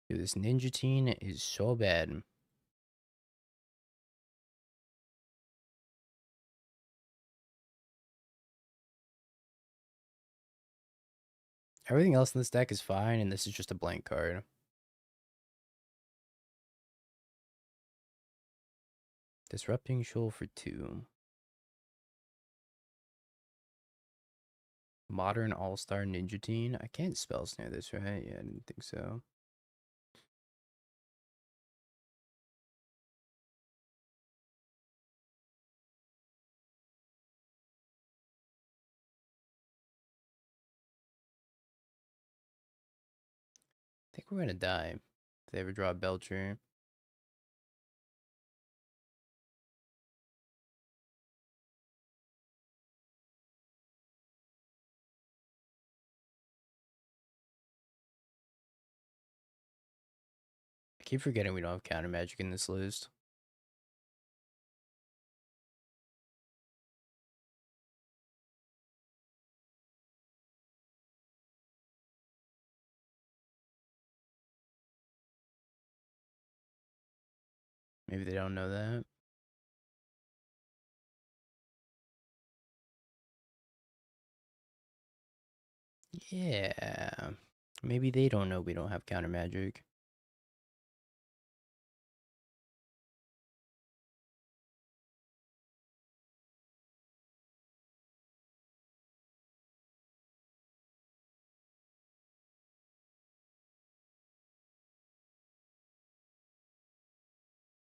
Dude, this Ninja Teen is so bad. Everything else in this deck is fine, and this is just a blank card. Disrupting Shoal for 2. Modern All-Star Ninja Teen. I can't spell snare this, right? Yeah, I didn't think so. I think we're gonna die if they ever draw a Belcher. I keep forgetting we don't have counter magic in this list. Maybe they don't know that. Yeah. Maybe they don't know we don't have counter magic.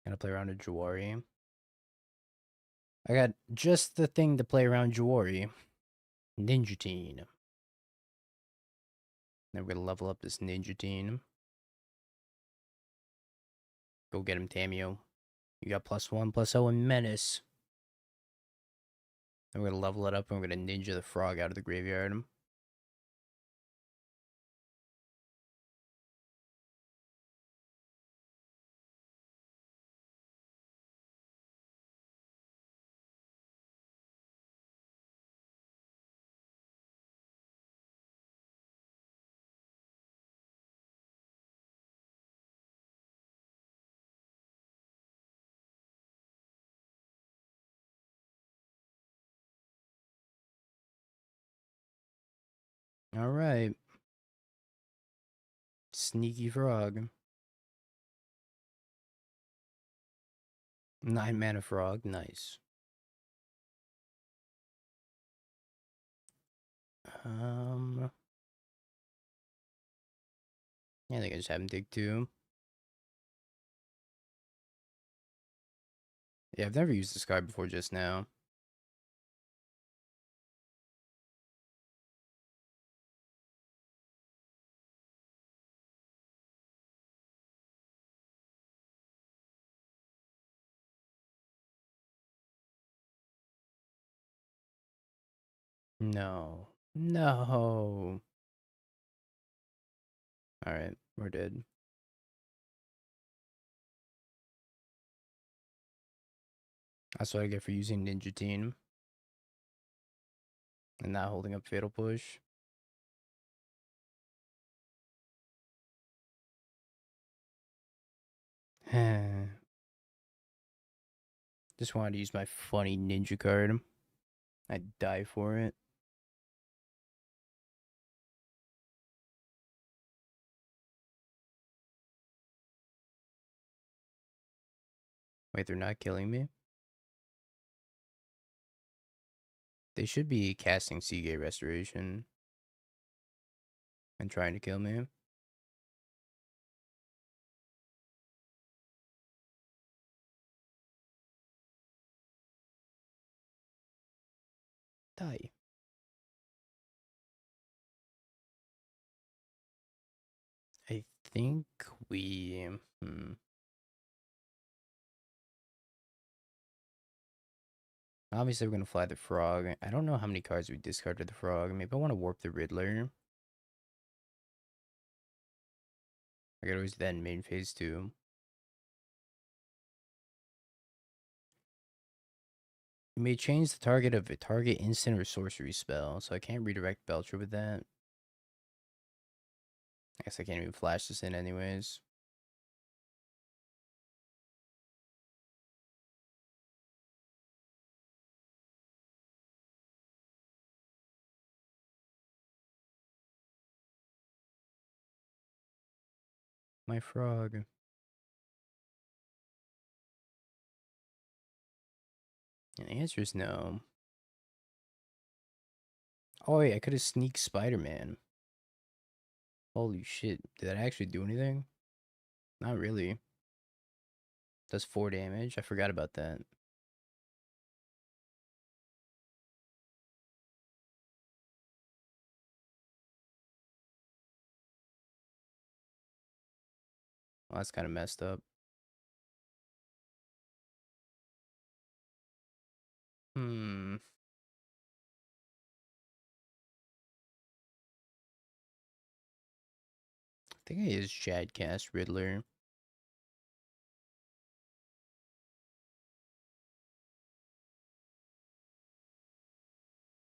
Gonna play around a Jawari. I got just the thing to play around Jawari. Ninja Teen. Then we're gonna level up this Ninja Teen. Go get him, Tamio. You got +1/+0 and Menace. Then we're gonna level it up and we're gonna Ninja the Frog out of the graveyard. Alright. Sneaky Frog. 9 mana Frog, nice. Yeah, I think I just have him dig 2. Yeah, I've never used this card before just now. No. No. Alright, we're dead. That's what I get for using Ninja Teen. And not holding up Fatal Push. Just wanted to use my funny ninja card. I'd die for it. Wait, they're not killing me? They should be casting Seagate Restoration and trying to kill me. Die. I think we... Obviously, we're gonna fly the frog. I don't know how many cards we discarded the frog. Maybe I want to warp the Riddler. I could always do that in main phase too. You may change the target of a target instant or sorcery spell, so I can't redirect Belcher with that. I guess I can't even flash this in anyways. My frog. And the answer is no. Oh wait, I could have sneaked Spider-Man. Holy shit. Did that actually do anything? Not really. Does 4 damage. I forgot about that. Well, that's kind of messed up. Hmm. I think it is Shadcast Riddler.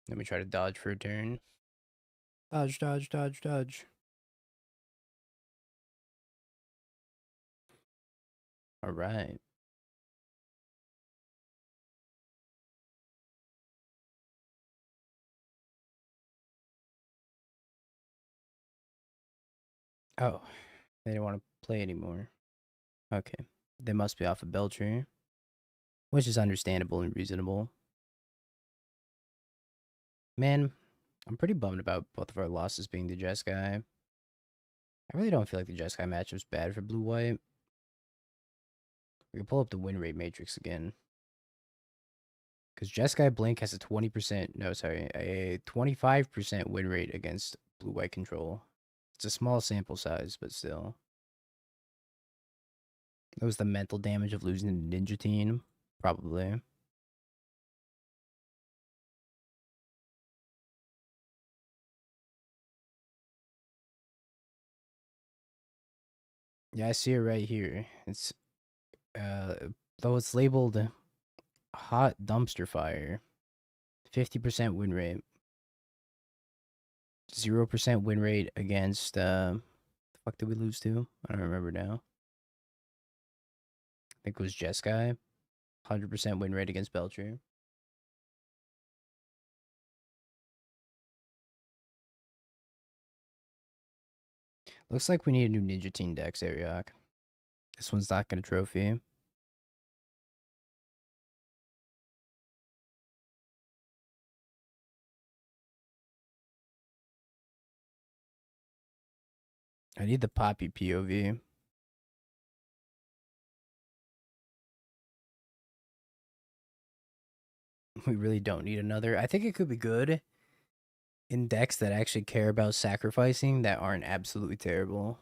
Let me try to dodge for a turn. Dodge, dodge, dodge, dodge. Alright. Oh, they didn't want to play anymore. Okay. They must be off of Belcher, which is understandable and reasonable. Man, I'm pretty bummed about both of our losses being the Jeskai. I really don't feel like the Jeskai matchup's bad for blue-white. We can pull up the win rate matrix again. Because Jeskai Blink has a 20%, no, sorry, a 25% win rate against blue-white control. It's a small sample size, but still. It was the mental damage of losing to Ninja Team? Probably. Yeah, I see it right here. It's, uh, though it's labeled hot dumpster fire, 50% win rate. 0% win rate against, the fuck did we lose to? I don't remember now. I think it was Jeskai. 100% win rate against Belcher. Looks like we need a new Ninja Team deck, Ariok. This one's not gonna trophy. I need the Poppy POV. We really don't need another. I think it could be good in decks that actually care about sacrificing that aren't absolutely terrible.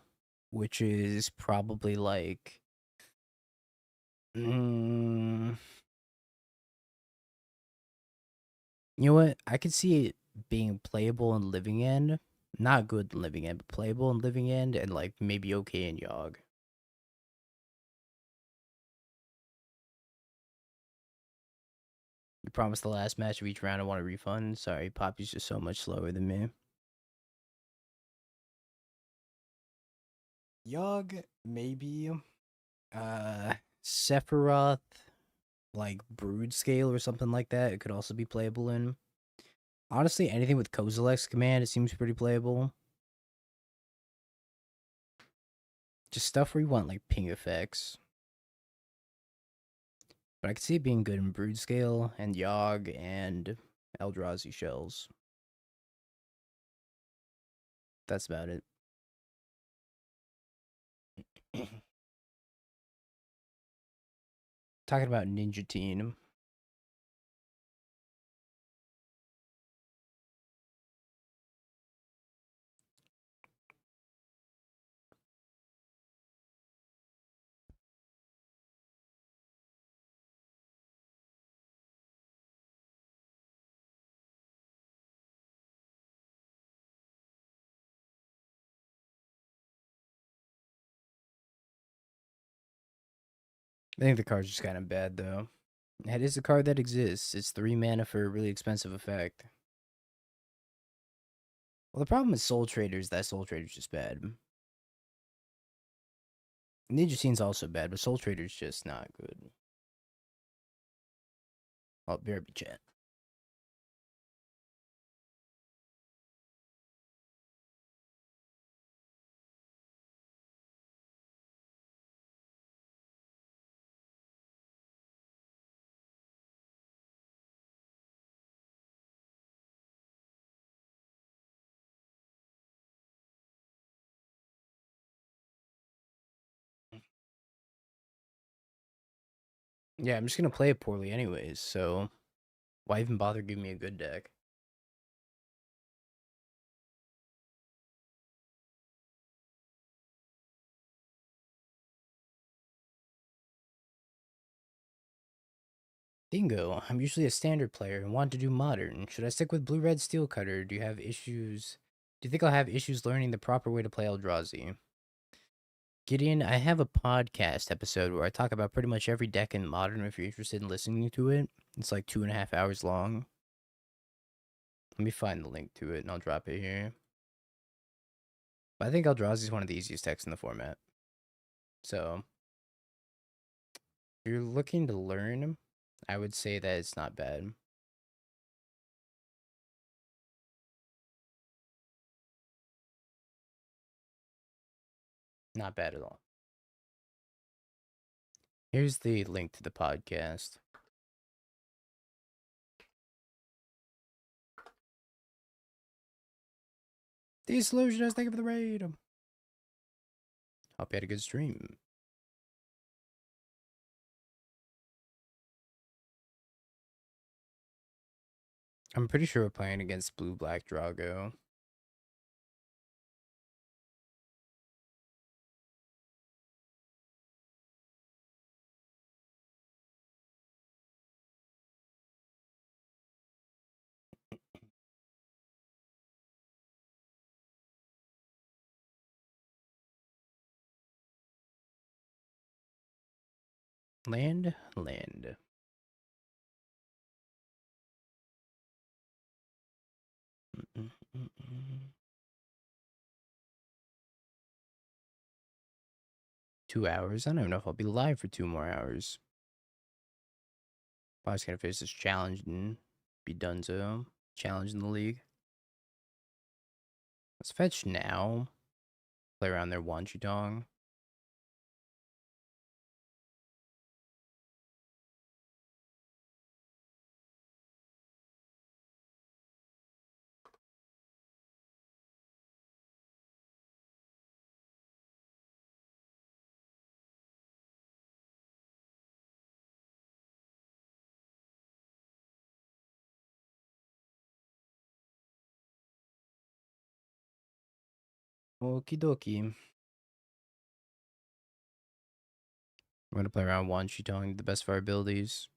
Which is probably like... you know what? I could see it being playable in Living End. Not good in Living End, but playable in Living End, and like maybe okay in Yogg. You promised the last match of each round I want a refund. Sorry, Poppy's just so much slower than me. Yogg, maybe. Sephiroth, like Brood Scale or something like that. It could also be playable in. Honestly, anything with Kozilek's command, it seems pretty playable. Just stuff where you want like ping effects. But I could see it being good in Brood Scale and Yogg and Eldrazi shells. That's about it. Talking about Ninja Team. I think the card's just kind of bad, though. It is a card that exists. It's 3 mana for a really expensive effect. Well, the problem with Soul Trader is that Soul Trader's just bad. Ninja Scene's also bad, but Soul Trader's just not good. Oh, BRB chat. Yeah, I'm just gonna play it poorly anyways, so why even bother giving me a good deck? Dingo, I'm usually a standard player and want to do modern. Should I stick with blue-red steel cutter? Do you have issues? Do you think I'll have issues learning the proper way to play Eldrazi? Gideon, I have a podcast episode where I talk about pretty much every deck in modern if you're interested in listening to it. It's like 2.5 hours long. Let me find the link to it and I'll drop it here. But I think Eldrazi is one of the easiest decks in the format. So, if you're looking to learn, I would say that it's not bad. Not bad at all. Here's the link to the podcast. The Illusionist, thank you for the raid. Hope you had a good stream. I'm pretty sure we're playing against blue-black Drago. Land. 2 hours? I don't even know if I'll be live for 2 more hours. Probably just gonna finish this challenge and be donezo. Challenge in the league. Let's fetch now. Play around their Wanchudong. Okie dokie. We're gonna play around Wanchudong, the best of our abilities.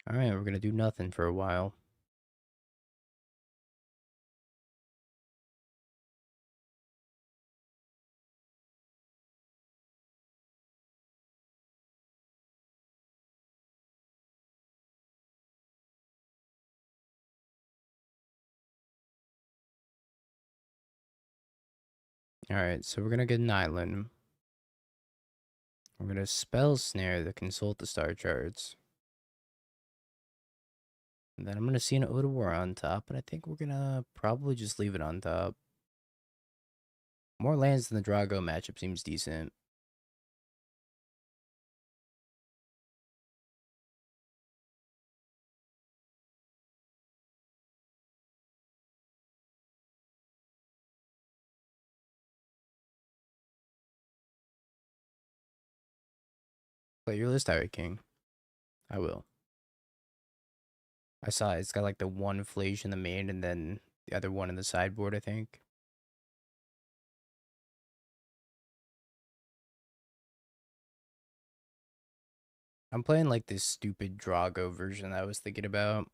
Alright, we're gonna do nothing for a while. Alright, so we're gonna get an island. We're gonna spell snare the consult the star charts. And then I'm gonna see an Ode of War on top, and I think we're gonna probably just leave it on top. More lands than the Drago matchup seems decent. Play your list, Pirate King. I will. I saw it's got like the one Flage in the main and then the other one in the sideboard, I think. I'm playing like this stupid Drago version that I was thinking about.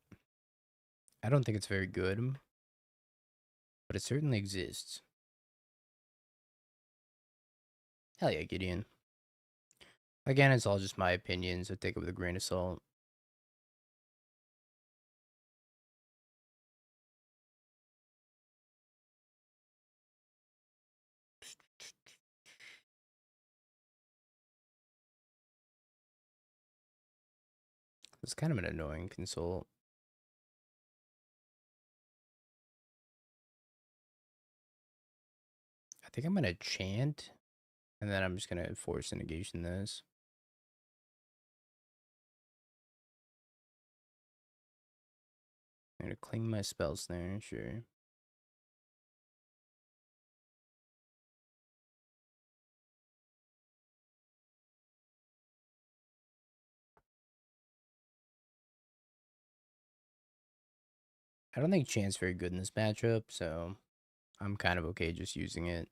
I don't think it's very good, but it certainly exists. Hell yeah, Gideon. Again, it's all just my opinion, so take it with a grain of salt. It's kind of an annoying consult. I think I'm gonna chant, and then I'm just gonna force a negation this. I'm gonna cling my spells there, sure. I don't think chant's very good in this matchup, so I'm kind of okay just using it.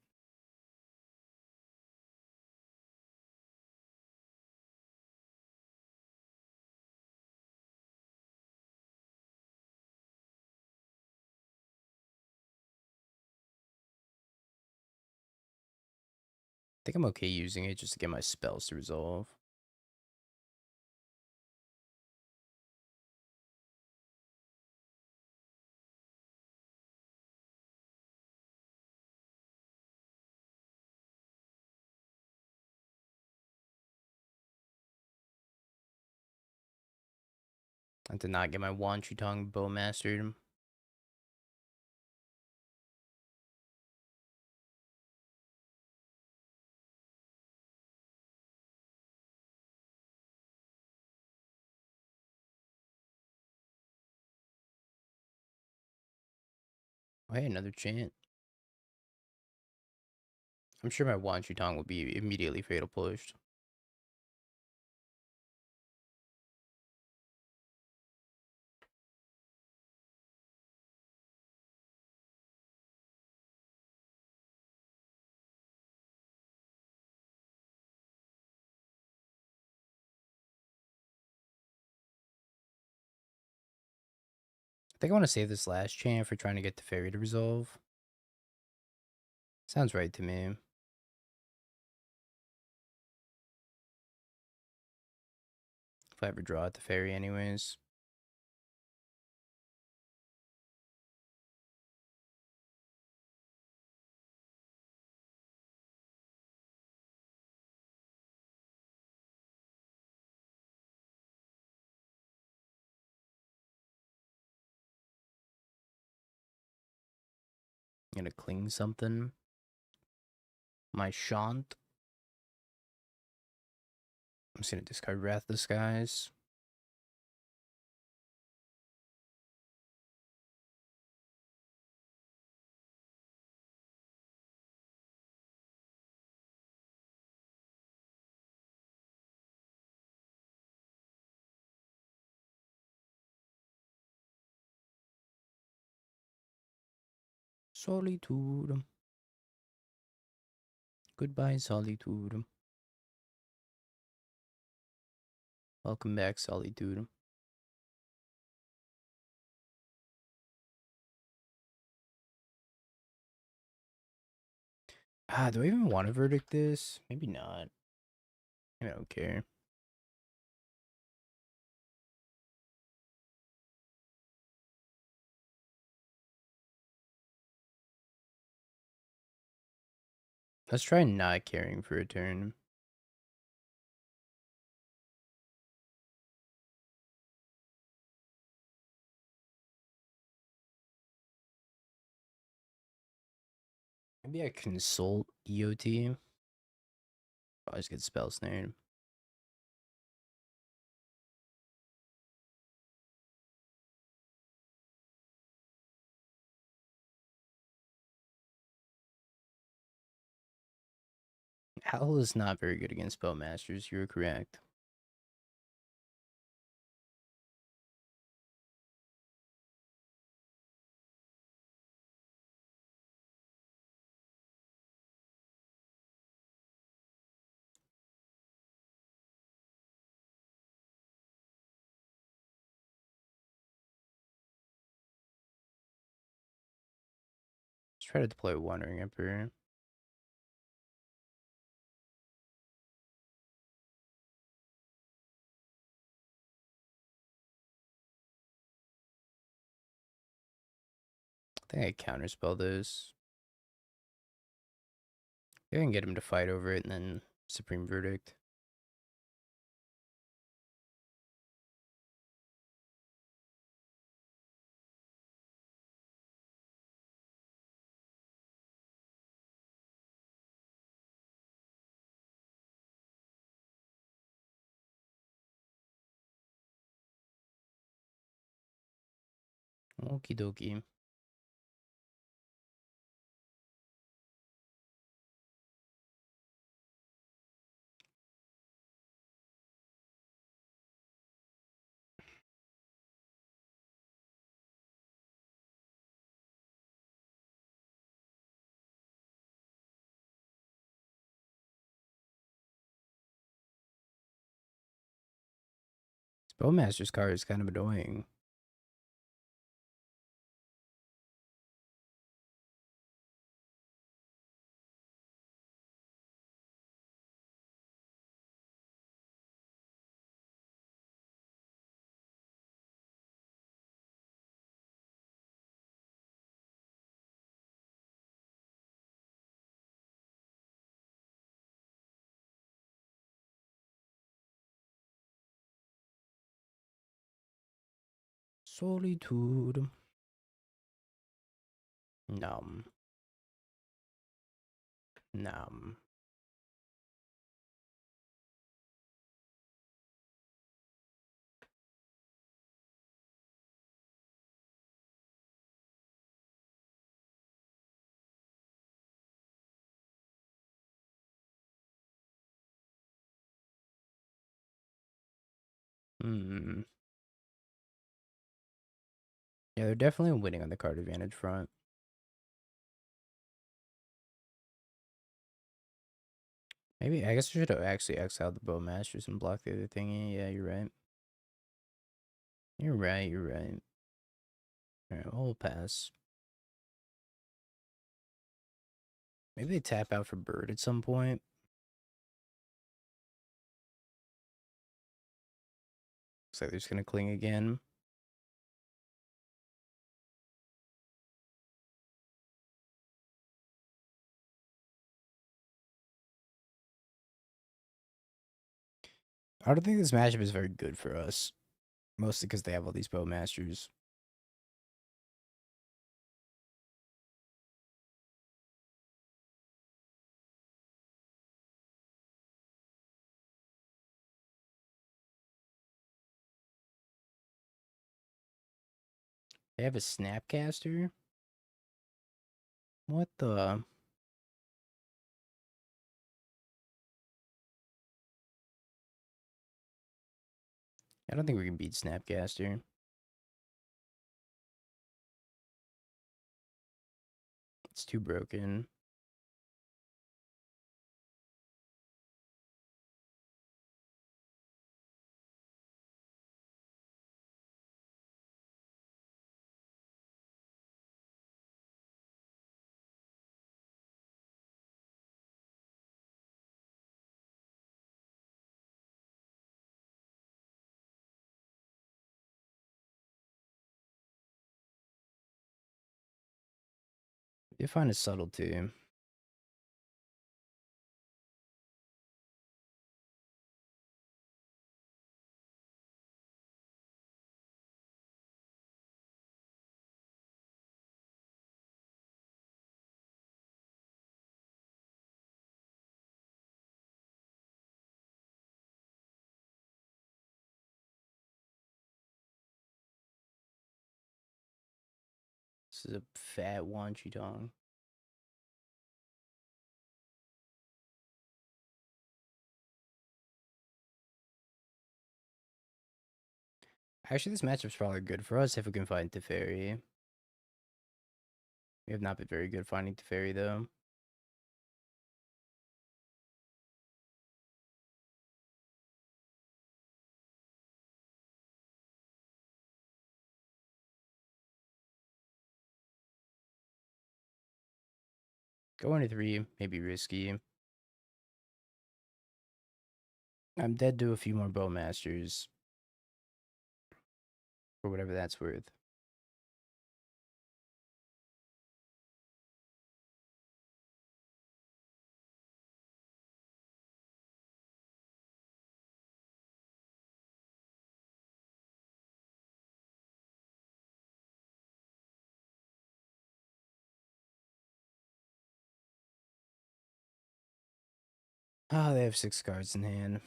I think I'm okay using it just to get my spells to resolve. I did not get my Wanchutong bow mastered. Oh, hey, another chant. I'm sure my Wanchutong will be immediately fatal pushed. I think I want to save this last chant for trying to get the fairy to resolve. Sounds right to me. If I ever draw at the fairy anyways. I'm gonna cling something. My Shant. I'm just gonna discard Wrath of the Skies. Solitude. Goodbye, Solitude. Welcome back, Solitude. Do I even want to verdict this? Maybe not. I don't care. Let's try not caring for a turn. Maybe I consult EOT. I just get spell snared. Howl is not very good against spellmasters. You're correct. Try to deploy Wandering Emperor. I think I counterspell those. Maybe I can get him to fight over it and then Supreme Verdict. Okie dokie. Spellmaster's card is kind of annoying. Solitude. Numb. Numb. Hmm. Yeah, they're definitely winning on the card advantage front. Maybe, I guess I should have actually exiled the Bowmasters and blocked the other thingy. Yeah, you're right. You're right, you're right. Alright, well, we'll pass. Maybe they tap out for Bird at some point. Looks like they're just gonna cling again. I don't think this matchup is very good for us. Mostly because they have all these Bowmasters. They have a Snapcaster? What the? I don't think we can beat Snapcaster. It's too broken. They find it subtle too. This is a fat Wanchitong. Actually, this matchup's probably good for us if we can find Teferi. We have not been very good finding Teferi, though. Going to 3 may be risky. I'm dead to a few more Bowmasters. For whatever that's worth. Ah, they have 6 cards in hand.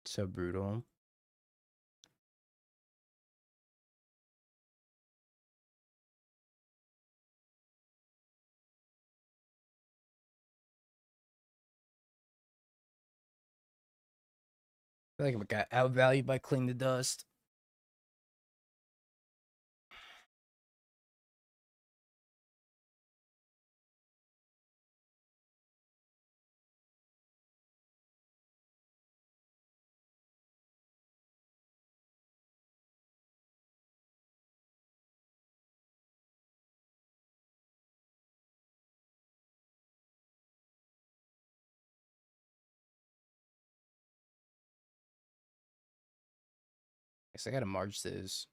So brutal. I feel like I got outvalued by Cling the Dust. Guess I gotta march this.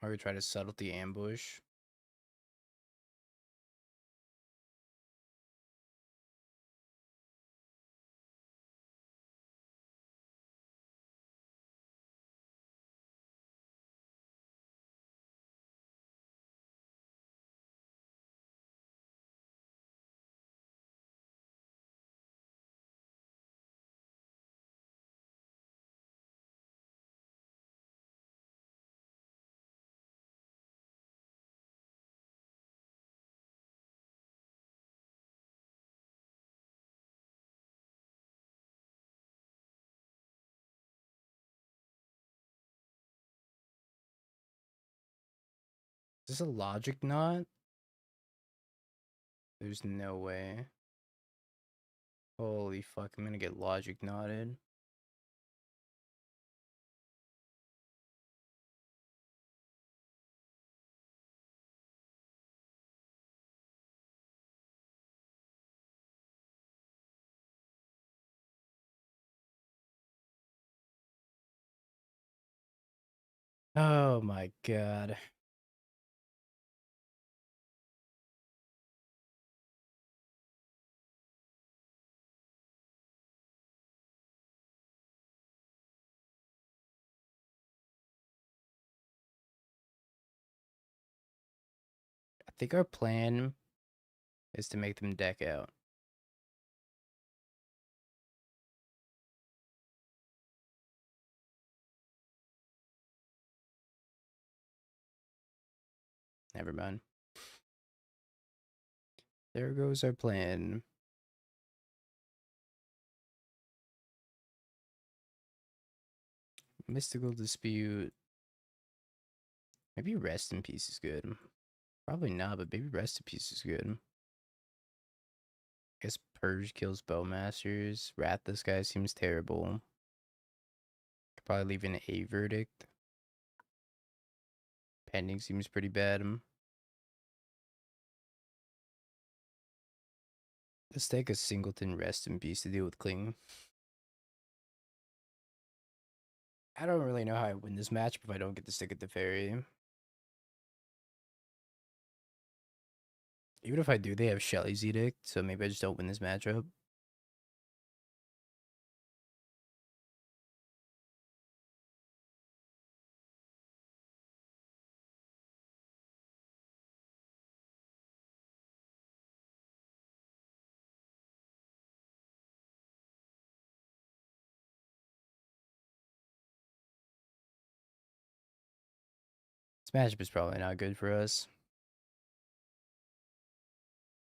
Or we try to subtlety ambush. Is this a logic knot? There's no way. Holy fuck, I'm gonna get logic knotted. Oh my god. I think our plan is to make them deck out. Never mind. There goes our plan. Mystical Dispute. Maybe Rest in Peace is good. Probably not, but maybe Rest in Peace is good. I guess Purge kills Bowmasters. Wrath this guy seems terrible. Could probably leave an A verdict. Pending seems pretty bad. Let's take a Singleton Rest in Peace to deal with Kling. I don't really know how I win this match if I don't get to stick at the Fairy. Even if I do, they have Shelly's Edict, so maybe I just don't win this matchup. This matchup is probably not good for us.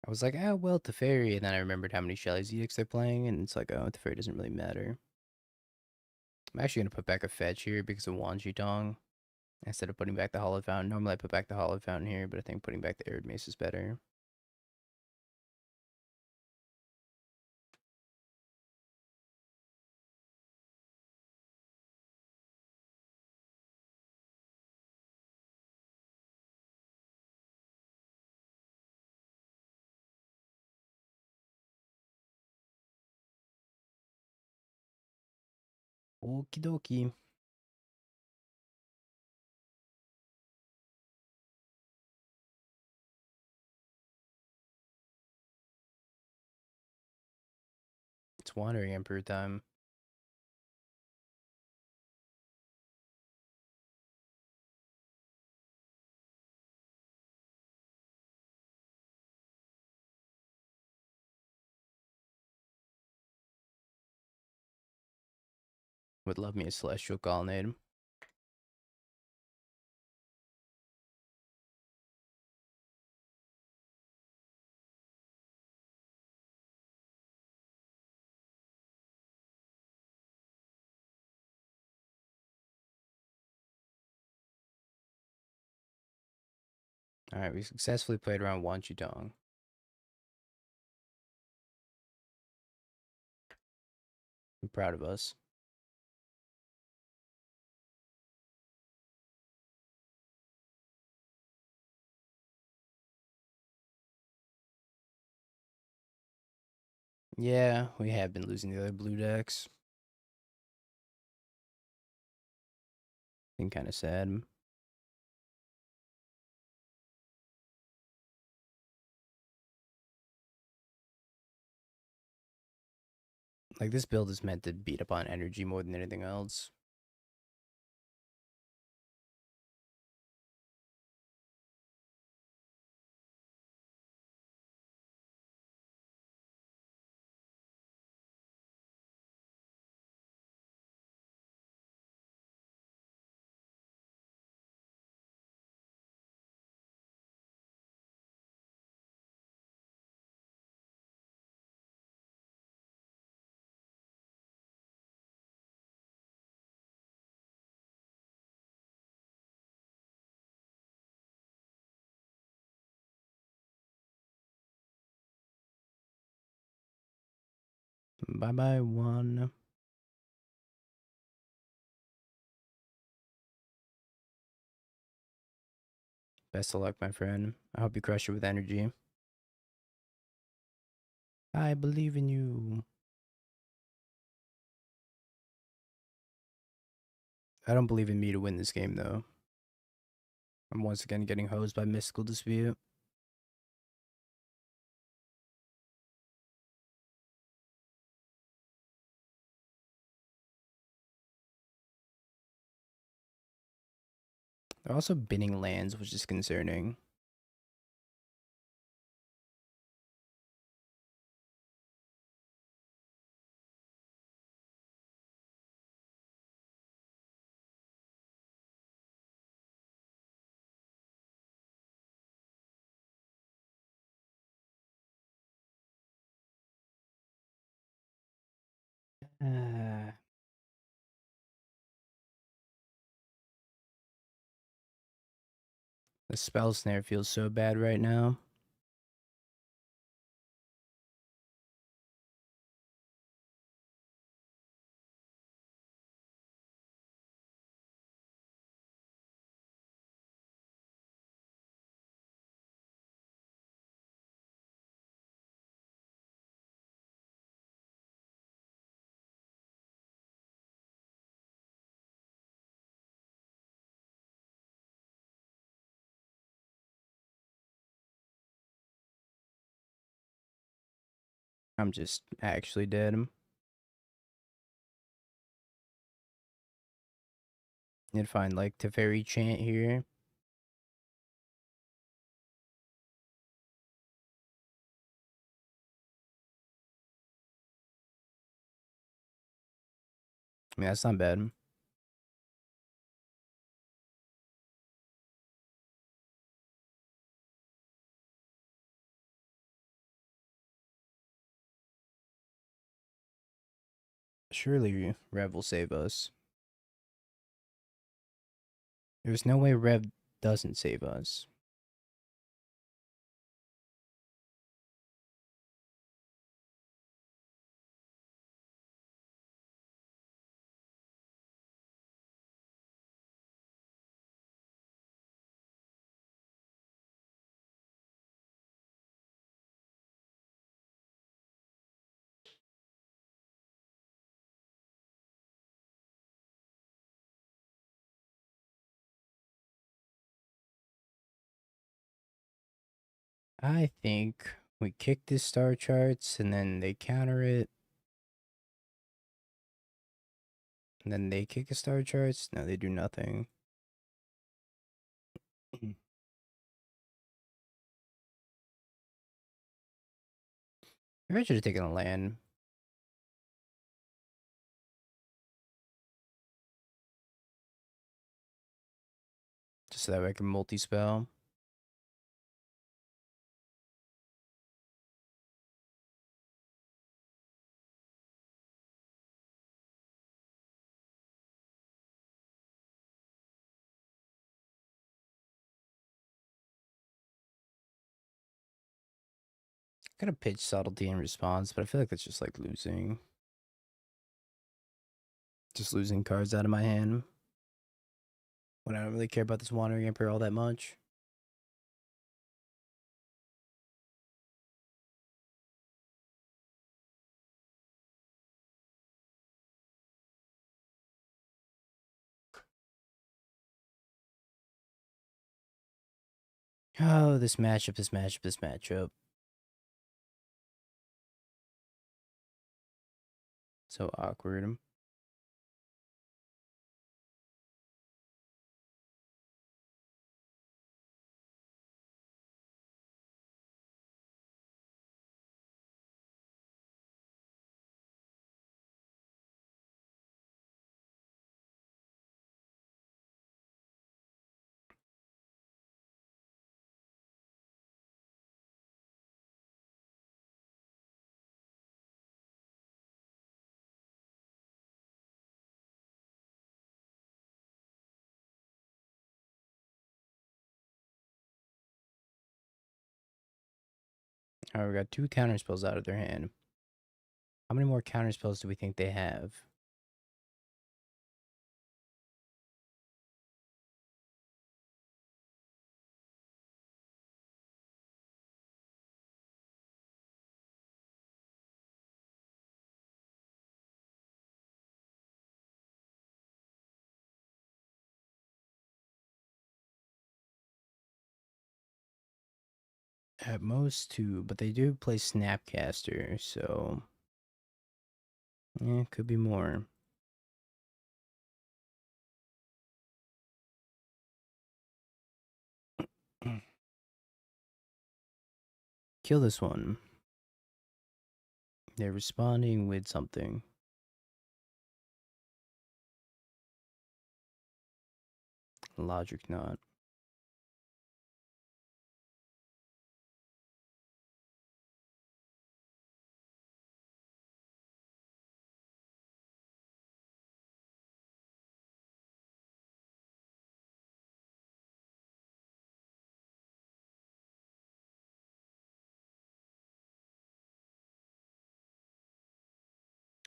I was like, oh, well, Teferi, and then I remembered how many Shelly's Edicts they're playing, and it's like, oh, Teferi doesn't really matter. I'm actually going to put back a fetch here because of Wanji Tong instead of putting back the Hollow Fountain. Normally I put back the Hollow Fountain here, but I think putting back the Arid Mace is better. Okie dokie. It's Wandering Emperor time. Would love me a Celestial Colonnade. Alright, we successfully played around Wanchudong. I'm proud of us. Yeah, we have been losing the other blue decks. Been kind of sad. Like, this build is meant to beat up on energy more than anything else. Bye-bye, one. Best of luck, my friend. I hope you crush it with energy. I believe in you. I don't believe in me to win this game, though. I'm once again getting hosed by Mystical Dispute. They're also binning lands, which is concerning. The spell snare feels so bad right now. I'm just actually dead. Need to find like Teferi chant here. I mean, that's not bad. Surely Rev will save us. There's no way Rev doesn't save us. I think we kick this star charts and then they counter it. And then they kick a star charts. No, they do nothing. Maybe I should have taken a land. Just so that way I can multi-spell. Could have pitched subtlety in response, but I feel like that's just like losing. Just losing cards out of my hand. When I don't really care about this Wandering Emperor all that much. Oh, this matchup, this matchup, this matchup. So awkward. Alright, we got 2 counter spells out of their hand. How many more counter spells do we think they have? At most 2, but they do play Snapcaster, so yeah, could be more. Kill this one. They're responding with something. Logic not.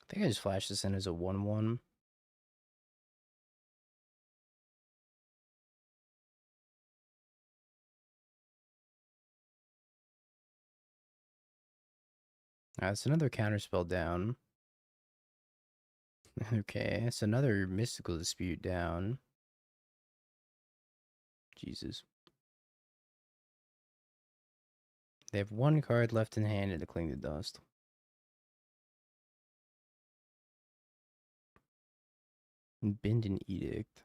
I think I just flashed this in as a 1-1. That's another counterspell down. Okay, it's another mystical dispute down. Jesus. They have 1 card left in hand to cling the dust. Bend an edict.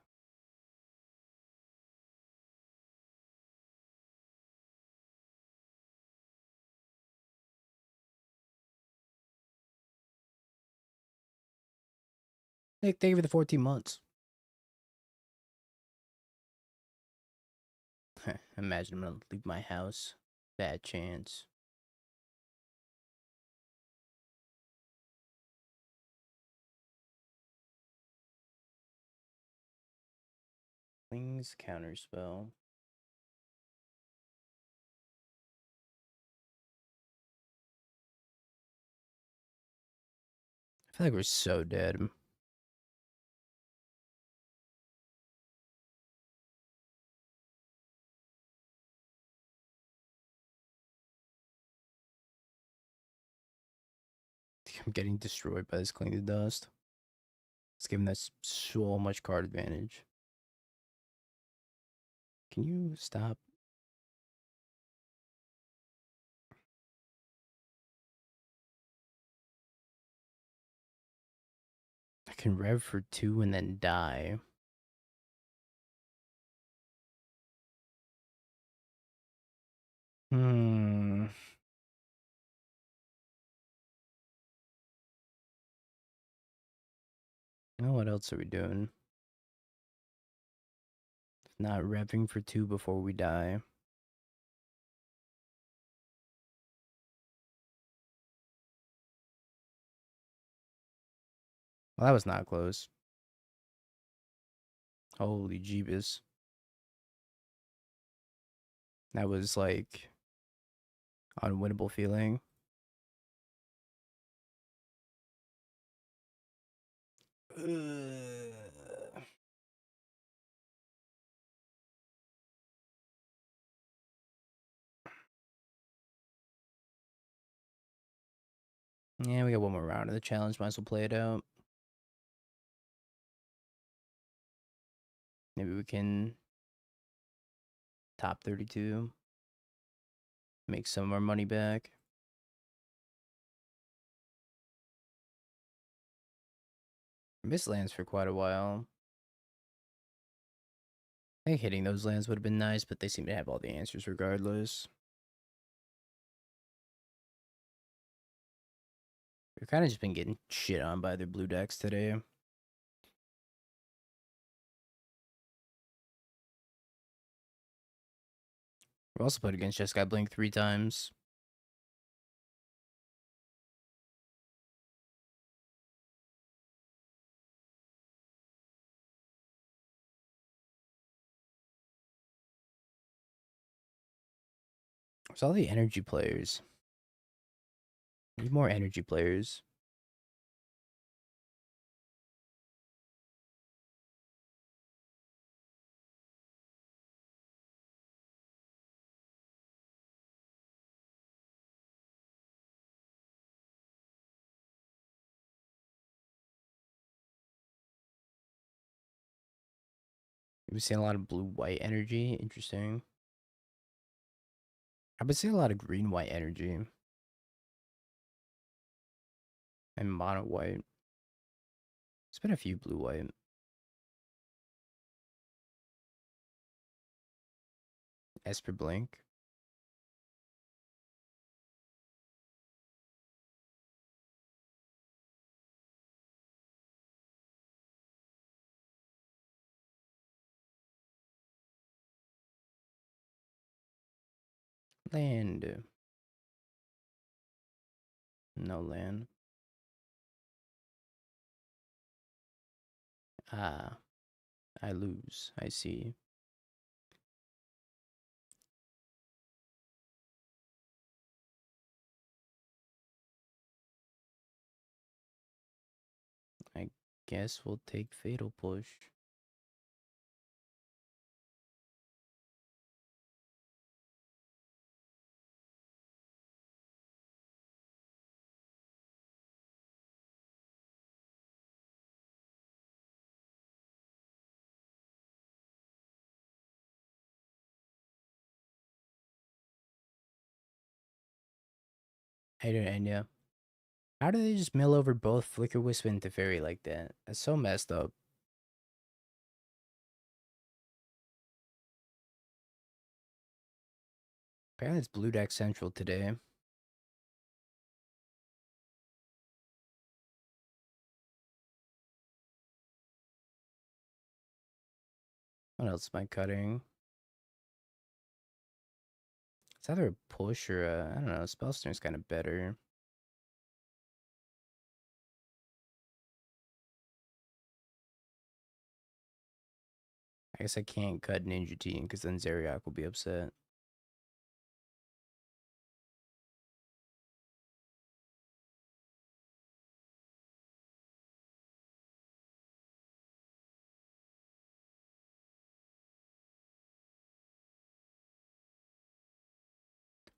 Thank you for the 14 months. Imagine I'm gonna leave my house. Bad chance. Wings counterspell. I feel like we're so dead. I'm getting destroyed by this cling the dust. It's giving us so much card advantage. Can you stop? Can rev for 2 and then die. Now what else are we doing? Not revving for 2 before we die. Well, that was not close. Holy jeebus. That was like unwinnable feeling. Yeah, we got one more round of the challenge. Might as well play it out. Maybe we can top 32. Make some of our money back. Missed lands for quite a while. I think hitting those lands would have been nice, but they seem to have all the answers regardless. We've kind of just been getting shit on by their blue decks today. We've also played against Just Got Blink 3 times. There's all the energy players. Need more energy players. We've seen a lot of blue-white energy. Interesting. I've been seeing a lot of green-white energy. And mono-white. It's been a few blue-white. Esper Blink. Land. No land. Ah. I lose. I see. I guess we'll take Fatal Push. I don't know. How do they just mill over both Flicker Wisp and Teferi like that? That's so messed up. Apparently it's Blue Deck Central today. What else am I cutting? It's either a push or a, I don't know, Spellstorm's kind of better. I guess I can't cut Ninja Team because then Zeriak will be upset.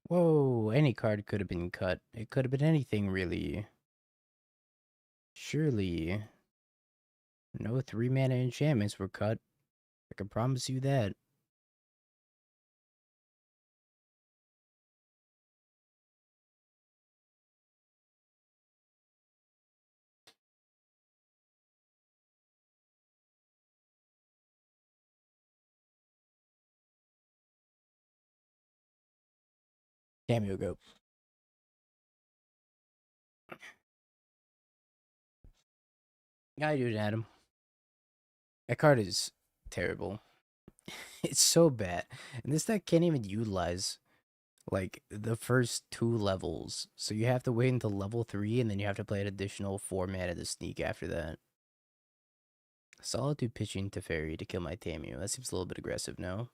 Whoa, any card could have been cut. It could have been anything, really. Surely, no 3-mana enchantments were cut. I can promise you that. Cameo go. Gotta do it, Adam. That card is terrible. It's so bad. And this deck can't even utilize like the first two levels. So you have to wait until level 3 and then you have to play an additional 4 mana to sneak after that. Solitude pitching Teferi to kill my Tamio. That seems a little bit aggressive now.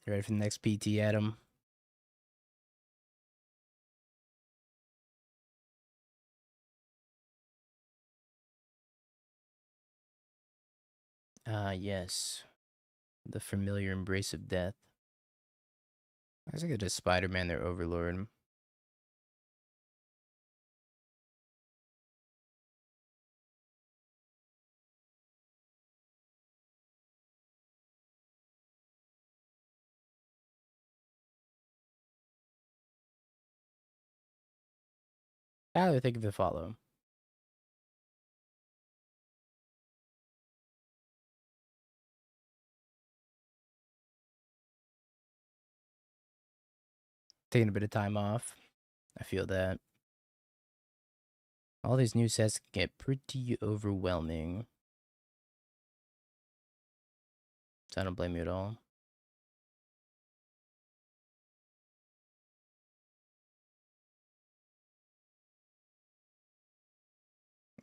You ready for the next PT, Adam? Ah, yes. The familiar embrace of death. I was like just Spider-Man, their overlord. Tyler, think of the follow. Taking a bit of time off. I feel that. All these new sets get pretty overwhelming. So I don't blame you at all.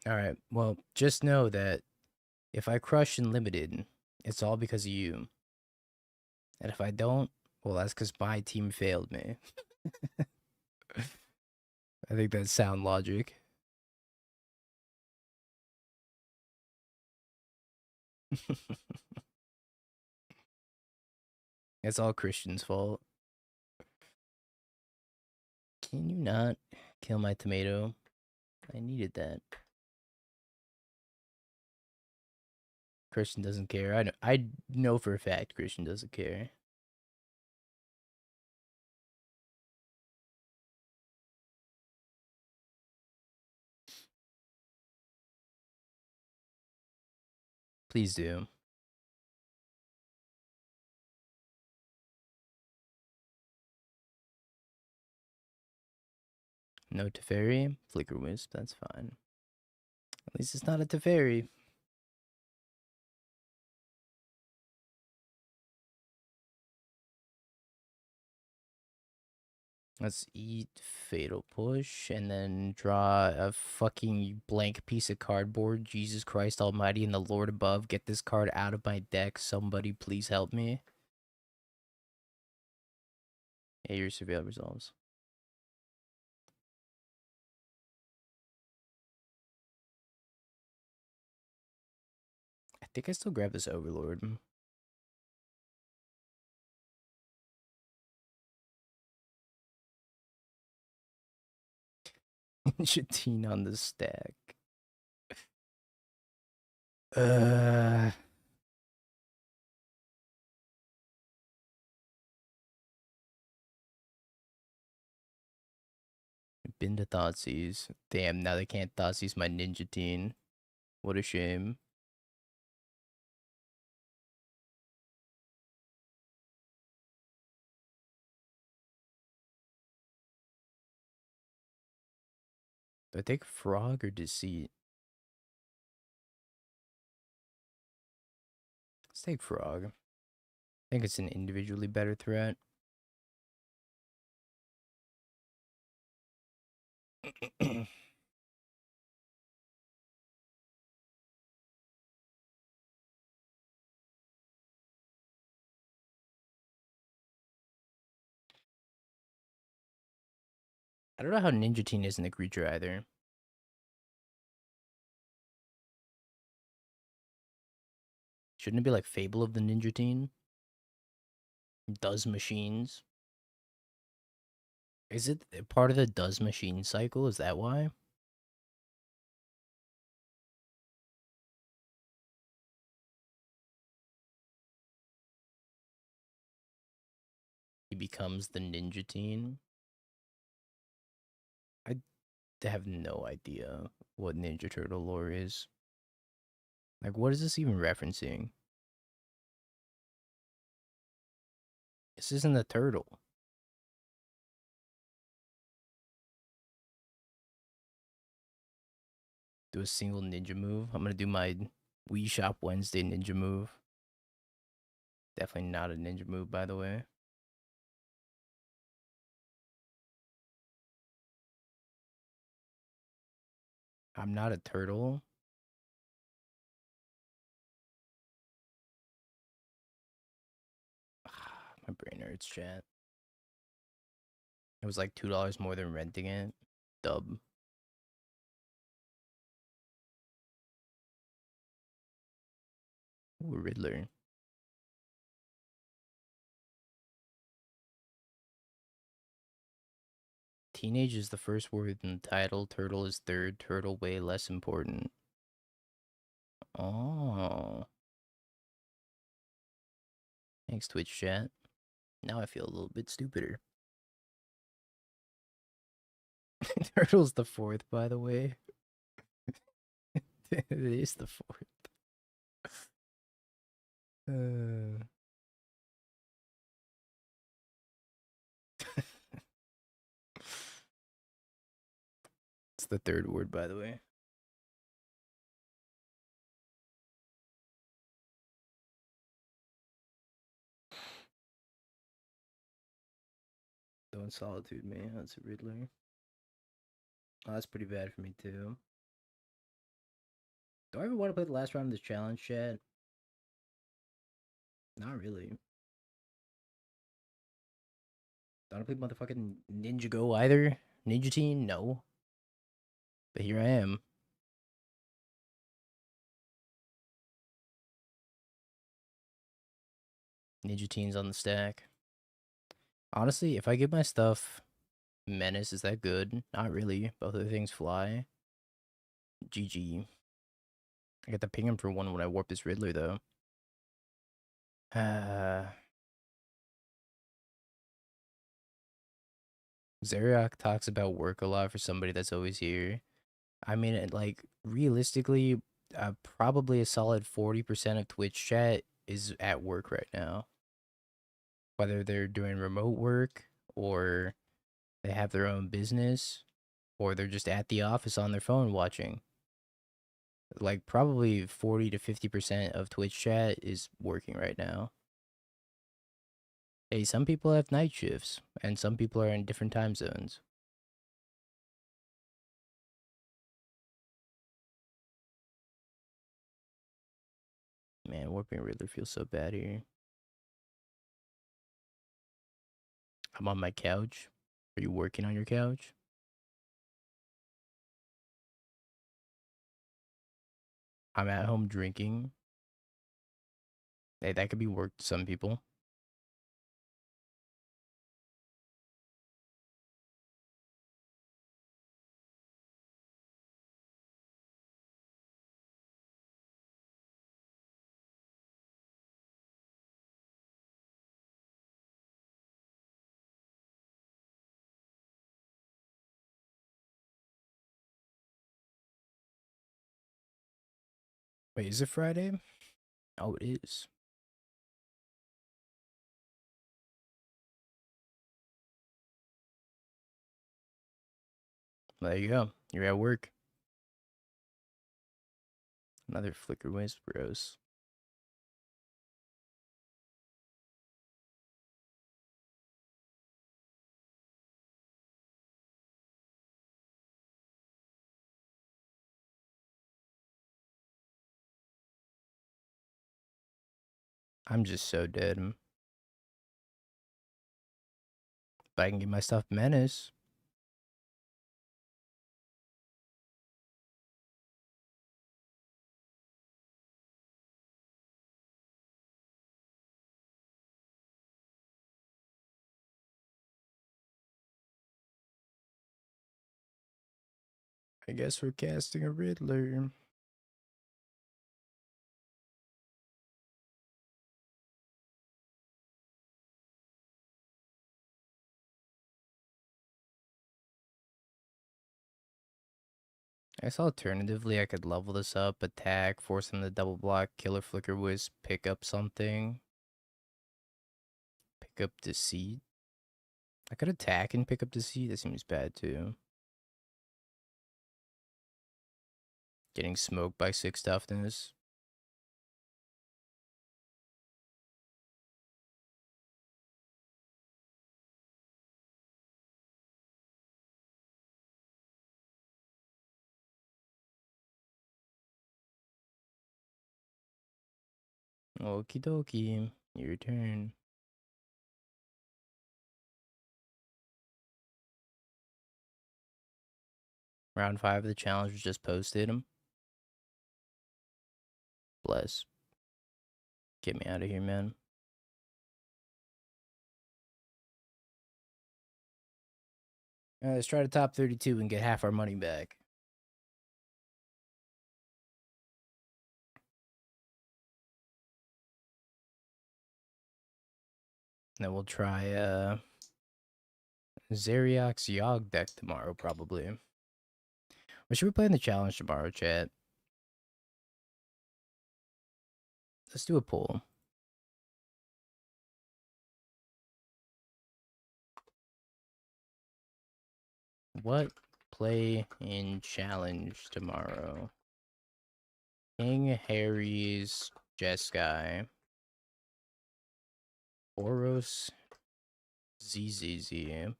Alright, well, just know that if I crush in limited, it's all because of you. And if I don't, well, that's because my team failed me. I think that's sound logic. It's all Christian's fault. Can you not kill my tomato? I needed that. Christian doesn't care. I know for a fact Christian doesn't care. Please do. No Teferi? Flicker Wisp, that's fine. At least it's not a Teferi. Let's eat Fatal Push and then draw a fucking blank piece of cardboard. Jesus Christ Almighty and the Lord above, get this card out of my deck. Somebody please help me. Yeah, your Surveil resolves. I think I still grab this Overlord. Chatine on the stack. Uh, been to Thoughtseize. Damn, now they can't Thoughtseize my Ninja Teen. What a shame. Do I take Frog or Deceit? Let's take Frog. I think it's an individually better threat. I don't know how Ninja Teen isn't a creature either. Shouldn't it be like Fable of the Ninja Teen? Does machines? Is it part of the does machine cycle? Is that why? He becomes the Ninja Teen? I have no idea what Ninja Turtle lore is. Like, what is this even referencing? This isn't a turtle. Do a single ninja move. I'm gonna do my Wii Shop Wednesday ninja move. Definitely not a ninja move, by the way. I'm not a turtle. My brain hurts, chat. It was like $2 more than renting it. Dub. Ooh, Riddler. Teenage is the first word in the title. Turtle is third. Turtle way less important. Oh. Thanks, Twitch chat. Now I feel a little bit stupider. Turtle's the fourth, by the way. It is the fourth. Uh... It's the third word, by the way. Don't solitude me. That's a Riddler. Oh, that's pretty bad for me, too. Do I ever want to play the last round of this challenge, chat? Not really. Don't play motherfucking Ninja Go either. Ninja Team? No. But here I am. Ninja Team's on the stack. Honestly, if I give my stuff Menace, is that good? Not really. Both of the things fly. GG. I got to ping him for one when I warp this Riddler, though. Zeriak talks about work a lot for somebody that's always here. I mean, like, realistically, probably a solid 40% of Twitch chat is at work right now. Whether they're doing remote work, or they have their own business, or they're just at the office on their phone watching. Like, probably 40 to 50% of Twitch chat is working right now. Hey, some people have night shifts, and some people are in different time zones. Man, warping Riddler feels so bad here. I'm on my couch. Are you working on your couch? I'm at home drinking. Hey, that could be work to some people. Wait, is it Friday? Oh, it is. There you go. You're at work. Another Flicker Whispers. I'm just so dead. But I can get my stuff Menace. I guess we're casting a Riddler. I guess alternatively I could level this up, attack, force him to double block, killer flicker wisp, pick up something. Pick up deceit. I could attack and pick up deceit. That seems bad too. Getting smoked by 6 toughness. Okie dokie. Your turn. Round 5 of the challenge was just posted. Bless. Get me out of here, man. Let's try to top 32 and get half our money back. Then we'll try Zeriak's Yogg deck tomorrow, probably. Or should we play in the challenge tomorrow, chat? Let's do a poll. What play in challenge tomorrow? King Harry's Jeskai. Boros ZZZ.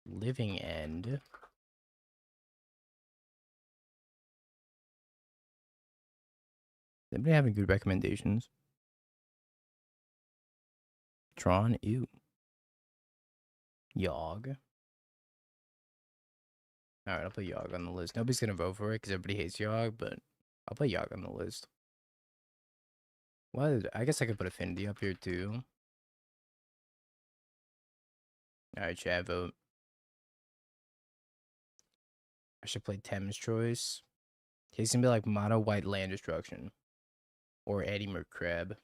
Living End. Anybody having good recommendations? Tron, ew. Yogg. Alright, I'll put Yogg on the list. Nobody's gonna vote for it because everybody hates Yogg, but I'll put Yogg on the list. What? I guess I could put Affinity up here too. Alright, chat, vote. I should play Thames Choice. He's gonna be like mono white land destruction. Or Eddie McCrab.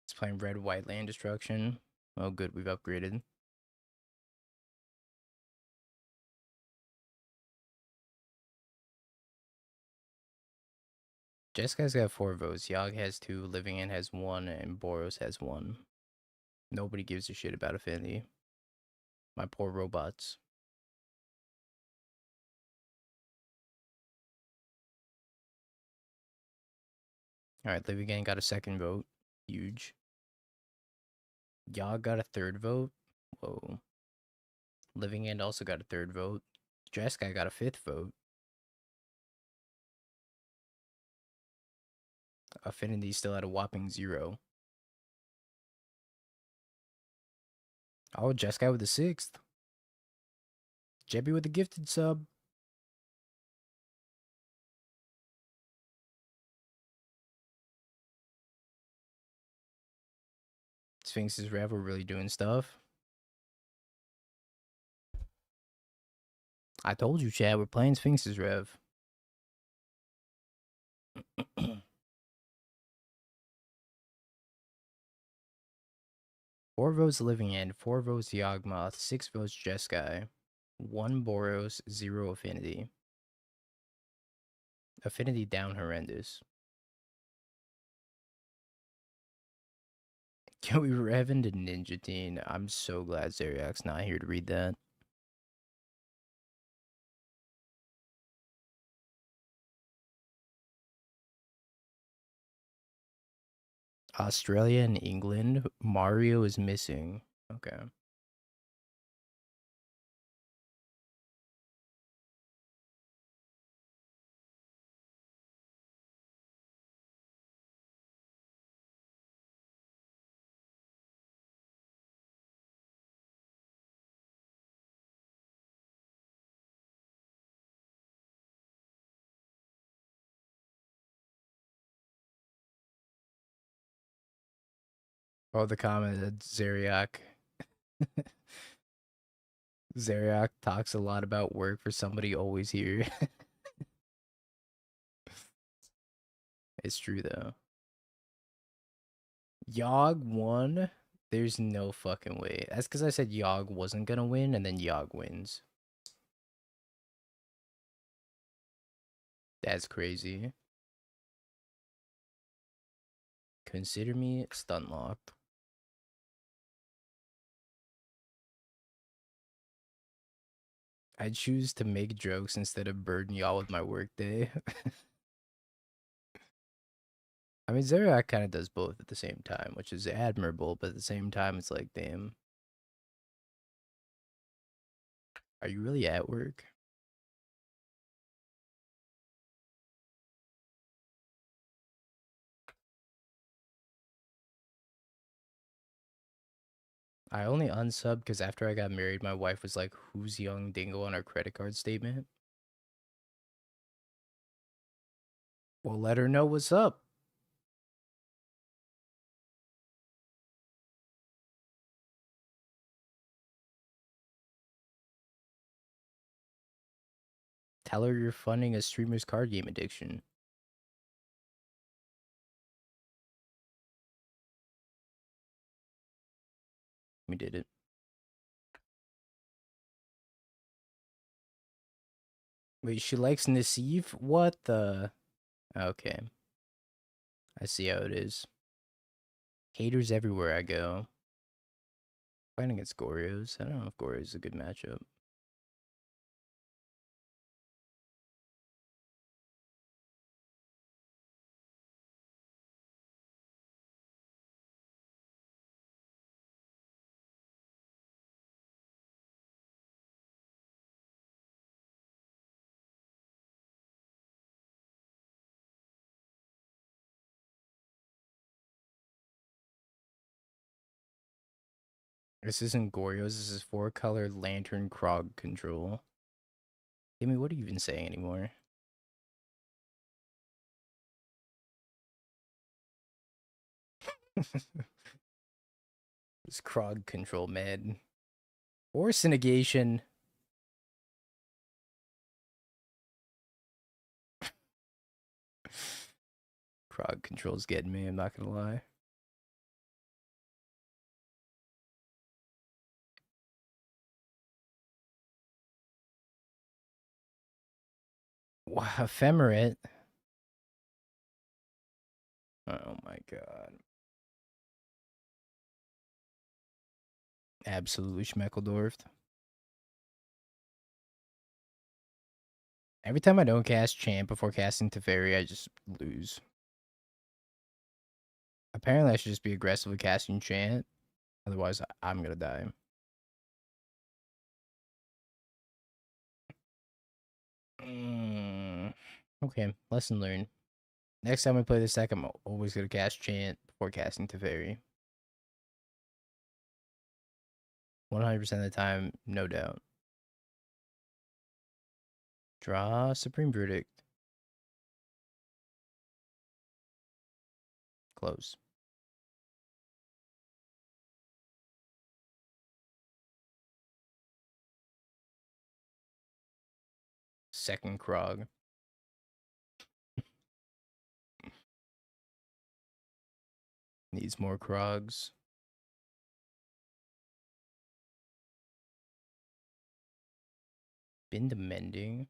He's playing red white land destruction. Oh good, we've upgraded. Jessica's got 4 votes. Yogg has 2, Living End has 1, and Boros has 1. Nobody gives a shit about Affinity. My poor robots. Alright, Living End got a 2nd vote. Huge. Yogg got a 3rd vote. Whoa. Living End also got a 3rd vote. Jessica got a 5th vote. Affinity still at a whopping 0. Oh, Jessica with the 6th. Jebby with the gifted sub. Sphinx's Rev, we're really doing stuff. I told you, Chad, we're playing Sphinx's Rev. 4 votes Living End, 4 votes Yawgmoth, 6 votes Jeskai, 1 Boros, 0 Affinity. Affinity down horrendous. Can we rev into Ninja Teen? I'm so glad Zeriak's not here to read that. Australia and England. Mario is missing. Okay. Oh, the comment that Zeriak talks a lot about work for somebody always here. It's true though. Yogg won? There's no fucking way. That's because I said Yogg wasn't gonna win, and then Yogg wins. That's crazy. Consider me stun locked. I choose to make jokes instead of burden y'all with my workday. I mean, Zeriak kind of does both at the same time, which is admirable, but at the same time, it's like, damn. Are you really at work? I only unsubbed because after I got married, my wife was like, who's YungDingo on our credit card statement? Well, let her know what's up. Tell her you're funding a streamer's card game addiction. We did it. Wait, she likes Nasif? What the? Okay. I see how it is. Haters everywhere I go. Fighting against Gorios. I don't know if Gorios is a good matchup. This isn't Gorios, this is 4-color Lantern Krog control. Timmy, what are you even saying anymore? This Krog control, man. Force negation. Krog control's getting me, I'm not gonna lie. Wow, Ephemerate. Oh my god. Absolutely Schmeckledorfed. Every time I don't cast Champ before casting Teferi, I just lose. Apparently, I should just be aggressively casting Chant. Otherwise, I'm gonna die. Okay, lesson learned. Next time we play this deck, I'm always gonna cast Chant before casting Teferi. 100% of the time, no doubt. Draw Supreme Verdict. Close. Second Krog. Needs more Krogs. Been to Mending.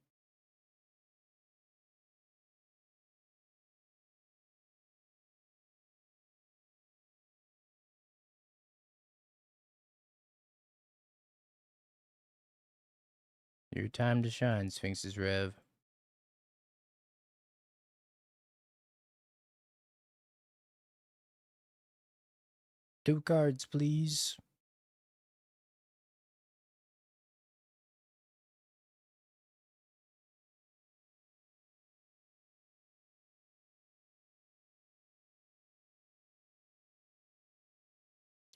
Your time to shine, Sphinx's Rev. Two cards, please.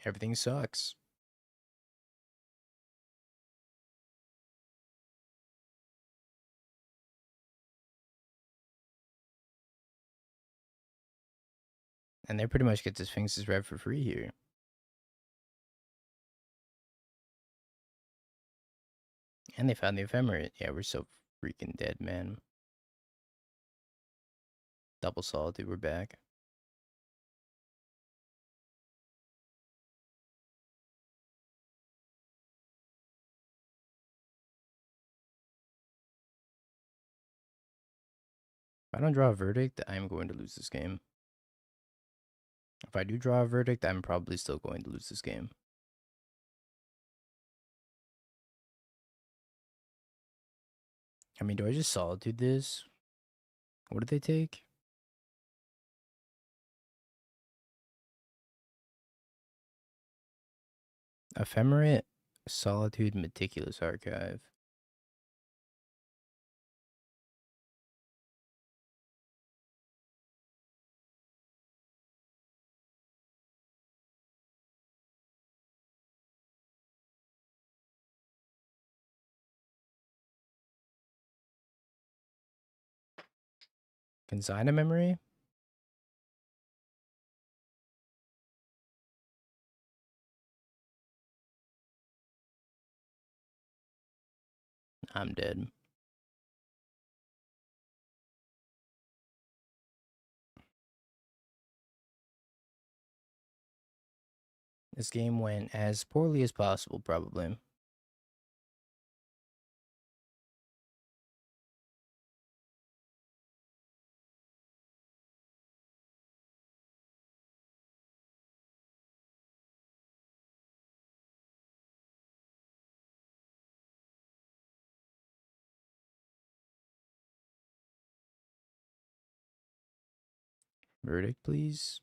Everything sucks. And they pretty much get the Sphinx's Rev for free here. And they found the ephemerate. Yeah, we're so freaking dead, man. Double solitude, we're back. If I don't draw a verdict, I'm going to lose this game. If I do draw a verdict, I'm probably still going to lose this game. I mean, do I just solitude this? What did they take? Ephemerate, Solitude, Meticulous Archive. Consign a memory? I'm dead. This game went as poorly as possible, probably. Verdict, please.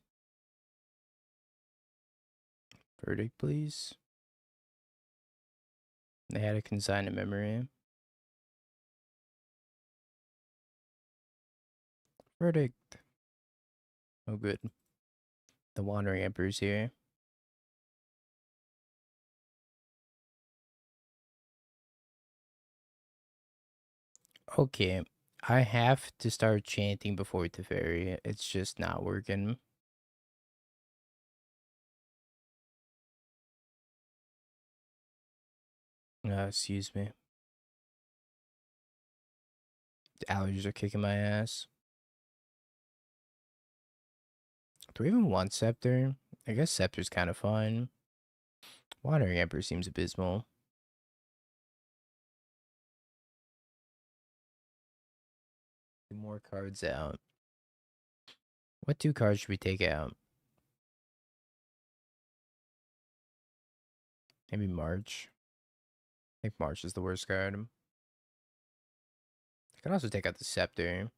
Verdict, please. They had a consign a memory. Verdict. Oh, good. The Wandering Emperor's here. Okay, I have to start chanting before Teferi. It's just not working. Excuse me. The allergies are kicking my ass. Do we even want Scepter? I guess Scepter's kind of fun. Wandering Emperor seems abysmal. More cards out. What 2 cards should we take out? Maybe March. I think March is the worst card. I could also take out the Scepter.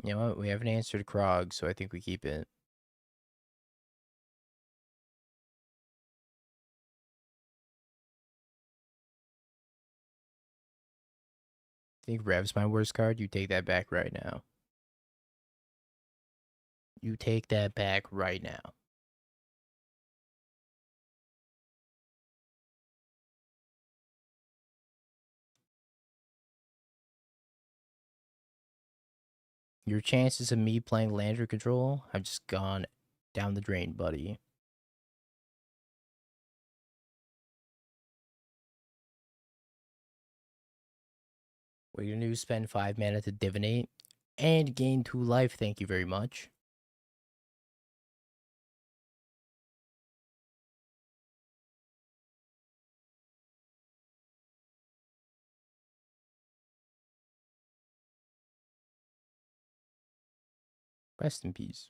You know what? We haven't answered Krog, so I think we keep it. I think Rev's my worst card. You take that back right now. You take that back right now. Your chances of me playing Landry Control have just gone down the drain, buddy. What you're gonna do is spend 5 mana to divinate and gain 2 life. Thank you very much. Rest in peace.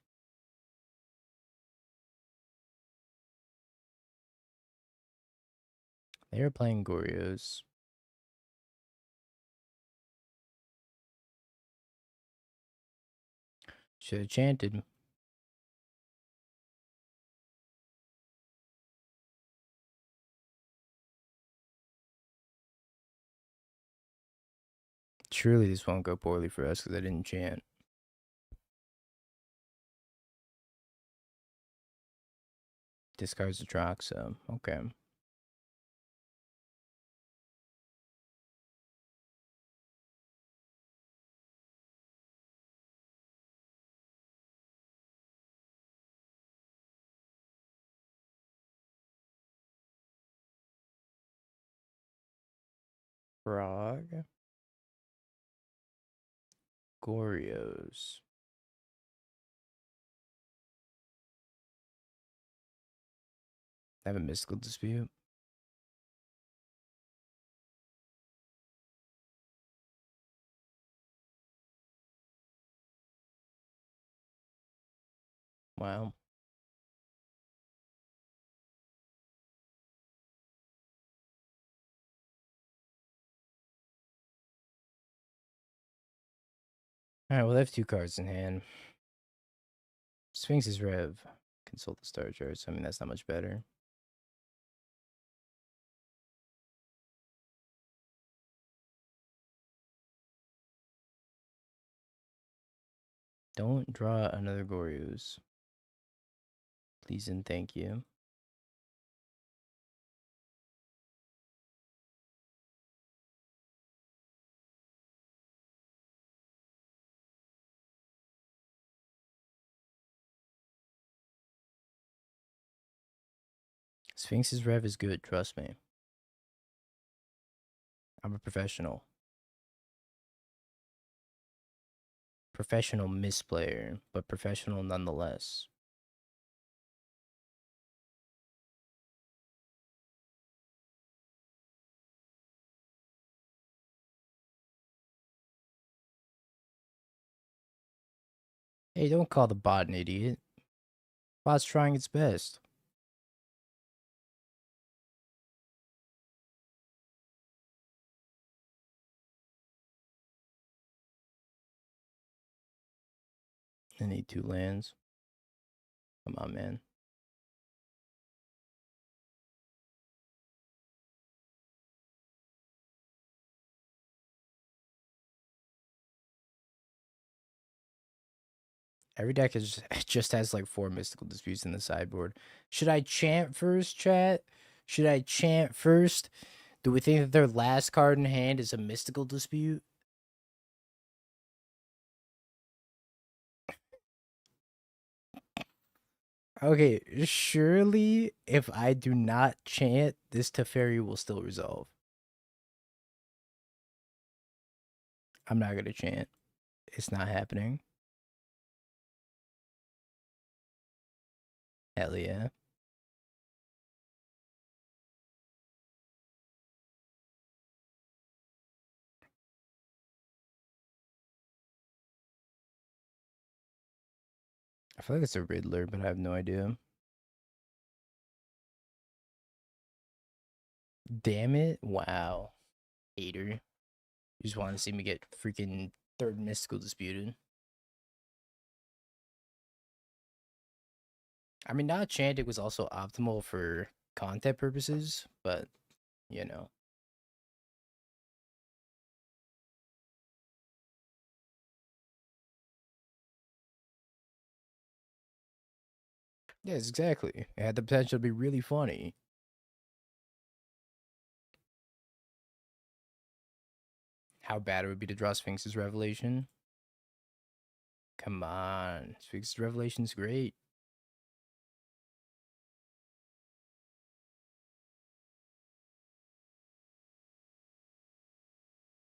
They are playing Gorios. Should have chanted. Surely this won't go poorly for us because I didn't chant. Discards the Trox, so okay. Frog. Gorios. I have a mystical dispute. Wow. Alright, well, they have 2 cards in hand. Sphinx's Rev. Consult the star charts. I mean, that's not much better. Don't draw another Gorios. Please and thank you. Sphinx's Rev is good, trust me. I'm a professional. Professional misplayer, but professional nonetheless. Hey, don't call the bot an idiot. Bot's trying its best. I need 2 lands. Come on, man. Every deck is just has like 4 mystical disputes in the sideboard. Should I chant first, chat? Should I chant first? Do we think that their last card in hand is a mystical dispute? Okay, surely if I do not chant, this Teferi will still resolve. I'm not gonna chant. It's not happening. Hell yeah. I feel like it's a Riddler, but I have no idea. Damn it. Wow. Hater. You just want to see me get freaking 3rd mystical disputed. I mean, not chanting was also optimal for content purposes, but, you know. Yes, exactly. It had the potential to be really funny. How bad it would be to draw Sphinx's Revelation. Come on. Sphinx's Revelation's great.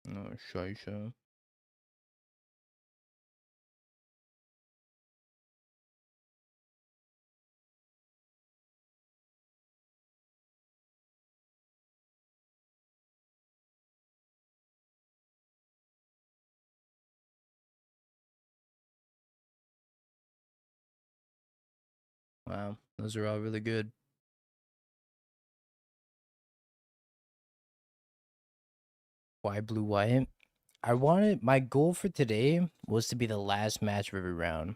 Oh, Shaisha. Wow, those are all really good. Why blue white? I wanted my goal for today was to be the last match of every round.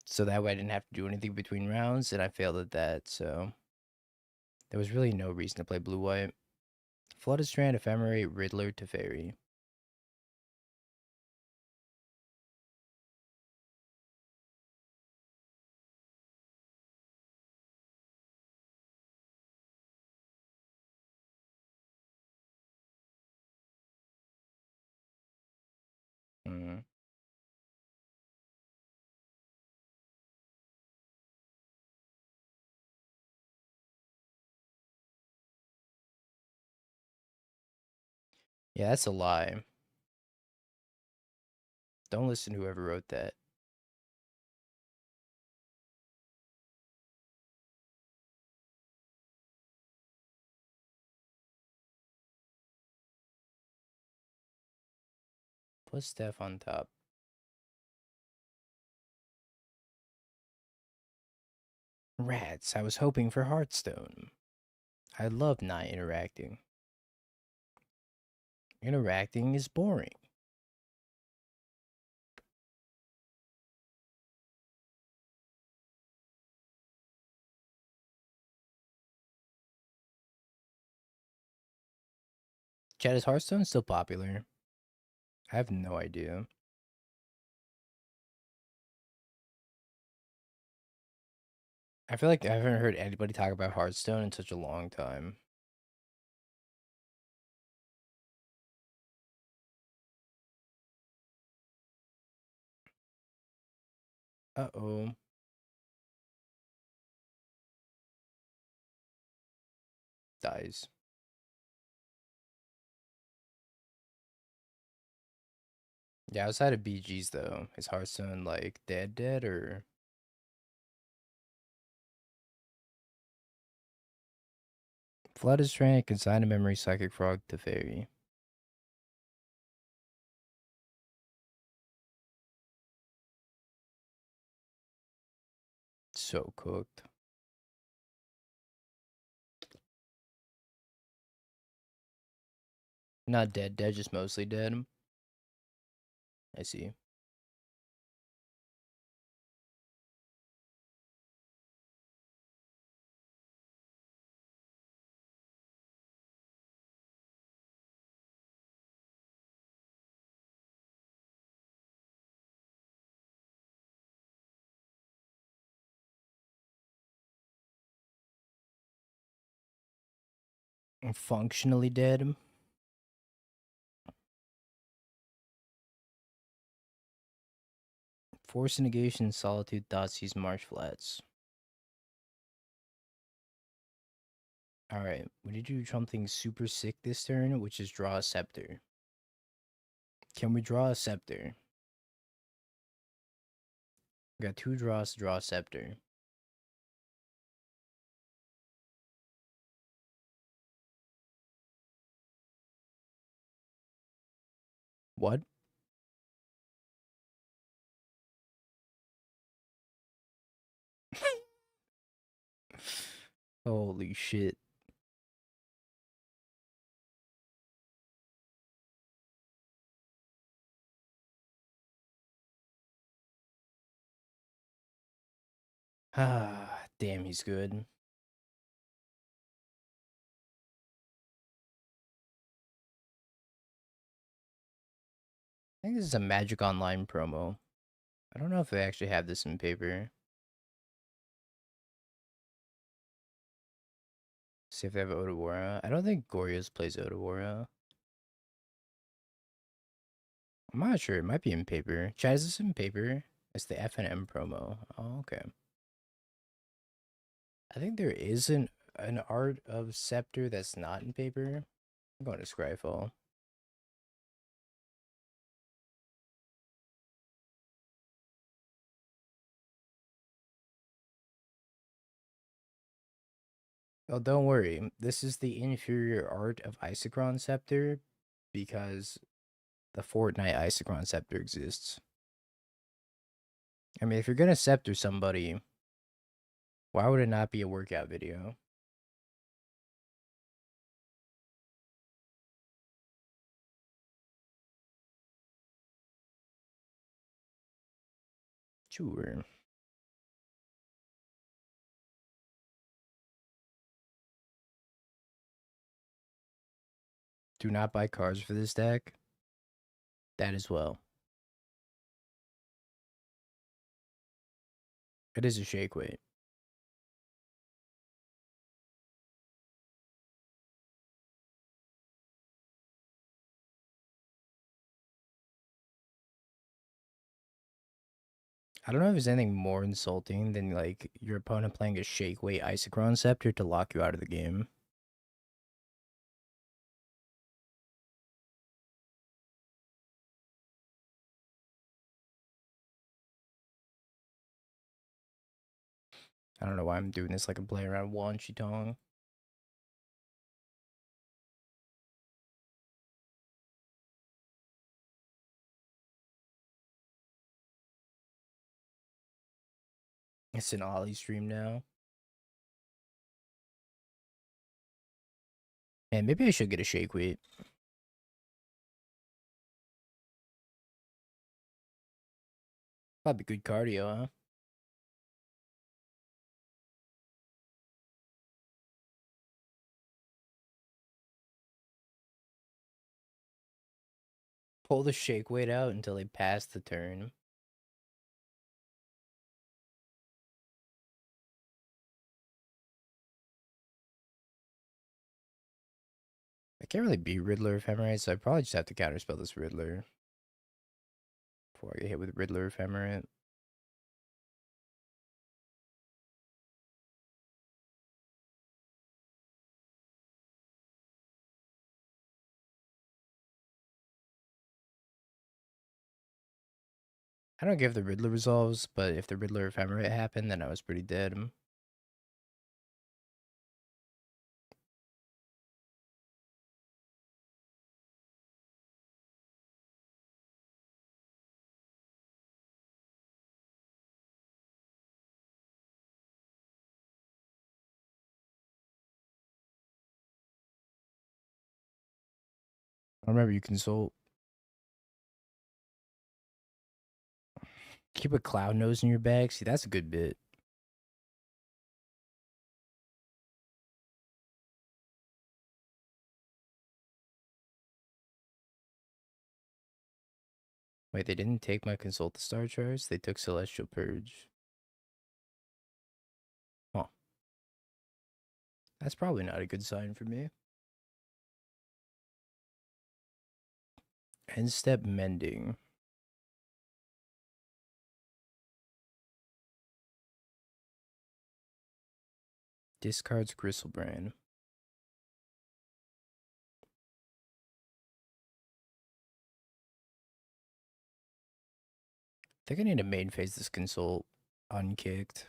So that way I didn't have to do anything between rounds, and I failed at that, so there was really no reason to play blue white. Flooded Strand, Ephemerate, Riddler, Teferi. Mm. Yeah, that's a lie. Don't listen to whoever wrote that. Put Steph on top. Rats, I was hoping for Hearthstone. I love not interacting. Interacting is boring. Chat, is Hearthstone still popular? I have no idea. I feel like I haven't heard anybody talk about Hearthstone in such a long time. Uh-oh. Dies. Yeah, outside of BGs though, is Hearthstone like dead or Flood is trying to consign a memory psychic frog to fairy. So cooked. Not dead, just mostly dead. I see. Functionally dead. Force negation, solitude, Thoughtseize, marsh flats. Alright, we need to do something super sick this turn, which is draw a scepter. Can we draw a scepter? We got 2 draws to draw a scepter. What? Holy shit. Ah, damn, he's good. I think this is a Magic Online promo. I don't know if they actually have this in paper. See if they have Odawara. I don't think Gorgias plays Odawara. I'm not sure. It might be in paper. Chat, is this in paper? It's the FNM promo. Oh, okay. I think there is an art of Scepter that's not in paper. I'm going to Scryfall. Oh, don't worry. This is the inferior art of Isochron Scepter because the Fortnite Isochron Scepter exists. I mean, if you're gonna Scepter somebody, why would it not be a workout video? Sure. Do not buy cards for this deck. That as well. It is a shake weight. I don't know if there's anything more insulting than like your opponent playing a shake weight Isochron Scepter to lock you out of the game. I don't know why I'm doing this like I'm playing around Wan Chitong. It's an Ollie stream now. And maybe I should get a shake weight. Probably good cardio, huh? Pull the shake weight out until they pass the turn. I can't really beat Riddler Ephemerate, so I probably just have to counterspell this Riddler before I get hit with Riddler Ephemerate. I don't care if the Riddler resolves, but if the Riddler Ephemerate happened, then I was pretty dead. I remember you consult. Keep a cloud nose in your bag. See, that's a good bit. Wait, they didn't take my consult the star charts? They took Celestial Purge. Huh. That's probably not a good sign for me. End step mending. Discards Gristlebrand. I think I need to main phase this consult unkicked.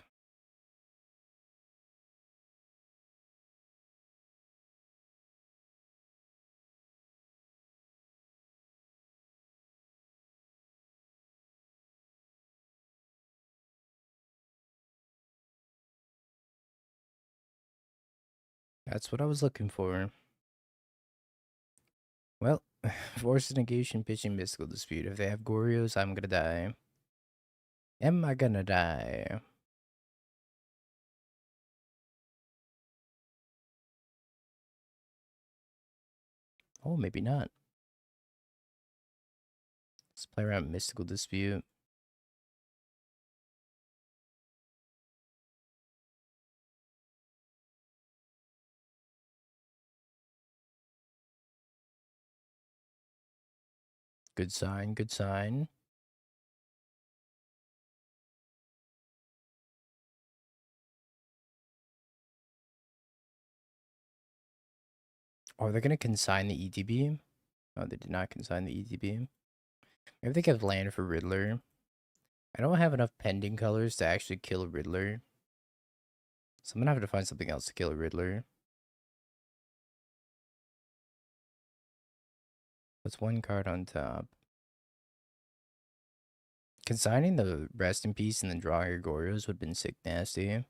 That's what I was looking for. Well, force negation, pitching, mystical dispute. If they have Gorios, I'm gonna die. Am I gonna die? Oh, maybe not. Let's play around mystical dispute. Good sign, good sign. Oh, they're gonna consign the ETB? Oh, they did not consign the ETB. Maybe they kept land for Riddler. I don't have enough pending colors to actually kill a Riddler. So I'm gonna have to find something else to kill a Riddler. What's one card on top? Consigning the Rest in Peace and then drawing your Gorios would have been sick nasty.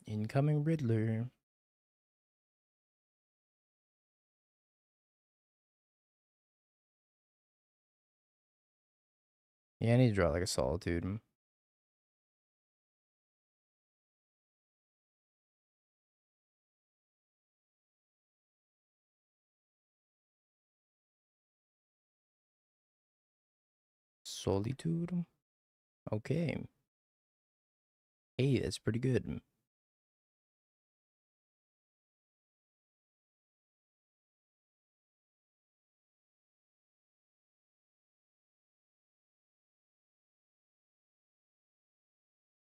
Incoming Riddler. Yeah, I need to draw like a Solitude. Solitude? Okay. Hey, that's pretty good.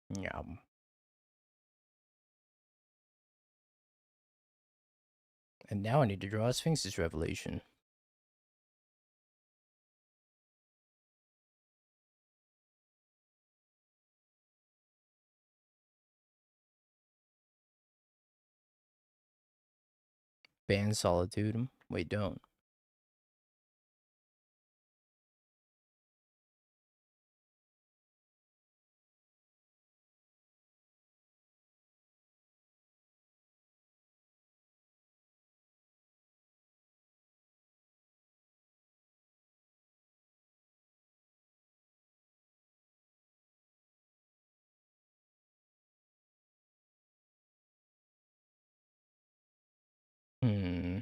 Yeah. And now I need to draw a Sphinx's Revelation. Ban Solitude. Wait, don't. Hmm.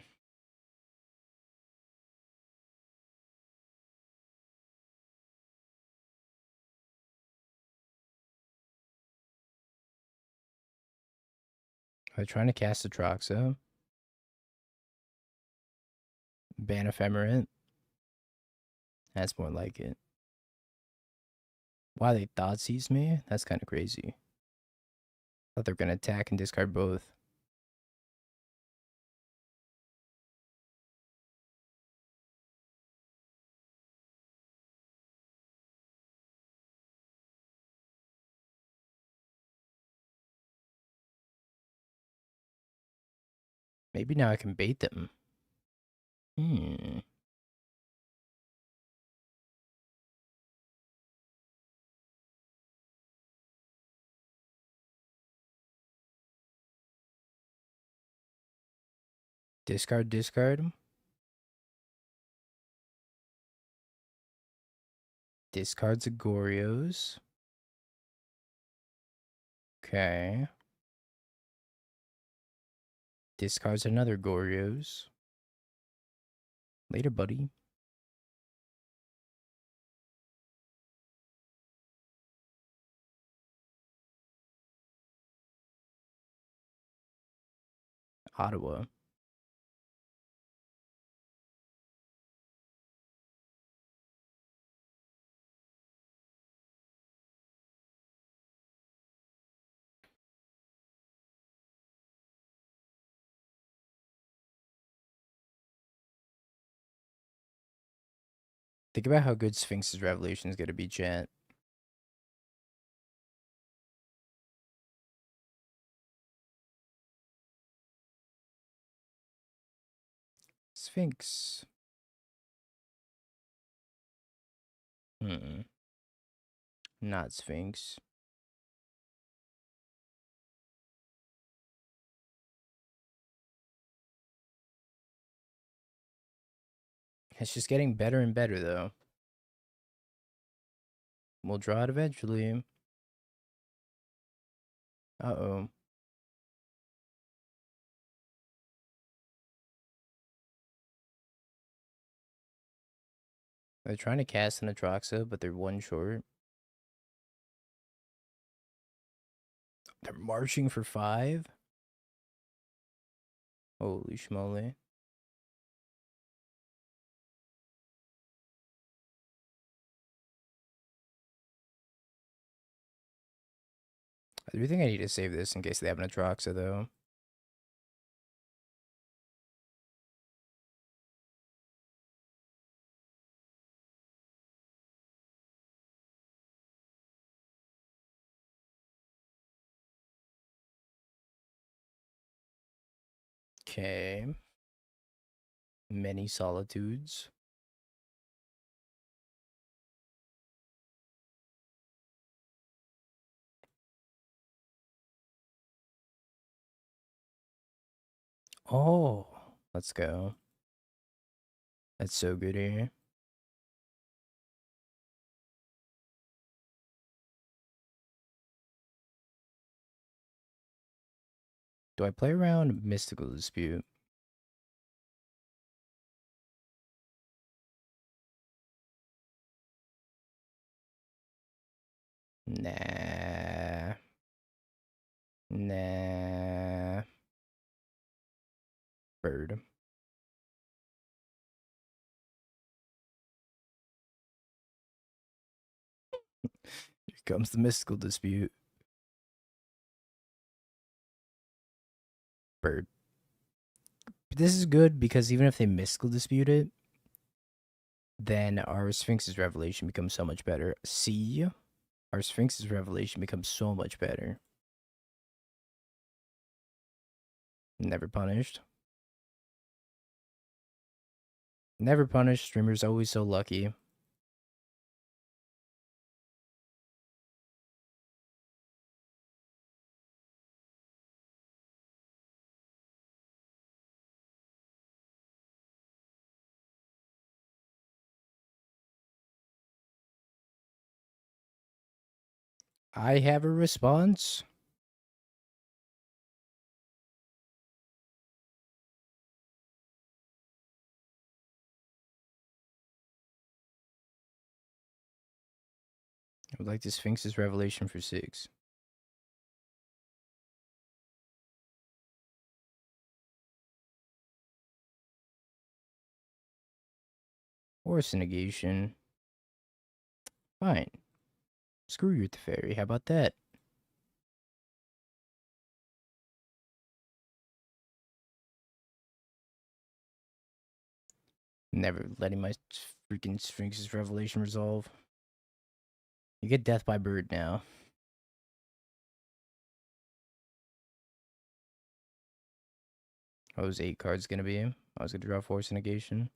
Am I trying to cast a Troxa? Ban Ephemerate? That's more like it. Wow, they thought seized me? That's kind of crazy. Thought they were gonna attack and discard both. Maybe now I can bait them. Hmm. Discard, discard. Discards a Gorios. Okay. Discards another Gorios. Later, buddy. Ottawa. Think about how good Sphinx's Revelation is going to be, chat. Sphinx. Not Sphinx. It's just getting better and better, though. We'll draw it eventually. Uh-oh. They're trying to cast an Atraxa, but they're one short. They're marching for 5? Holy schmoly. I do think I need to save this in case they have an Atraxa, though. Okay. Many Solitudes. Oh, let's go. That's so good here. Do I play around Mystical Dispute? Nah. Nah. Bird. Here comes the Mystical Dispute. Bird. This is good because even if they Mystical Dispute it, then our Sphinx's Revelation becomes so much better. See? Our Sphinx's Revelation becomes so much better. Never punished. Never punish. Streamer's always so lucky. I have a response. I would like the Sphinx's Revelation for 6. Force negation. Fine. Screw you with the fairy. How about that? Never letting my freaking Sphinx's Revelation resolve. You get Death by Bird now. What was 8 cards gonna be? I was gonna draw Force negation.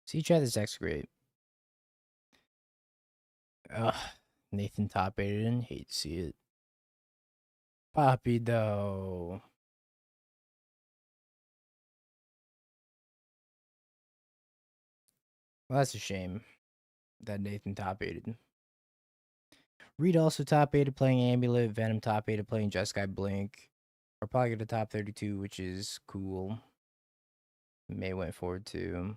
See, chat, this deck's great. Ugh. Nathan top aided. Hate to see it. Poppy though. Well, that's a shame that Nathan top aided. Reed also top aided playing Amulet. Venom top aided playing Jeskai Blink. We're probably gonna top 32, which is cool. May went forward to.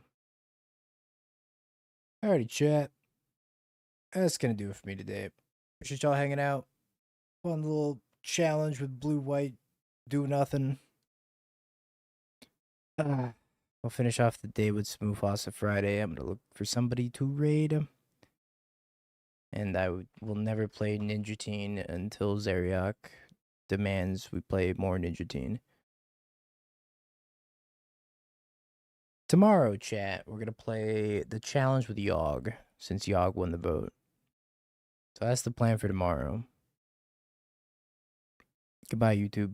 Alrighty, chat. That's gonna do it for me today. Appreciate y'all hanging out. Fun little challenge with blue white. Do nothing. We'll finish off the day with Smoothhouse Friday. I'm gonna look for somebody to raid. And I will never play Ninja Teen until Zeriak demands we play more Ninja Teen. Tomorrow, chat, we're gonna play the challenge with Yogg, since Yogg won the vote. So that's the plan for tomorrow. Goodbye, YouTube.